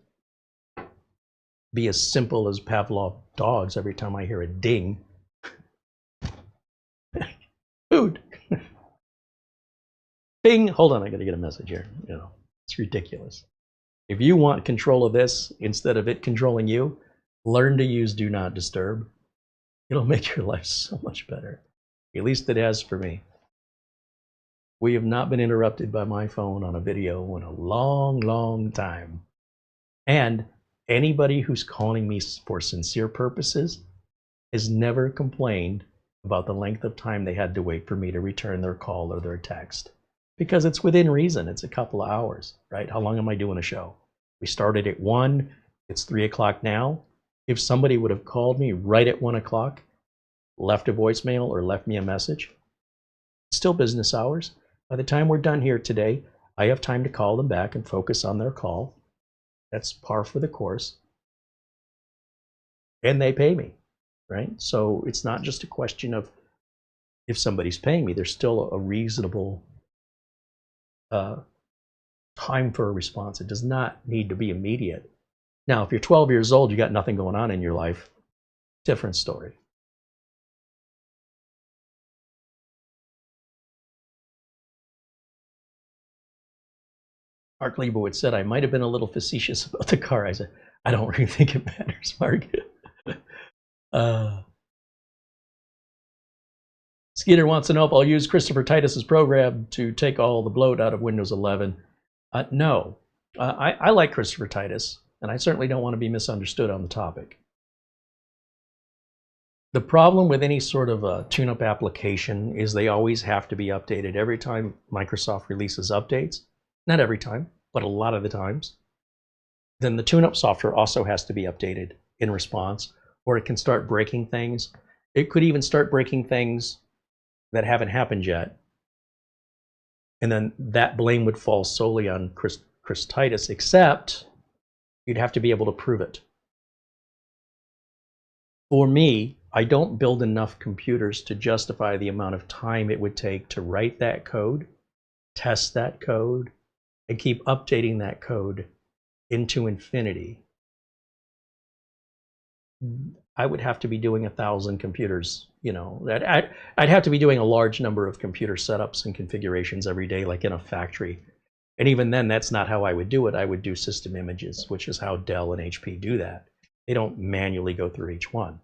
to be as simple as Pavlov dogs every time I hear a ding. Food. Bing. Hold on, I got to get a message here. You know, it's ridiculous. If you want control of this instead of it controlling you, learn to use Do Not Disturb. It'll make your life so much better. At least it has for me. We have not been interrupted by my phone on a video in a long, long time. And anybody who's calling me for sincere purposes has never complained about the length of time they had to wait for me to return their call or their text. Because it's within reason. It's a couple of hours, right? How long am I doing a show? We started at 1. It's 3 o'clock now. If somebody would have called me right at 1 o'clock, left a voicemail or left me a message, it's still business hours. By the time we're done here today, I have time to call them back and focus on their call. That's par for the course. And they pay me, right? So it's not just a question of if somebody's paying me, there's still a reasonable time for a response. It does not need to be immediate. Now, if you're 12 years old, you got nothing going on in your life, different story. Mark Leibowitz said, I might have been a little facetious about the car. I said, I don't really think it matters, Mark. Skeeter wants to know if I'll use Christopher Titus's program to take all the bloat out of Windows 11. No. I like Christopher Titus, and I certainly don't want to be misunderstood on the topic. The problem with any sort of a tune-up application is they always have to be updated every time Microsoft releases updates. Not every time, but a lot of the times. Then the tune-up software also has to be updated in response, or it can start breaking things. It could even start breaking things that haven't happened yet. And then that blame would fall solely on Chris Titus, except you'd have to be able to prove it. For me, I don't build enough computers to justify the amount of time it would take to write that code, test that code, and keep updating that code into infinity. I would have to be doing 1,000 computers, you know. I'd have to be doing a large number of computer setups and configurations every day, like in a factory. And even then, that's not how I would do it. I would do system images, which is how Dell and HP do that. They don't manually go through each one.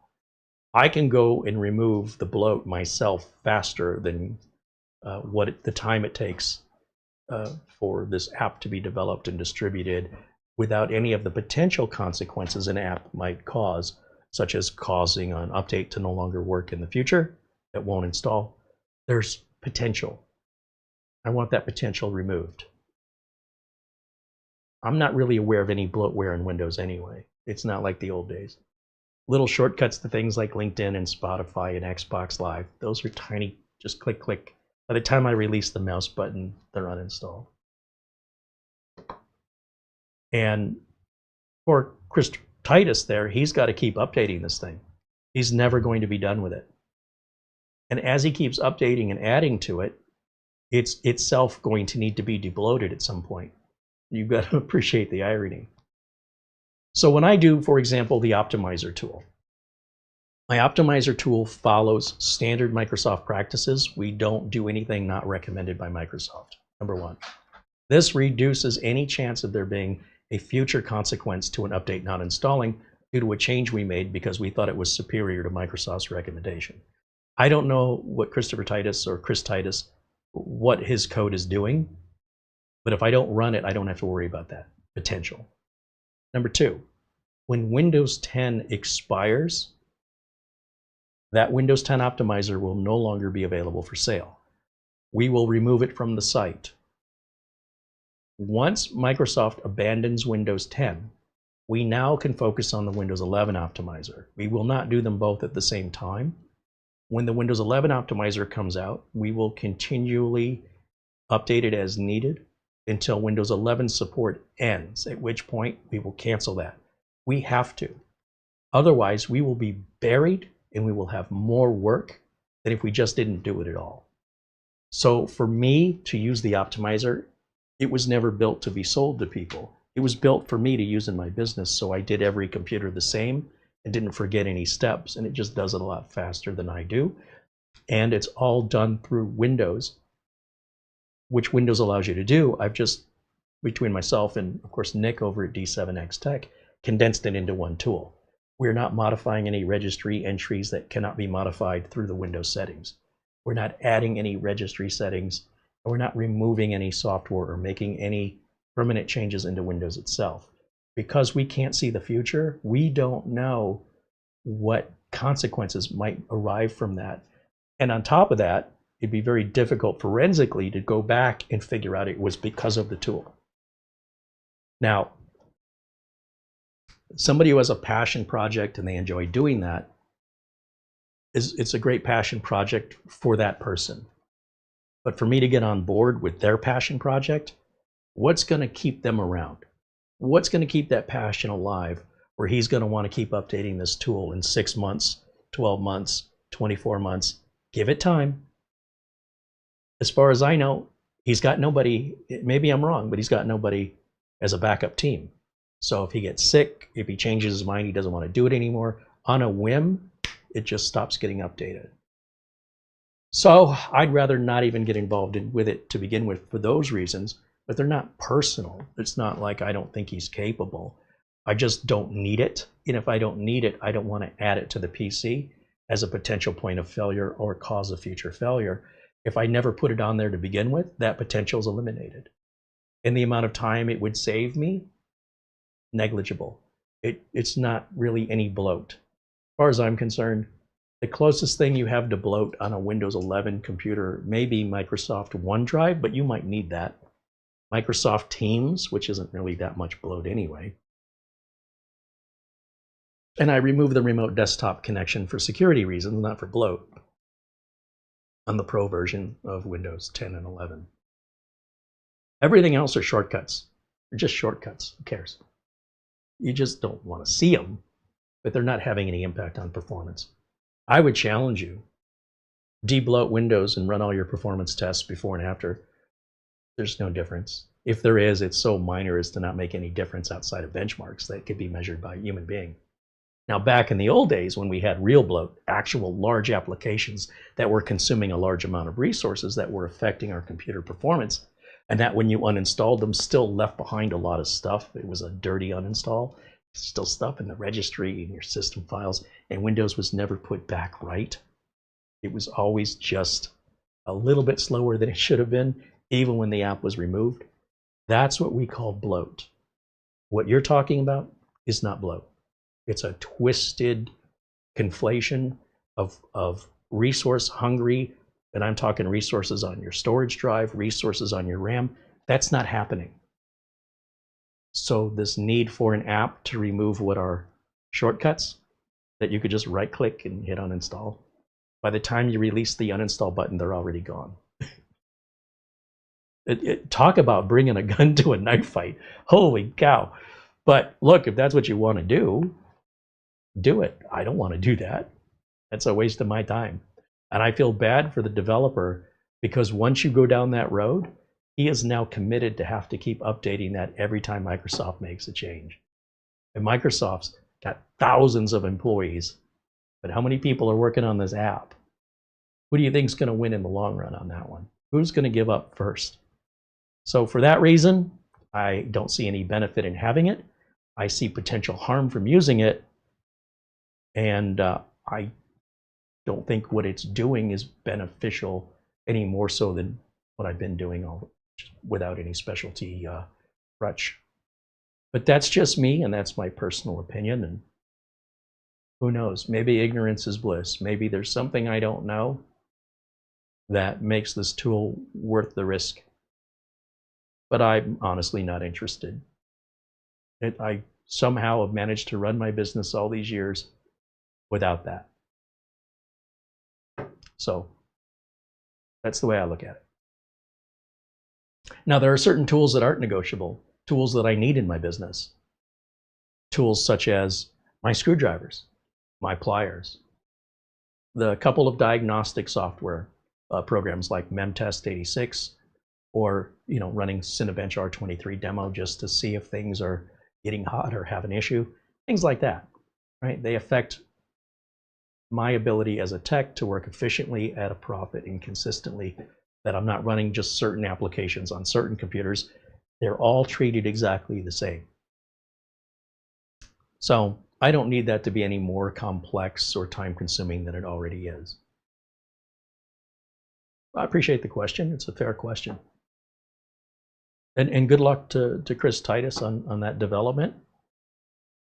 I can go and remove the bloat myself faster than the time it takes for this app to be developed and distributed without any of the potential consequences an app might cause, such as causing an update to no longer work in the future that won't install. There's potential. I want that potential removed. I'm not really aware of any bloatware in Windows anyway. It's not like the old days. Little shortcuts to things like LinkedIn and Spotify and Xbox Live. Those are tiny, just click, click. By the time I release the mouse button, they're uninstalled. And for Chris Titus there, he's got to keep updating this thing. He's never going to be done with it. And as he keeps updating and adding to it, it's itself going to need to be debloated at some point. You've got to appreciate the irony. So when I do, for example, the optimizer tool, my optimizer tool follows standard Microsoft practices. We don't do anything not recommended by Microsoft, number one. This reduces any chance of there being a future consequence to an update not installing due to a change we made because we thought it was superior to Microsoft's recommendation. I don't know what Christopher Titus or Chris Titus, what his code is doing, but if I don't run it, I don't have to worry about that potential. Number two, when Windows 10 expires, that Windows 10 optimizer will no longer be available for sale. We will remove it from the site. Once Microsoft abandons Windows 10, we now can focus on the Windows 11 optimizer. We will not do them both at the same time. When the Windows 11 optimizer comes out, we will continually update it as needed until Windows 11 support ends, at which point we will cancel that. We have to. Otherwise, we will be buried and we will have more work than if we just didn't do it at all. So for me to use the optimizer, it was never built to be sold to people. It was built for me to use in my business, so I did every computer the same and didn't forget any steps, and it just does it a lot faster than I do. And it's all done through Windows, which Windows allows you to do. I've just, between myself and of course Nick over at D7X Tech, condensed it into one tool. We're not modifying any registry entries that cannot be modified through the Windows settings. We're not adding any registry settings. We're not removing any software or making any permanent changes into Windows itself. Because we can't see the future, we don't know what consequences might arrive from that. And on top of that, it'd be very difficult forensically to go back and figure out it was because of the tool. Now, somebody who has a passion project and they enjoy doing that, it's a great passion project for that person. But for me to get on board with their passion project, what's going to keep them around? What's going to keep that passion alive where he's going to want to keep updating this tool in 6 months, 12 months, 24 months? Give it time. As far as I know, he's got nobody, maybe I'm wrong, but he's got nobody as a backup team. So if he gets sick, if he changes his mind, he doesn't want to do it anymore, on a whim, it just stops getting updated. So I'd rather not even get involved with it to begin with for those reasons, but they're not personal. It's not like I don't think he's capable. I just don't need it. And if I don't need it, I don't want to add it to the PC as a potential point of failure or cause of future failure. If I never put it on there to begin with, that potential is eliminated. And the amount of time it would save me, negligible. It's not really any bloat. As far as I'm concerned, the closest thing you have to bloat on a Windows 11 computer may be Microsoft OneDrive, but you might need that. Microsoft Teams, which isn't really that much bloat anyway. And I removed the remote desktop connection for security reasons, not for bloat, on the Pro version of Windows 10 and 11. Everything else are shortcuts. They're just shortcuts. Who cares? You just don't want to see them. but they're not having any impact on performance. I would challenge you, de-bloat Windows and run all your performance tests before and after. There's no difference. If there is, it's so minor as to not make any difference outside of benchmarks that could be measured by a human being. Now, back in the old days when we had real bloat, actual large applications that were consuming a large amount of resources that were affecting our computer performance, and that when you uninstalled them still left behind a lot of stuff. It was a dirty uninstall, still stuff in the registry in your system files, and Windows was never put back right. It was always just a little bit slower than it should have been, even when the app was removed. That's what we call bloat. What you're talking about is not bloat. It's a twisted conflation of resource hungry, and I'm talking resources on your storage drive, resources on your RAM. That's not happening. So this need for an app to remove what are shortcuts that you could just right click and hit uninstall. By the time you release the uninstall button, they're already gone. Talk about bringing a gun to a knife fight. Holy cow. But look, if that's what you want to do it. I don't want to do that. That's a waste of my time. And I feel bad for the developer because once you go down that road, he is now committed to have to keep updating that every time Microsoft makes a change. And Microsoft's got thousands of employees, but how many people are working on this app? Who do you think is going to win in the long run on that one? Who's going to give up first? So for that reason, I don't see any benefit in having it. I see potential harm from using it. And I don't think what it's doing is beneficial any more so than what I've been doing without any specialty crutch. But that's just me, and that's my personal opinion. And who knows? Maybe ignorance is bliss. Maybe there's something I don't know that makes this tool worth the risk. But I'm honestly not interested. I somehow have managed to run my business all these years without that. So that's the way I look at it. Now, there are certain tools that aren't negotiable, tools that I need in my business. Tools such as my screwdrivers, my pliers, the couple of diagnostic software programs like Memtest 86, or running Cinebench R23 demo just to see if things are getting hot or have an issue, things like that, right? They affect my ability as a tech to work efficiently at a profit and consistently, that I'm not running just certain applications on certain computers. They're all treated exactly the same. So I don't need that to be any more complex or time consuming than it already is. I appreciate the question. It's a fair question. And good luck to Chris Titus on that development.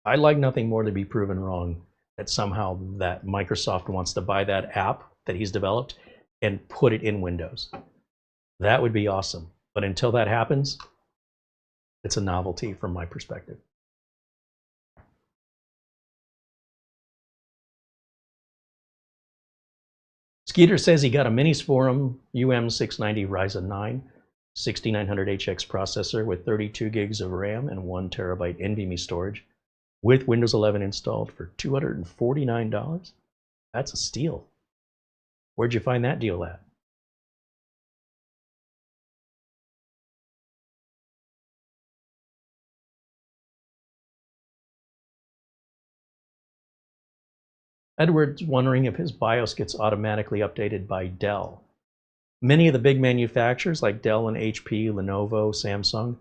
I'd like nothing more to be proven wrong, that somehow that Microsoft wants to buy that app that he's developed and put it in Windows. That would be awesome. But until that happens, it's a novelty from my perspective. Skeeter says he got a Minisforum UM690 Ryzen 9 6900HX processor with 32 gigs of RAM and 1 terabyte NVMe storage with Windows 11 installed for $249. That's a steal. Where'd you find that deal at? Edward's wondering if his BIOS gets automatically updated by Dell. Many of the big manufacturers like Dell and HP, Lenovo, Samsung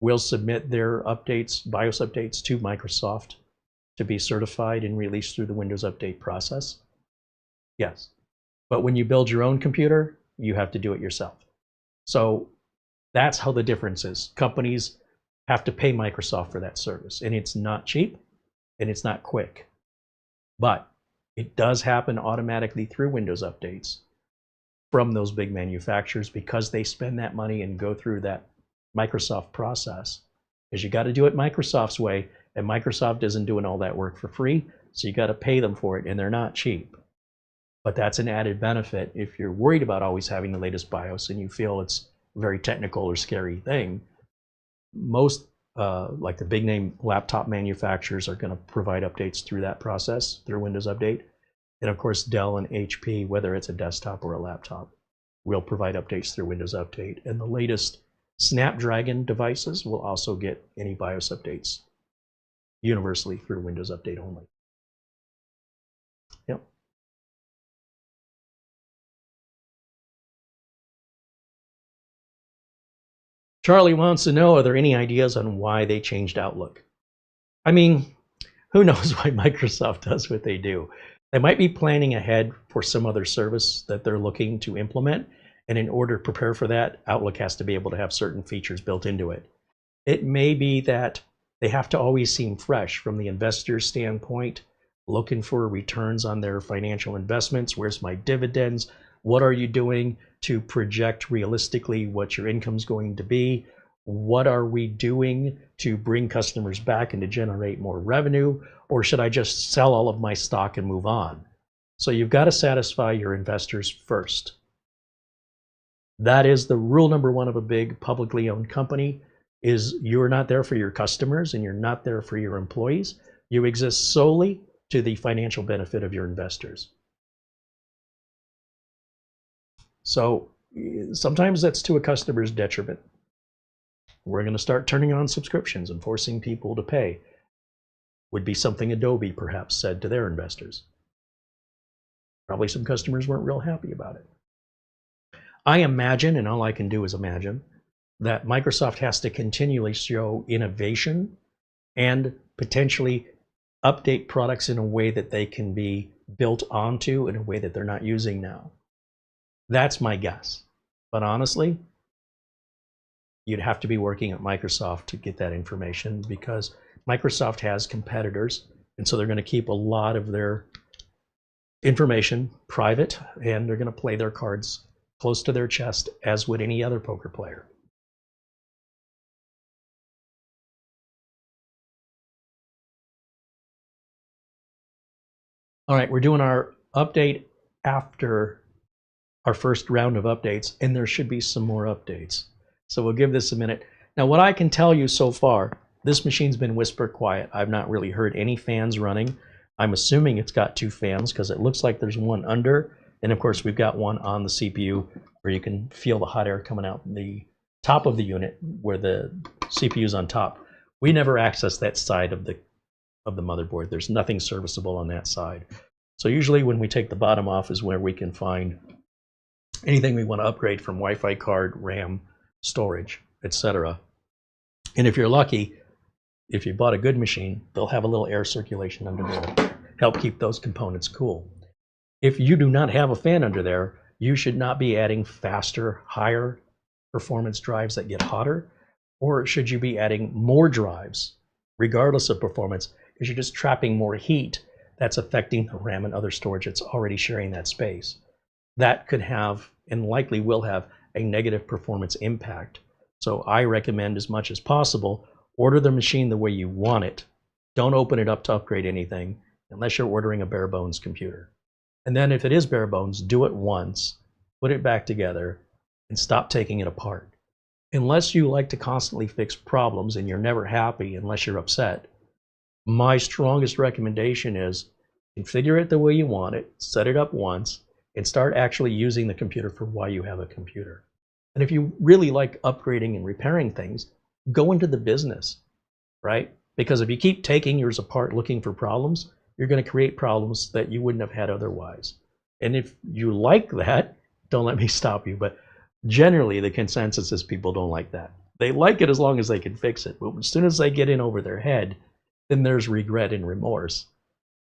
will submit their updates, BIOS updates, to Microsoft to be certified and released through the Windows Update process. Yes. But when you build your own computer, you have to do it yourself. So that's how the difference is. Companies have to pay Microsoft for that service, and it's not cheap and it's not quick. But it does happen automatically through Windows updates from those big manufacturers because they spend that money and go through that Microsoft process. Because you got to do it Microsoft's way, and Microsoft isn't doing all that work for free, so you got to pay them for it, and they're not cheap. But that's an added benefit if you're worried about always having the latest BIOS and you feel it's a very technical or scary thing. Most like the big name laptop manufacturers are going to provide updates through that process, through Windows Update. And of course, Dell and HP, whether it's a desktop or a laptop, will provide updates through Windows Update. And the latest Snapdragon devices will also get any BIOS updates universally through Windows Update only. Yep. Charlie wants to know, are there any ideas on why they changed Outlook? I mean, who knows why Microsoft does what they do? They might be planning ahead for some other service that they're looking to implement. And in order to prepare for that, Outlook has to be able to have certain features built into it. It may be that they have to always seem fresh from the investor's standpoint, looking for returns on their financial investments. Where's my dividends? What are you doing to project realistically what your income's going to be? What are we doing to bring customers back and to generate more revenue? Or should I just sell all of my stock and move on? So you've got to satisfy your investors first. That is the rule number one of a big publicly owned company, is you're not there for your customers and you're not there for your employees. You exist solely to the financial benefit of your investors. So sometimes that's to a customer's detriment. We're going to start turning on subscriptions and forcing people to pay. Would be something Adobe perhaps said to their investors. Probably some customers weren't real happy about it. I imagine, and all I can do is imagine, that Microsoft has to continually show innovation and potentially update products in a way that they can be built onto in a way that they're not using now. That's my guess. But honestly, you'd have to be working at Microsoft to get that information, because Microsoft has competitors, and so they're going to keep a lot of their information private, and they're going to play their cards close to their chest, as would any other poker player. All right, we're doing our update after our first round of updates, and there should be some more updates. So we'll give this a minute. Now, what I can tell you so far, this machine's been whisper quiet. I've not really heard any fans running. I'm assuming it's got 2 fans because it looks like there's one under, and of course we've got one on the CPU where you can feel the hot air coming out the top of the unit where the CPU's on top. We never access that side of the motherboard. There's nothing serviceable on that side. So usually when we take the bottom off is where we can find anything we want to upgrade from Wi-Fi card, RAM, storage, etc. And if you're lucky, if you bought a good machine, they'll have a little air circulation under there to help keep those components cool. If you do not have a fan under there, you should not be adding faster, higher performance drives that get hotter, or should you be adding more drives, regardless of performance, because you're just trapping more heat that's affecting the RAM and other storage that's already sharing that space. That could have, and likely will have, a negative performance impact. So I recommend, as much as possible, order the machine the way you want it. Don't open it up to upgrade anything unless you're ordering a bare bones computer. And then if it is bare bones, do it once, put it back together, and stop taking it apart. Unless you like to constantly fix problems and you're never happy unless you're upset, my strongest recommendation is configure it the way you want it, set it up once, and start actually using the computer for why you have a computer. And if you really like upgrading and repairing things, go into the business, right? Because if you keep taking yours apart looking for problems, you're going to create problems that you wouldn't have had otherwise. And if you like that, don't let me stop you, but generally the consensus is people don't like that. They like it as long as they can fix it, but as soon as they get in over their head, then there's regret and remorse.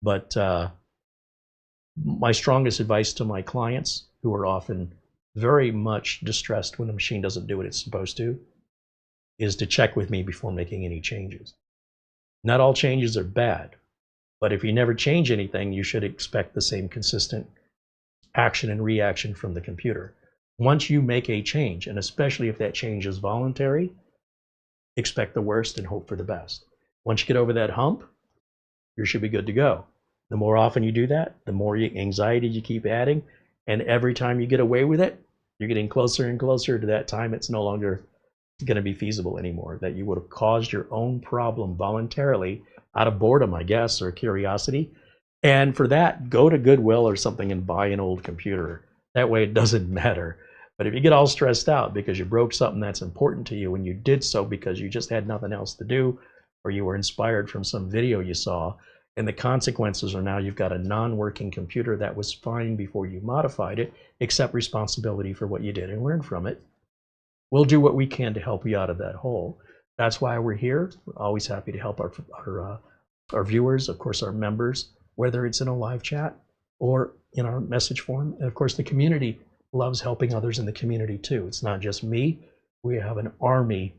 But my strongest advice to my clients, who are often very much distressed when the machine doesn't do what it's supposed to, is to check with me before making any changes. Not all changes are bad, but if you never change anything, you should expect the same consistent action and reaction from the computer. Once you make a change, and especially if that change is voluntary, expect the worst and hope for the best. Once you get over that hump, you should be good to go. The more often you do that, the more anxiety you keep adding, and every time you get away with it, you're getting closer and closer to that time it's no longer going to be feasible anymore, that you would have caused your own problem voluntarily out of boredom, I guess, or curiosity. And for that, go to Goodwill or something and buy an old computer. That way it doesn't matter. But if you get all stressed out because you broke something that's important to you and you did so because you just had nothing else to do, or you were inspired from some video you saw, and the consequences are now you've got a non-working computer that was fine before you modified it, accept responsibility for what you did and learn from it. We'll do what we can to help you out of that hole. That's why we're here. We're always happy to help our viewers, of course, our members, whether it's in a live chat or in our message form. And of course, the community loves helping others in the community too. It's not just me. We have an army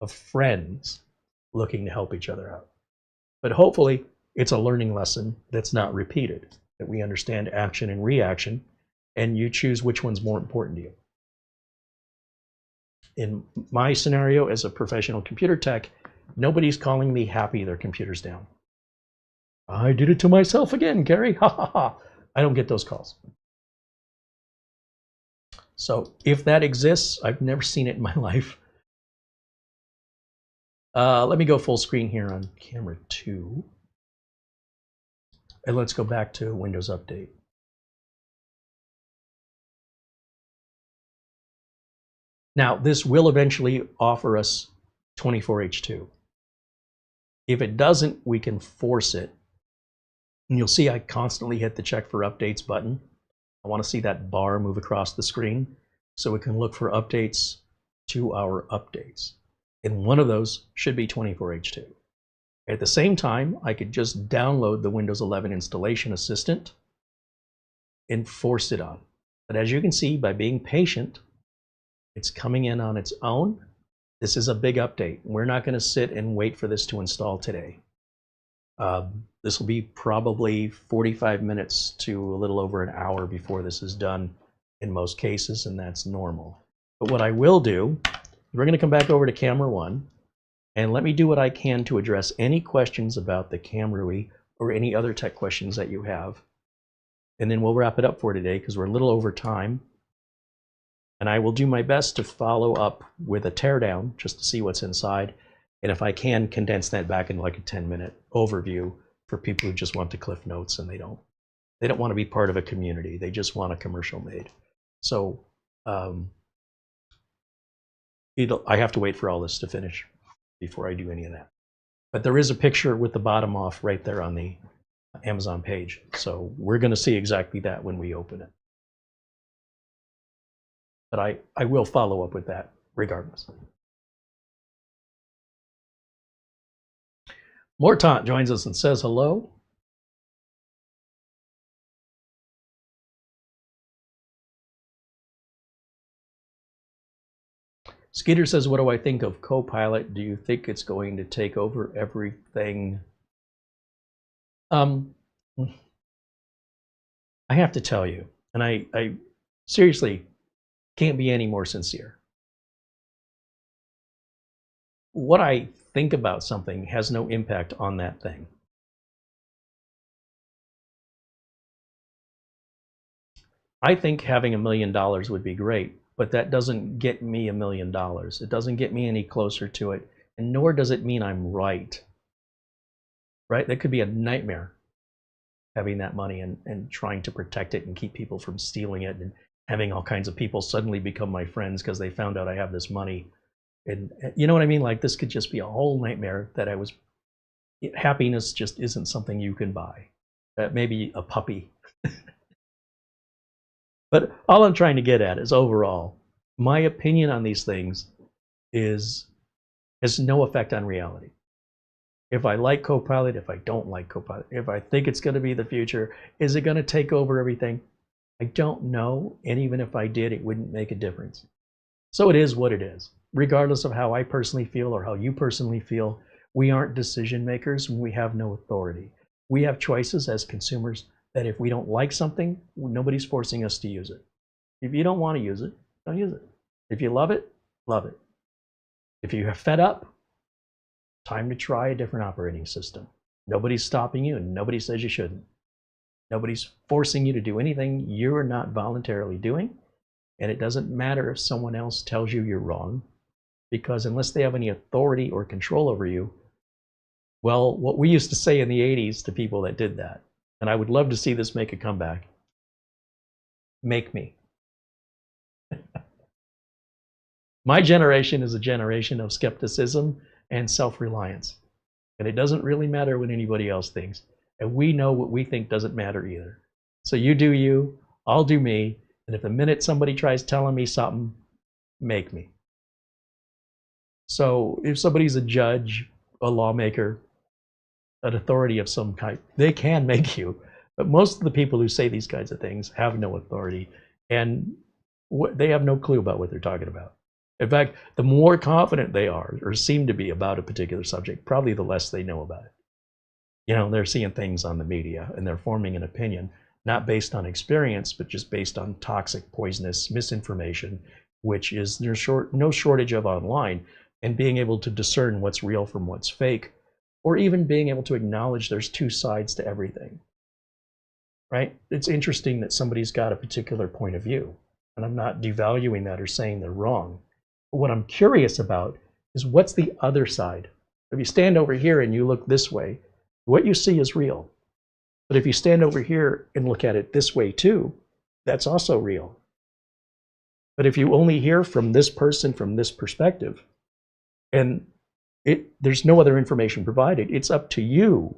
of friends looking to help each other out. But hopefully, it's a learning lesson that's not repeated, that we understand action and reaction, and you choose which one's more important to you. In my scenario as a professional computer tech, nobody's calling me happy their computer's down. I did it to myself again, Gary. Ha ha ha. I don't get those calls. So if that exists, I've never seen it in my life. Let me go full screen here on camera 2. And let's go back to Windows Update. Now, this will eventually offer us 24H2. If it doesn't, we can force it. And you'll see I constantly hit the check for updates button. I want to see that bar move across the screen so we can look for updates to our updates. And one of those should be 24H2. At the same time, I could just download the Windows 11 Installation Assistant and force it on. But as you can see, by being patient, it's coming in on its own. This is a big update. We're not going to sit and wait for this to install today. This will be probably 45 minutes to a little over an hour before this is done in most cases, and that's normal. But what I will do, we're going to come back over to camera 1, and let me do what I can to address any questions about the Kamrui or any other tech questions that you have. And then we'll wrap it up for today because we're a little over time. And I will do my best to follow up with a teardown just to see what's inside. And if I can, condense that back into like a 10-minute overview for people who just want the cliff notes and they don't want to be part of a community. They just want a commercial made. So I have to wait for all this to finish before I do any of that. But there is a picture with the bottom off right there on the Amazon page. So we're going to see exactly that when we open it. But I will follow up with that regardless. Mortant joins us and says hello. Skeeter says, what do I think of Copilot? Do you think it's going to take over everything? I have to tell you, and I seriously can't be any more sincere. What I think about something has no impact on that thing. I think having $1 million would be great, but that doesn't get me $1 million. It doesn't get me any closer to it, and nor does it mean I'm right. Right? That could be a nightmare, having that money and trying to protect it and keep people from stealing it, and having all kinds of people suddenly become my friends because they found out I have this money. And you know what I mean? Like, this could just be a whole nightmare that happiness just isn't something you can buy. Maybe a puppy. But all I'm trying to get at is overall, my opinion on these things has no effect on reality. If I like Copilot, if I don't like Copilot, if I think it's going to be the future, is it going to take over everything? I don't know, and even if I did, it wouldn't make a difference. So it is what it is. Regardless of how I personally feel or how you personally feel, we aren't decision makers and we have no authority. We have choices as consumers that if we don't like something, nobody's forcing us to use it. If you don't want to use it, don't use it. If you love it, love it. If you're fed up, time to try a different operating system. Nobody's stopping you and nobody says you shouldn't. Nobody's forcing you to do anything you're not voluntarily doing. And it doesn't matter if someone else tells you you're wrong. because unless they have any authority or control over you, well, what we used to say in the 80s to people that did that, and I would love to see this make a comeback, make me. My generation is a generation of skepticism and self-reliance. And it doesn't really matter what anybody else thinks. And we know what we think doesn't matter either. So you do you, I'll do me, and if the minute somebody tries telling me something, make me. So if somebody's a judge, a lawmaker, an authority of some kind, they can make you. But most of the people who say these kinds of things have no authority, and they have no clue about what they're talking about. In fact, the more confident they are or seem to be about a particular subject, probably the less they know about it. You know, they're seeing things on the media and they're forming an opinion, not based on experience, but just based on toxic, poisonous misinformation, which is there's no shortage of online, and being able to discern what's real from what's fake, or even being able to acknowledge there's two sides to everything, right? It's interesting that somebody's got a particular point of view, and I'm not devaluing that or saying they're wrong. But what I'm curious about is what's the other side. If you stand over here and you look this way, what you see is real. But if you stand over here and look at it this way too, that's also real. But if you only hear from this person from this perspective, and there's no other information provided, it's up to you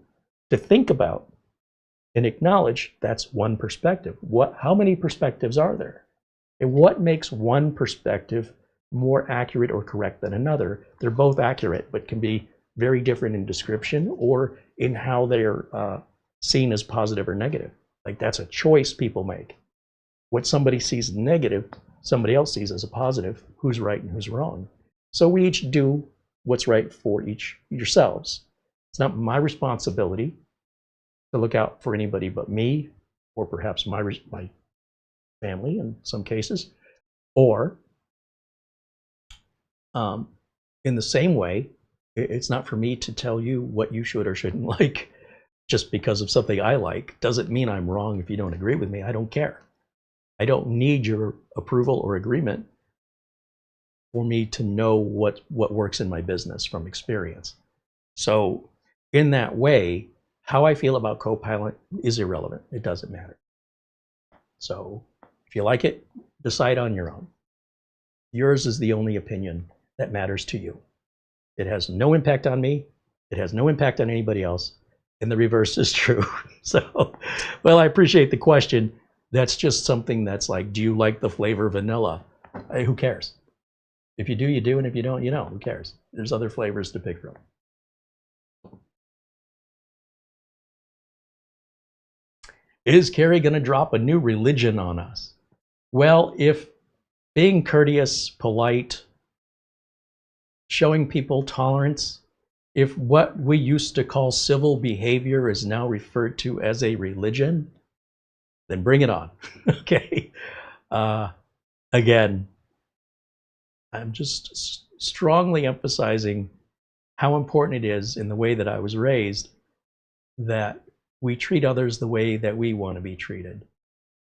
to think about and acknowledge that's one perspective. How many perspectives are there? And what makes one perspective more accurate or correct than another? They're both accurate, but can be very different in description or in how they're seen as positive or negative. Like, that's a choice people make. What somebody sees as negative, somebody else sees as a positive. Who's right and who's wrong? So we each do what's right for yourselves. It's not my responsibility to look out for anybody but me, or perhaps my family in some cases, or in the same way, it's not for me to tell you what you should or shouldn't like. Just because of something I like doesn't mean I'm wrong if you don't agree with me. I don't care. I don't need your approval or agreement for me to know what works in my business from experience. So in that way, how I feel about Copilot is irrelevant. It doesn't matter. So if you like it, decide on your own. Yours is the only opinion that matters to you. It has no impact on me. It has no impact on anybody else. And the reverse is true. So, well, I appreciate the question. That's just something that's like, do you like the flavor vanilla? Who cares? If you do, you do. And if you don't, you don't. Who cares? There's other flavors to pick from. Is Carey going to drop a new religion on us? Well, if being courteous, polite, showing people tolerance, if what we used to call civil behavior is now referred to as a religion, then bring it on. Okay. Again, I'm just strongly emphasizing how important it is in the way that I was raised that we treat others the way that we want to be treated.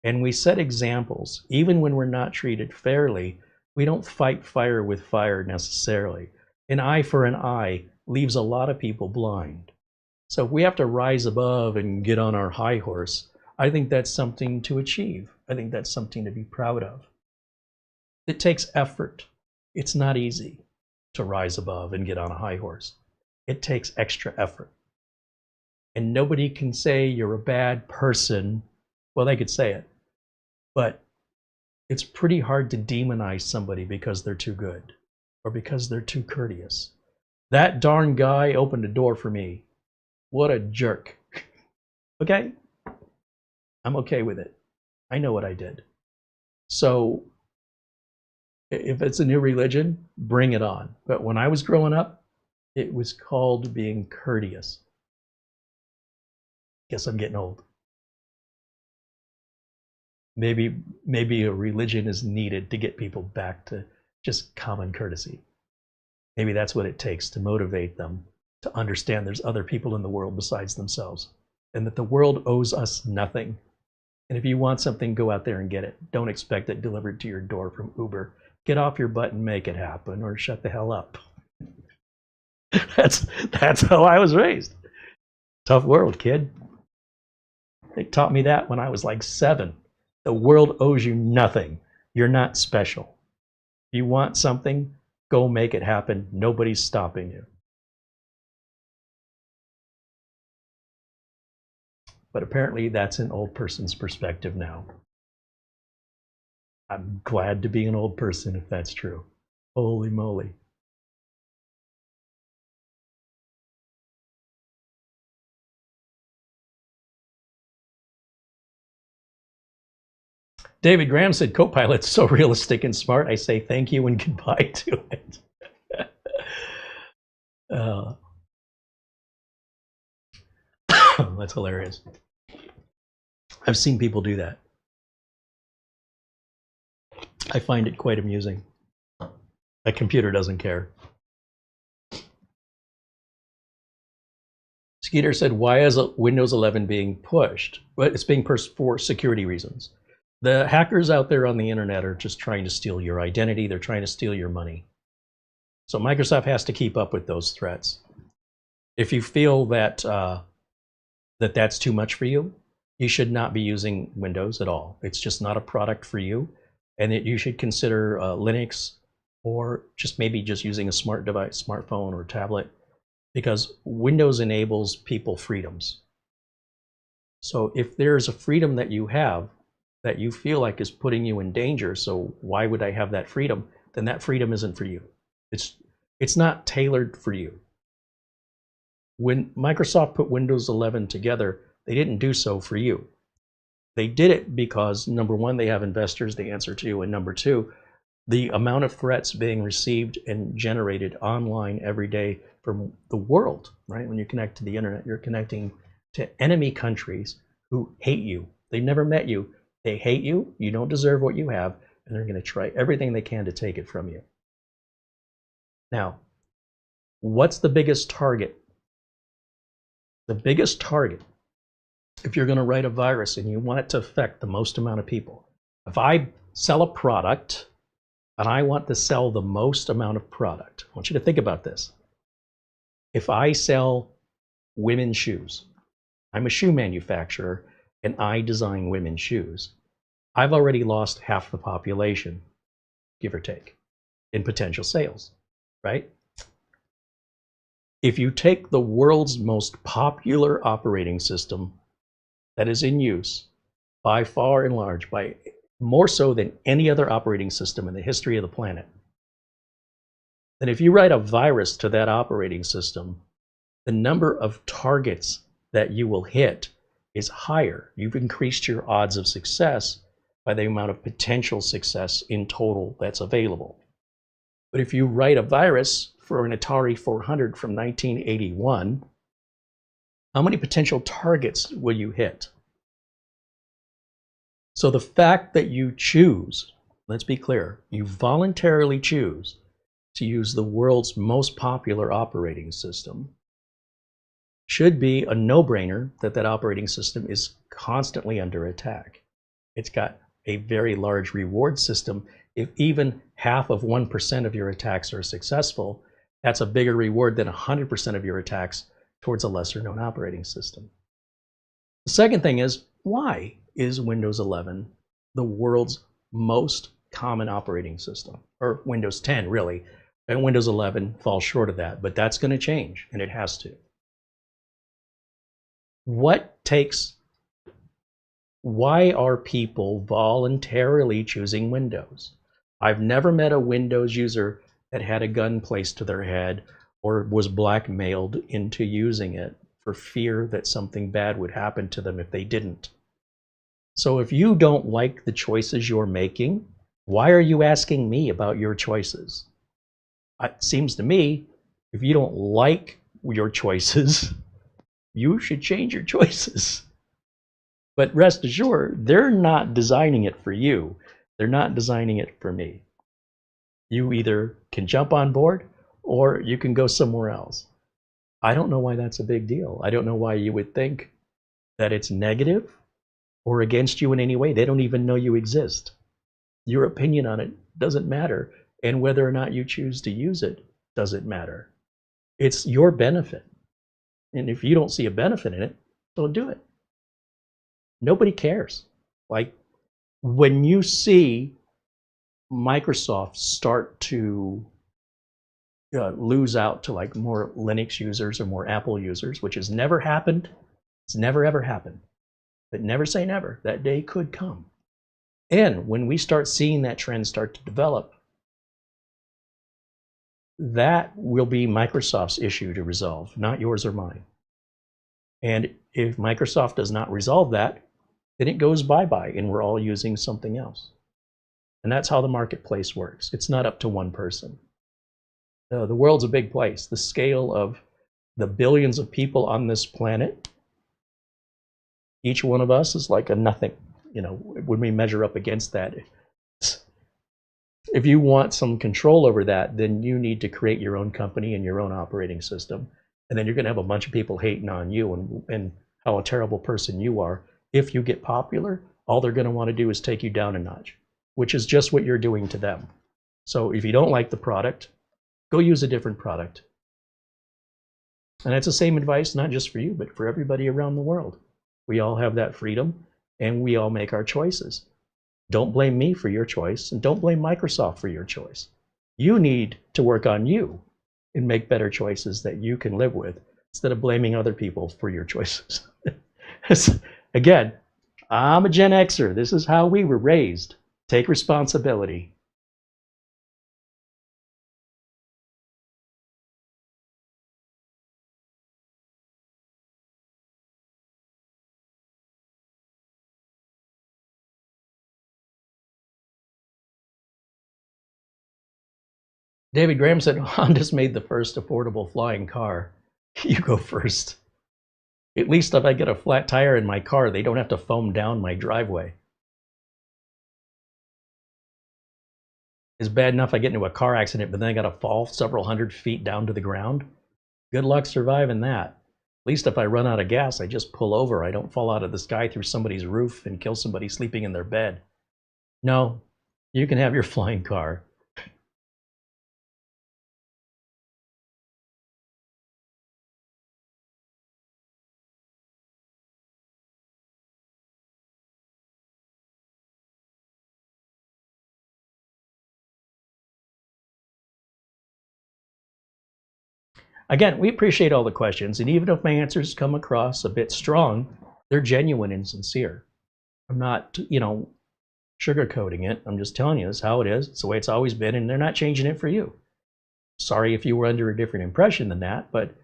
And we set examples. Even when we're not treated fairly, we don't fight fire with fire necessarily. An eye for an eye leaves a lot of people blind. So if we have to rise above and get on our high horse, I think that's something to achieve. I think that's something to be proud of. It takes effort. It's not easy to rise above and get on a high horse. It takes extra effort. And nobody can say you're a bad person. Well, they could say it, but it's pretty hard to demonize somebody because they're too good or because they're too courteous. That darn guy opened a door for me. What a jerk. Okay? I'm okay with it. I know what I did. So if it's a new religion, bring it on. But when I was growing up, it was called being courteous. Guess I'm getting old. Maybe a religion is needed to get people back to just common courtesy. Maybe that's what it takes to motivate them to understand there's other people in the world besides themselves, and that the world owes us nothing. And if you want something, go out there and get it. Don't expect it delivered to your door from Uber. Get off your butt and make it happen, or shut the hell up. That's how I was raised. Tough world, kid. They taught me that when I was like 7. The world owes you nothing. You're not special. If you want something, go make it happen. Nobody's stopping you. But apparently that's an old person's perspective now. I'm glad to be an old person if that's true. Holy moly. David Graham said, Copilot's so realistic and smart, I say thank you and goodbye to it. That's hilarious. I've seen people do that. I find it quite amusing. A computer doesn't care. Skeeter said, why is Windows 11 being pushed? Well, it's being pushed for security reasons. The hackers out there on the internet are just trying to steal your identity. They're trying to steal your money. So Microsoft has to keep up with those threats. If you feel that that's too much for you, you should not be using Windows at all. It's just not a product for you. And that you should consider Linux, or just maybe just using a smart device, smartphone or tablet, because Windows enables people freedoms. So if there's a freedom that you have that you feel like is putting you in danger, so why would I have that freedom? Then that freedom isn't for you. It's not tailored for you. When Microsoft put Windows 11 together, they didn't do so for you. They did it because, number one, they have investors to answer to, and number two, the amount of threats being received and generated online every day from the world, right? When you connect to the internet, you're connecting to enemy countries who hate you. They've never met you. They hate you. You don't deserve what you have, and they're going to try everything they can to take it from you. Now, what's the biggest target? The biggest target, if you're going to write a virus and you want it to affect the most amount of people, if I sell a product and I want to sell the most amount of product, I want you to think about this. If I sell women's shoes, I'm a shoe manufacturer and I design women's shoes, I've already lost half the population, give or take, in potential sales, right? If you take the world's most popular operating system that is in use, by far and large, by more so than any other operating system in the history of the planet, then if you write a virus to that operating system, the number of targets that you will hit is higher. You've increased your odds of success by the amount of potential success in total that's available. But if you write a virus for an Atari 400 from 1981, how many potential targets will you hit? So the fact that you choose, let's be clear, you voluntarily choose to use the world's most popular operating system should be a no-brainer that that operating system is constantly under attack. It's got a very large reward system. If even half of 1% of your attacks are successful, that's a bigger reward than 100% of your attacks towards a lesser known operating system. The second thing is, why is Windows 11 the world's most common operating system? Or Windows 10, really. And Windows 11 falls short of that, but that's going to change, and it has to. Why are people voluntarily choosing Windows? I've never met a Windows user that had a gun placed to their head or was blackmailed into using it for fear that something bad would happen to them if they didn't. So if you don't like the choices you're making, why are you asking me about your choices? It seems to me, if you don't like your choices, you should change your choices. But rest assured, they're not designing it for you. They're not designing it for me. You either can jump on board or you can go somewhere else. I don't know why that's a big deal. I don't know why you would think that it's negative or against you in any way. They don't even know you exist. Your opinion on it doesn't matter. And whether or not you choose to use it doesn't matter. It's your benefit. And if you don't see a benefit in it, don't do it. Nobody cares. Like when you see Microsoft start to lose out to like more Linux users or more Apple users, which has never happened. It's never ever happened. But never say never. That day could come. And when we start seeing that trend start to develop, that will be Microsoft's issue to resolve, not yours or mine. And if Microsoft does not resolve that, then it goes bye-bye and we're all using something else. And that's how the marketplace works. It's not up to one person. The world's a big place. The scale of the billions of people on this planet, each one of us is like a nothing. You know, when we measure up against that, if you want some control over that, then you need to create your own company and your own operating system. And then you're going to have a bunch of people hating on you and how a terrible person you are. If you get popular, all they're going to want to do is take you down a notch, which is just what you're doing to them. So if you don't like the product, go use a different product. And that's the same advice, not just for you, but for everybody around the world. We all have that freedom, and we all make our choices. Don't blame me for your choice, and don't blame Microsoft for your choice. You need to work on you and make better choices that you can live with, instead of blaming other people for your choices. Again, I'm a Gen Xer. This is how we were raised. Take responsibility. David Graham said, Honda's made the first affordable flying car. You go first. At least if I get a flat tire in my car, they don't have to foam down my driveway. It's bad enough I get into a car accident, but then I got to fall several hundred feet down to the ground. Good luck surviving that. At least if I run out of gas, I just pull over. I don't fall out of the sky through somebody's roof and kill somebody sleeping in their bed. No, you can have your flying car. Again, we appreciate all the questions, and even if my answers come across a bit strong, they're genuine and sincere. I'm not, sugarcoating it. I'm just telling you this is how it is. It's the way it's always been, and they're not changing it for you. Sorry if you were under a different impression than that, but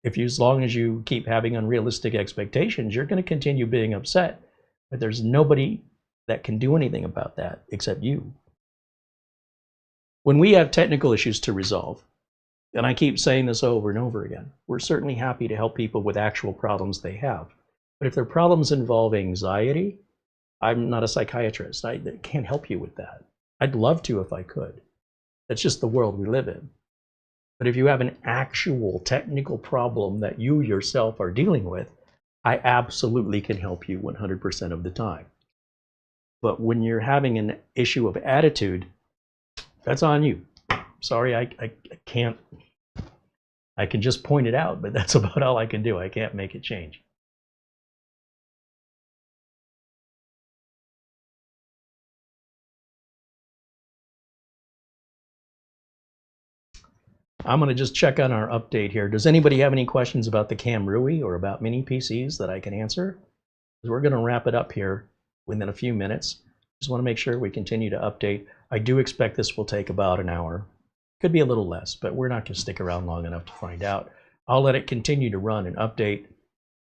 as long as you keep having unrealistic expectations, you're going to continue being upset. But there's nobody that can do anything about that except you. When we have technical issues to resolve, and I keep saying this over and over again, we're certainly happy to help people with actual problems they have. But if their problems involve anxiety, I'm not a psychiatrist. I can't help you with that. I'd love to if I could. That's just the world we live in. But if you have an actual technical problem that you yourself are dealing with, I absolutely can help you 100% of the time. But when you're having an issue of attitude, that's on you. Sorry, I can't. I can just point it out, but that's about all I can do. I can't make it change. I'm going to just check on our update here. Does anybody have any questions about the Kamrui or about mini PCs that I can answer? Because we're going to wrap it up here within a few minutes. Just want to make sure we continue to update. I do expect this will take about an hour. Could be a little less, but we're not going to stick around long enough to find out. I'll let it continue to run and update.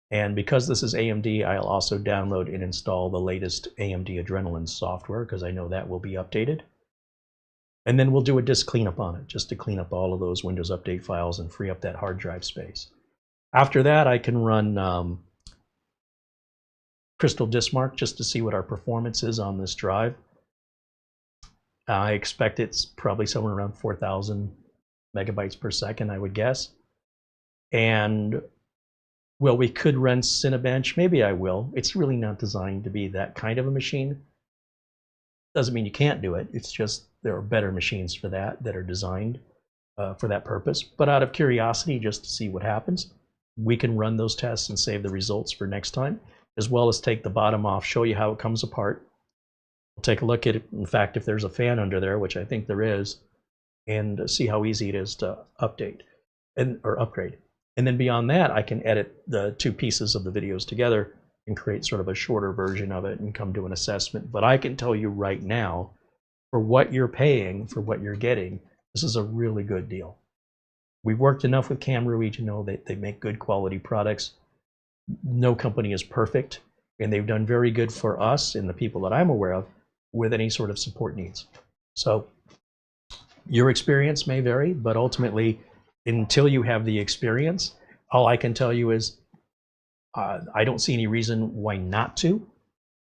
And because this is AMD, I'll also download and install the latest AMD Adrenalin software, because I know that will be updated. And then we'll do a disk cleanup on it, just to clean up all of those Windows Update files and free up that hard drive space. After that, I can run Crystal Disk Mark just to see what our performance is on this drive. I expect it's probably somewhere around 4,000 megabytes per second, I would guess. And, well, we could run Cinebench. Maybe I will. It's really not designed to be that kind of a machine. Doesn't mean you can't do it. It's just there are better machines for that are designed for that purpose. But out of curiosity, just to see what happens, we can run those tests and save the results for next time, as well as take the bottom off, show you how it comes apart. We'll take a look at it. In fact, if there's a fan under there, which I think there is, and see how easy it is to update or upgrade. And then beyond that, I can edit the two pieces of the videos together and create sort of a shorter version of it and come to an assessment. But I can tell you right now, for what you're paying, for what you're getting, this is a really good deal. We've worked enough with Kamrui to know that they make good quality products. No company is perfect, and they've done very good for us and the people that I'm aware of with any sort of support needs. So your experience may vary, but ultimately, until you have the experience, all I can tell you is I don't see any reason why not to,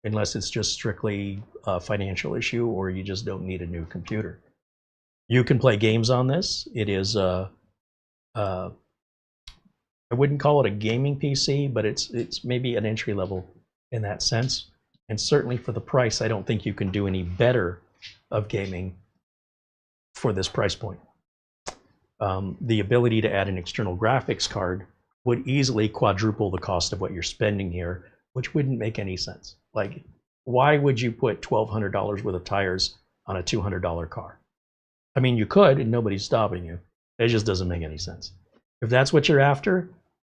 unless it's just strictly a financial issue or you just don't need a new computer. You can play games on this. It is I wouldn't call it a gaming PC, but it's maybe an entry level in that sense. And certainly for the price, I don't think you can do any better of gaming for this price point. The ability to add an external graphics card would easily quadruple the cost of what you're spending here, which wouldn't make any sense. Like, why would you put $1,200 worth of tires on a $200 car? I mean, you could, and nobody's stopping you. It just doesn't make any sense. If that's what you're after,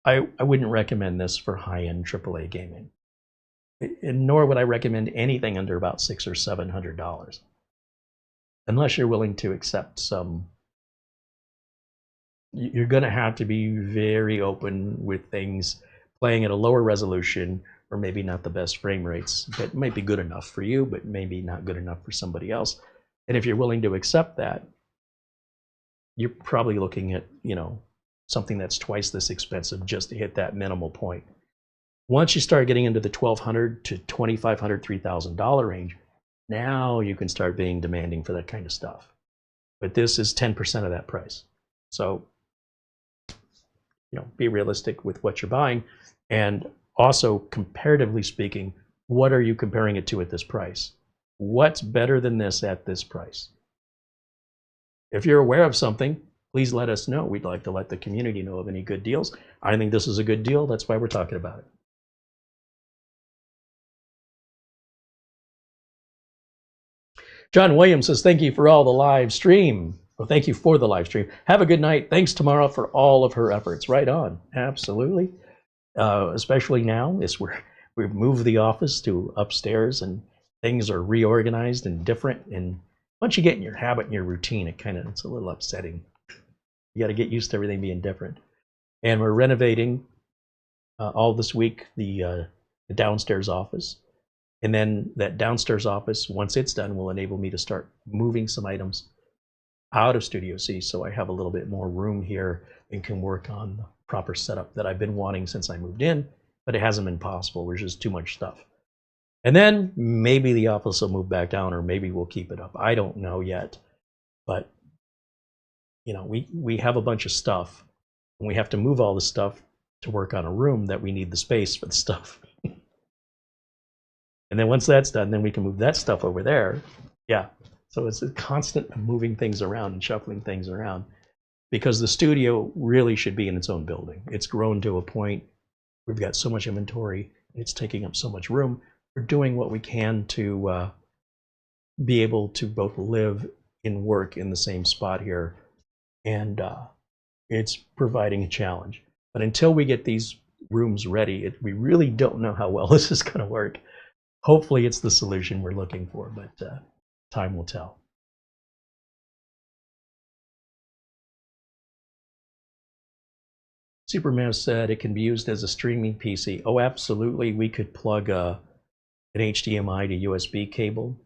I wouldn't recommend this for high-end AAA gaming. And nor would I recommend anything under about $600 or $700, unless you're willing to accept some. You're going to have to be very open with things playing at a lower resolution, or maybe not the best frame rates. That might be good enough for you, but maybe not good enough for somebody else. And if you're willing to accept that, you're probably looking at, something that's twice this expensive just to hit that minimal point. Once you start getting into the $1,200 to $2,500, $3,000 range, now you can start being demanding for that kind of stuff. But this is 10% of that price. So, be realistic with what you're buying. And also, comparatively speaking, what are you comparing it to at this price? What's better than this at this price? If you're aware of something, please let us know. We'd like to let the community know of any good deals. I think this is a good deal. That's why we're talking about it. John Williams says, thank you for all the live stream. Well, thank you for the live stream. Have a good night. Thanks, Tamara, for all of her efforts. Right on. Absolutely. Especially now, we've moved the office to upstairs and things are reorganized and different. And once you get in your habit and your routine, it's a little upsetting. You got to get used to everything being different. And we're renovating all this week the downstairs office. And then that downstairs office, once it's done, will enable me to start moving some items out of Studio C, so I have a little bit more room here and can work on the proper setup that I've been wanting since I moved in, but it hasn't been possible. There's just too much stuff. And then maybe the office will move back down, or maybe we'll keep it up. I don't know yet, but we have a bunch of stuff, and we have to move all the stuff to work on a room that we need the space for the stuff. And then once that's done, then we can move that stuff over there. Yeah. So it's a constant moving things around and shuffling things around, because the studio really should be in its own building. It's grown to a point, we've got so much inventory, it's taking up so much room. We're doing what we can to be able to both live and work in the same spot here, and it's providing a challenge. But until we get these rooms ready, we really don't know how well this is going to work. Hopefully it's the solution we're looking for, but time will tell. Superman said it can be used as a streaming PC. Oh, absolutely. We could plug an HDMI to USB cable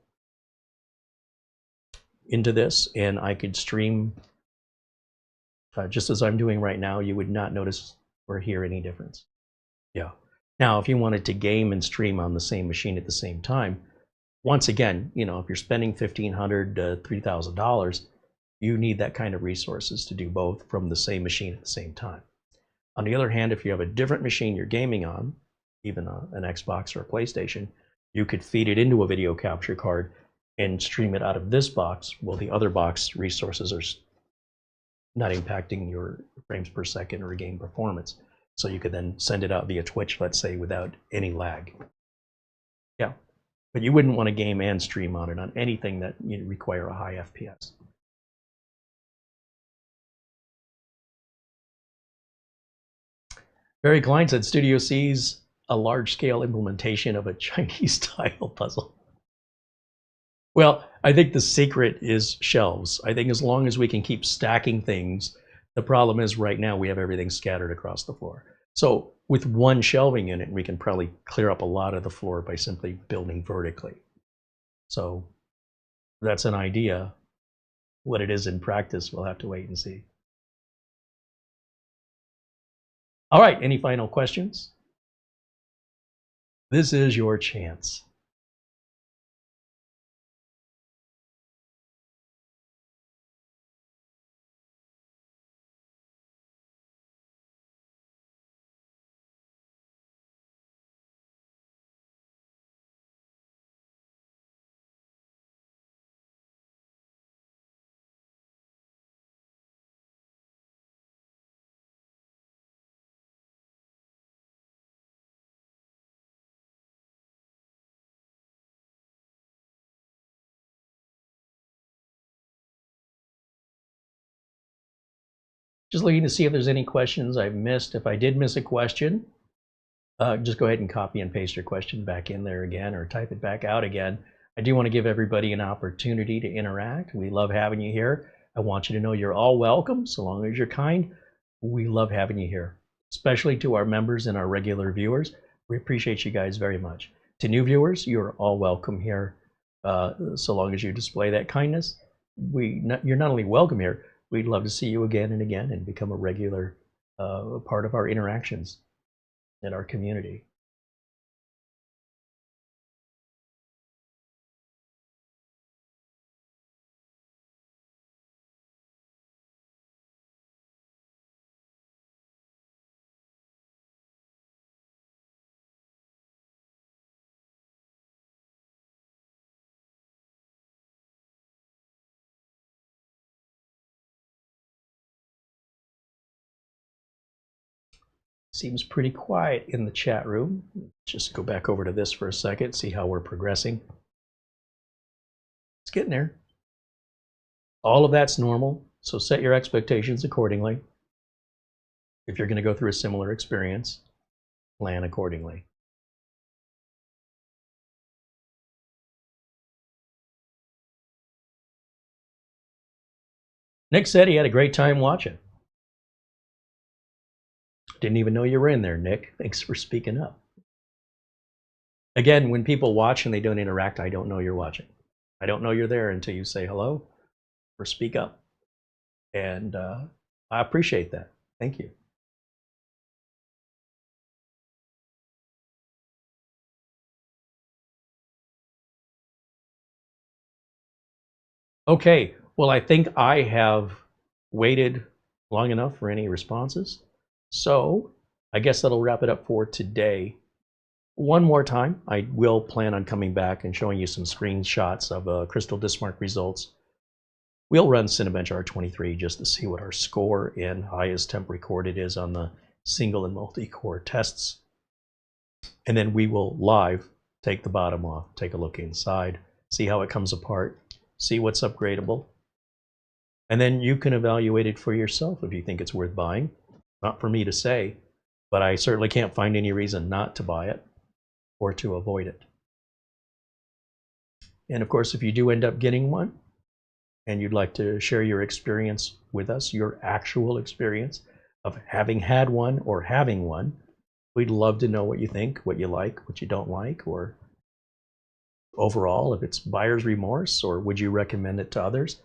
into this, and I could stream just as I'm doing right now. You would not notice or hear any difference. Yeah. Now, if you wanted to game and stream on the same machine at the same time, once again, if you're spending $1,500 to $3,000, you need that kind of resources to do both from the same machine at the same time. On the other hand, if you have a different machine you're gaming on, even an Xbox or a PlayStation, you could feed it into a video capture card and stream it out of this box, well, the other box resources are not impacting your frames per second or game performance. So you could then send it out via Twitch, let's say, without any lag. Yeah, but you wouldn't want to game and stream on it on anything that require a high FPS. Barry Klein said Studio C's a large-scale implementation of a Chinese tile puzzle. Well, I think the secret is shelves. I think as long as we can keep stacking things, the problem is right now we have everything scattered across the floor. So with one shelving unit, we can probably clear up a lot of the floor by simply building vertically. So that's an idea. What it is in practice, we'll have to wait and see. All right, any final questions? This is your chance. Just looking to see if there's any questions I've missed. If I did miss a question, just go ahead and copy and paste your question back in there again or type it back out again. I do want to give everybody an opportunity to interact. We love having you here. I want you to know you're all welcome, so long as you're kind. We love having you here, especially to our members and our regular viewers. We appreciate you guys very much. To new viewers, you're all welcome here, so long as you display that kindness. You're not only welcome here, we'd love to see you again and again and become a regular part of our interactions in our community. Seems pretty quiet in the chat room. Just go back over to this for a second, see how we're progressing. It's getting there. All of that's normal, so set your expectations accordingly. If you're going to go through a similar experience, plan accordingly. Nick said he had a great time watching. Didn't even know you were in there, Nick. Thanks for speaking up. Again, when people watch and they don't interact, I don't know you're watching. I don't know you're there until you say hello or speak up. And I appreciate that. Thank you. Okay, well, I think I have waited long enough for any responses. So I guess that'll wrap it up for today. One more time, I will plan on coming back and showing you some screenshots of Crystal Dismark results. We'll run Cinebench R23 just to see what our score and highest temp recorded is on the single and multi-core tests. And then we will live take the bottom off, take a look inside, see how it comes apart, see what's upgradable. And then you can evaluate it for yourself if you think it's worth buying. Not for me to say, but I certainly can't find any reason not to buy it or to avoid it. And of course, if you do end up getting one and you'd like to share your experience with us, your actual experience of having had one or having one, we'd love to know what you think, what you like, what you don't like, or overall, if it's buyer's remorse, or would you recommend it to others?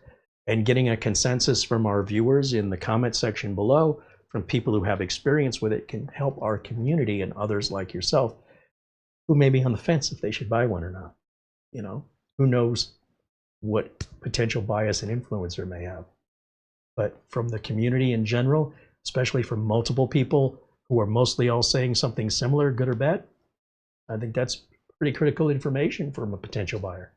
And getting a consensus from our viewers in the comment section below, from people who have experience with it, can help our community and others like yourself who may be on the fence if they should buy one or not. You know, who knows what potential bias an influencer may have. But from the community in general, especially from multiple people who are mostly all saying something similar, good or bad, I think that's pretty critical information from a potential buyer.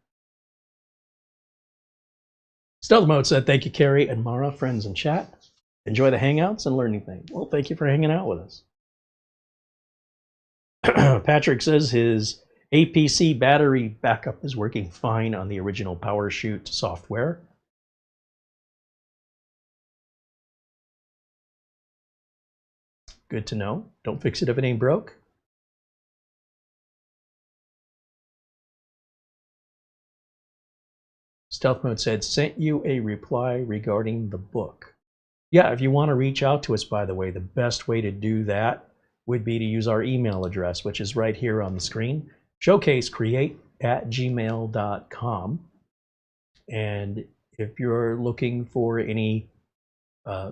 Stealth Mode said, thank you, Carey and Mara, friends in chat. Enjoy the hangouts and learning things. Well, thank you for hanging out with us. Patrick says his APC battery backup is working fine on the original PowerShoot software. Good to know. Don't fix it if it ain't broke. Stealth Mode said, sent you a reply regarding the book. Yeah, if you want to reach out to us, by the way, the best way to do that would be to use our email address, which is right here on the screen, showcasecreate@gmail.com. And if you're looking for any,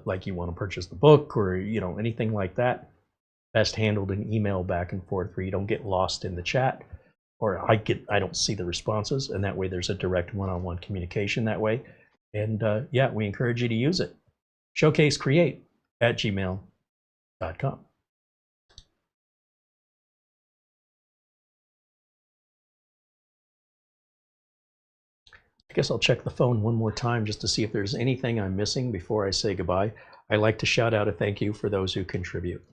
like you want to purchase the book or anything like that, best handled in email back and forth where you don't get lost in the chat, or I don't see the responses, and that way there's a direct one-on-one communication that way. And yeah, we encourage you to use it. showcasecreate@gmail.com. I guess I'll check the phone one more time just to see if there's anything I'm missing before I say goodbye. I like to shout out a thank you for those who contribute.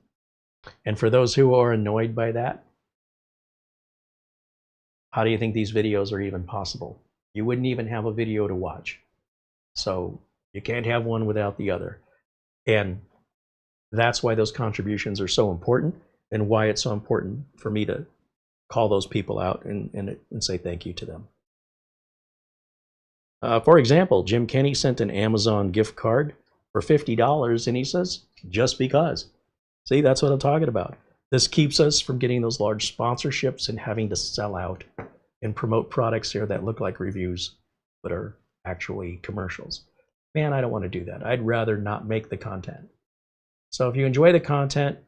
And for those who are annoyed by that, how do you think these videos are even possible? You wouldn't even have a video to watch. So you can't have one without the other. And that's why those contributions are so important, and why it's so important for me to call those people out and say thank you to them. For example, Jim Kenny sent an Amazon gift card for $50, and he says, just because. See, that's what I'm talking about. This keeps us from getting those large sponsorships and having to sell out and promote products here that look like reviews but are actually commercials. Man, I don't want to do that. I'd rather not make the content. So if you enjoy the content,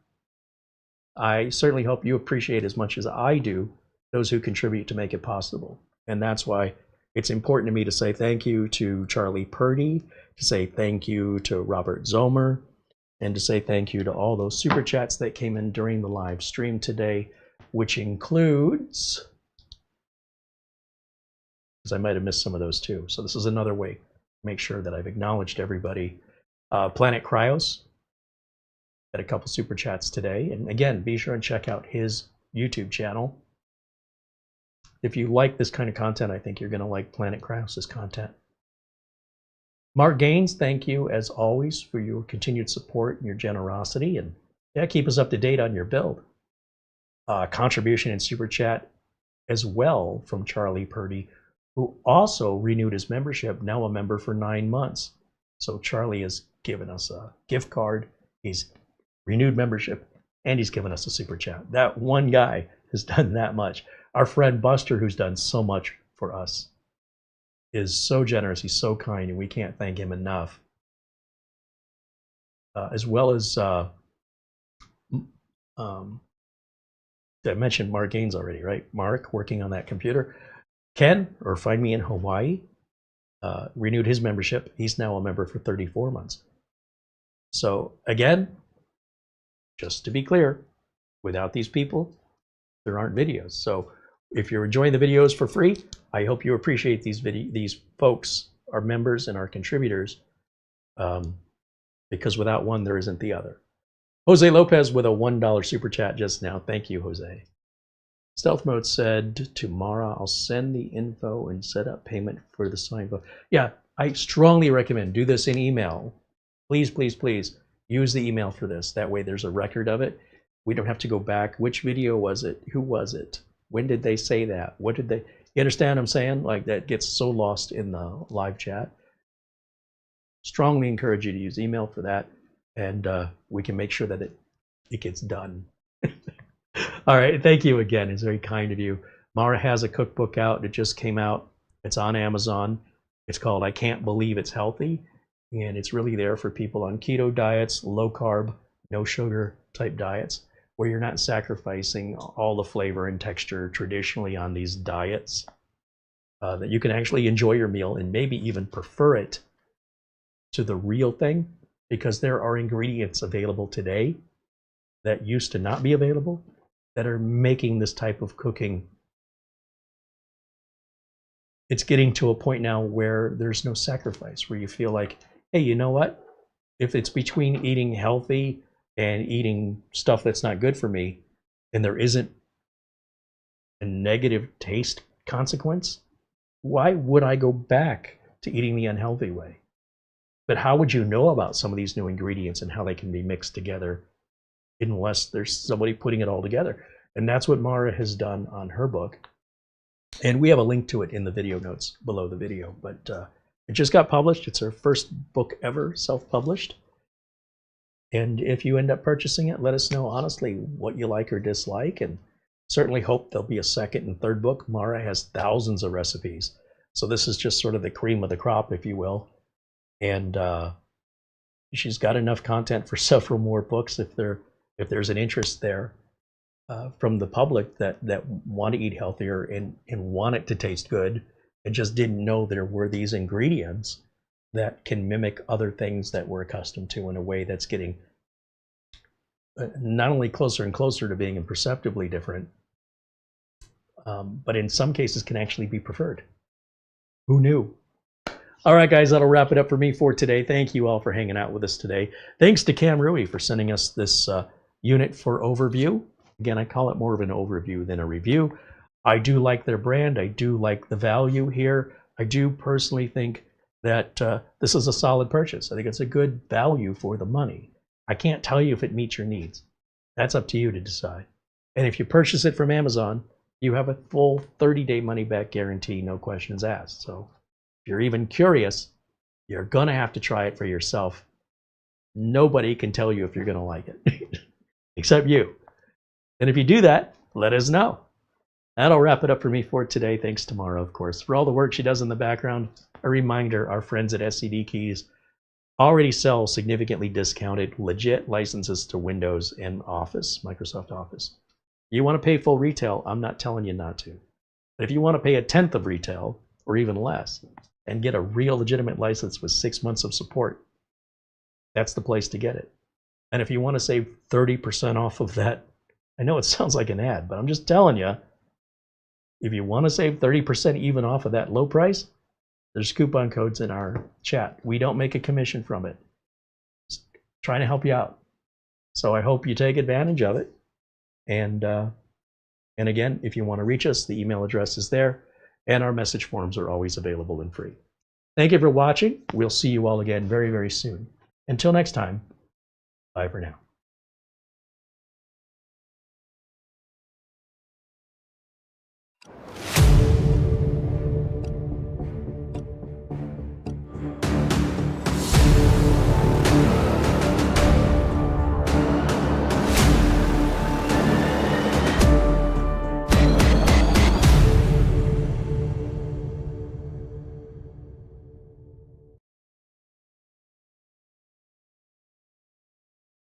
I certainly hope you appreciate as much as I do those who contribute to make it possible. And that's why it's important to me to say thank you to Charlie Purdy, to say thank you to Robert Zomer, and to say thank you to all those super chats that came in during the live stream today, which includes, because I might have missed some of those too. So this is another way to make sure that I've acknowledged everybody. Planet Cryos had a couple super chats today. And again, be sure and check out his YouTube channel. If you like this kind of content, I think you're going to like Planet Cryos' content. Mark Gaines, thank you as always for your continued support and your generosity, and yeah, keep us up to date on your build. Contribution in super chat as well from Charlie Purdy, who also renewed his membership, now a member for 9 months. So Charlie has given us a gift card, he's renewed membership, and he's given us a super chat. That one guy has done that much. Our friend Buster, who's done so much for us, is so generous, he's so kind, and we can't thank him enough. As well as, I mentioned Mark Gaines already, right? Mark, working on that computer. Ken, or Find Me in Hawaii, renewed his membership. He's now a member for 34 months. So again, just to be clear, without these people, there aren't videos. So if you're enjoying the videos for free, I hope you appreciate these folks, our members and our contributors, because without one, there isn't the other. Jose Lopez with a $1 super chat just now. Thank you, Jose. Stealth Mode said, tomorrow I'll send the info and set up payment for the sign book. Yeah, I strongly recommend do this in email. Please, please, please use the email for this. That way there's a record of it. We don't have to go back. Which video was it? Who was it? When did they say that? What did they... You understand what I'm saying? Like, that gets so lost in the live chat. Strongly encourage you to use email for that, and we can make sure that it gets done. All right, thank you again. It's very kind of you. Mara has a cookbook out. It just came out. It's on Amazon. It's called I Can't Believe It's Healthy, and it's really there for people on keto diets, low carb, no sugar type diets, where you're not sacrificing all the flavor and texture traditionally on these diets, that you can actually enjoy your meal and maybe even prefer it to the real thing, because there are ingredients available today that used to not be available that are making this type of cooking it's getting to a point now where there's no sacrifice, where you feel like, hey, you know what? If it's between eating healthy and eating stuff that's not good for me, and there isn't a negative taste consequence, why would I go back to eating the unhealthy way? But how would you know about some of these new ingredients and how they can be mixed together unless there's somebody putting it all together? And that's what Mara has done on her book. And we have a link to it in the video notes below the video. But it just got published. It's her first book ever self-published. And if you end up purchasing it, let us know honestly what you like or dislike. And certainly hope there'll be a second and third book. Mara has thousands of recipes. So this is just sort of the cream of the crop, if you will. And she's got enough content for several more books if there's an interest there from the public that want to eat healthier and want it to taste good and just didn't know there were these ingredients that can mimic other things that we're accustomed to in a way that's getting not only closer and closer to being imperceptibly different, but in some cases can actually be preferred. Who knew? All right, guys, that'll wrap it up for me for today. Thank you all for hanging out with us today. Thanks to Kamrui for sending us this unit for overview. Again, I call it more of an overview than a review. I do like their brand. I do like the value here. I do personally think that this is a solid purchase. I think it's a good value for the money. I can't tell you if it meets your needs. That's up to you to decide. And if you purchase it from Amazon, you have a full 30-day money-back guarantee, no questions asked. So if you're even curious, you're going to have to try it for yourself. Nobody can tell you if you're going to like it, except you. And if you do that, let us know. That'll wrap it up for me for today. Thanks to Mara, of course, for all the work she does in the background. A reminder, our friends at SCD Keys already sell significantly discounted, legit licenses to Windows and Office, Microsoft Office. You want to pay full retail, I'm not telling you not to. But if you want to pay 1/10 of retail, or even less, and get a real legitimate license with 6 months of support, that's the place to get it. And if you want to save 30% off of that, I know it sounds like an ad, but I'm just telling you, if you want to save 30% even off of that low price, there's coupon codes in our chat. We don't make a commission from it. Just trying to help you out. So I hope you take advantage of it. And again, if you want to reach us, the email address is there, and our message forms are always available and free. Thank you for watching. We'll see you all again very, very soon. Until next time, bye for now.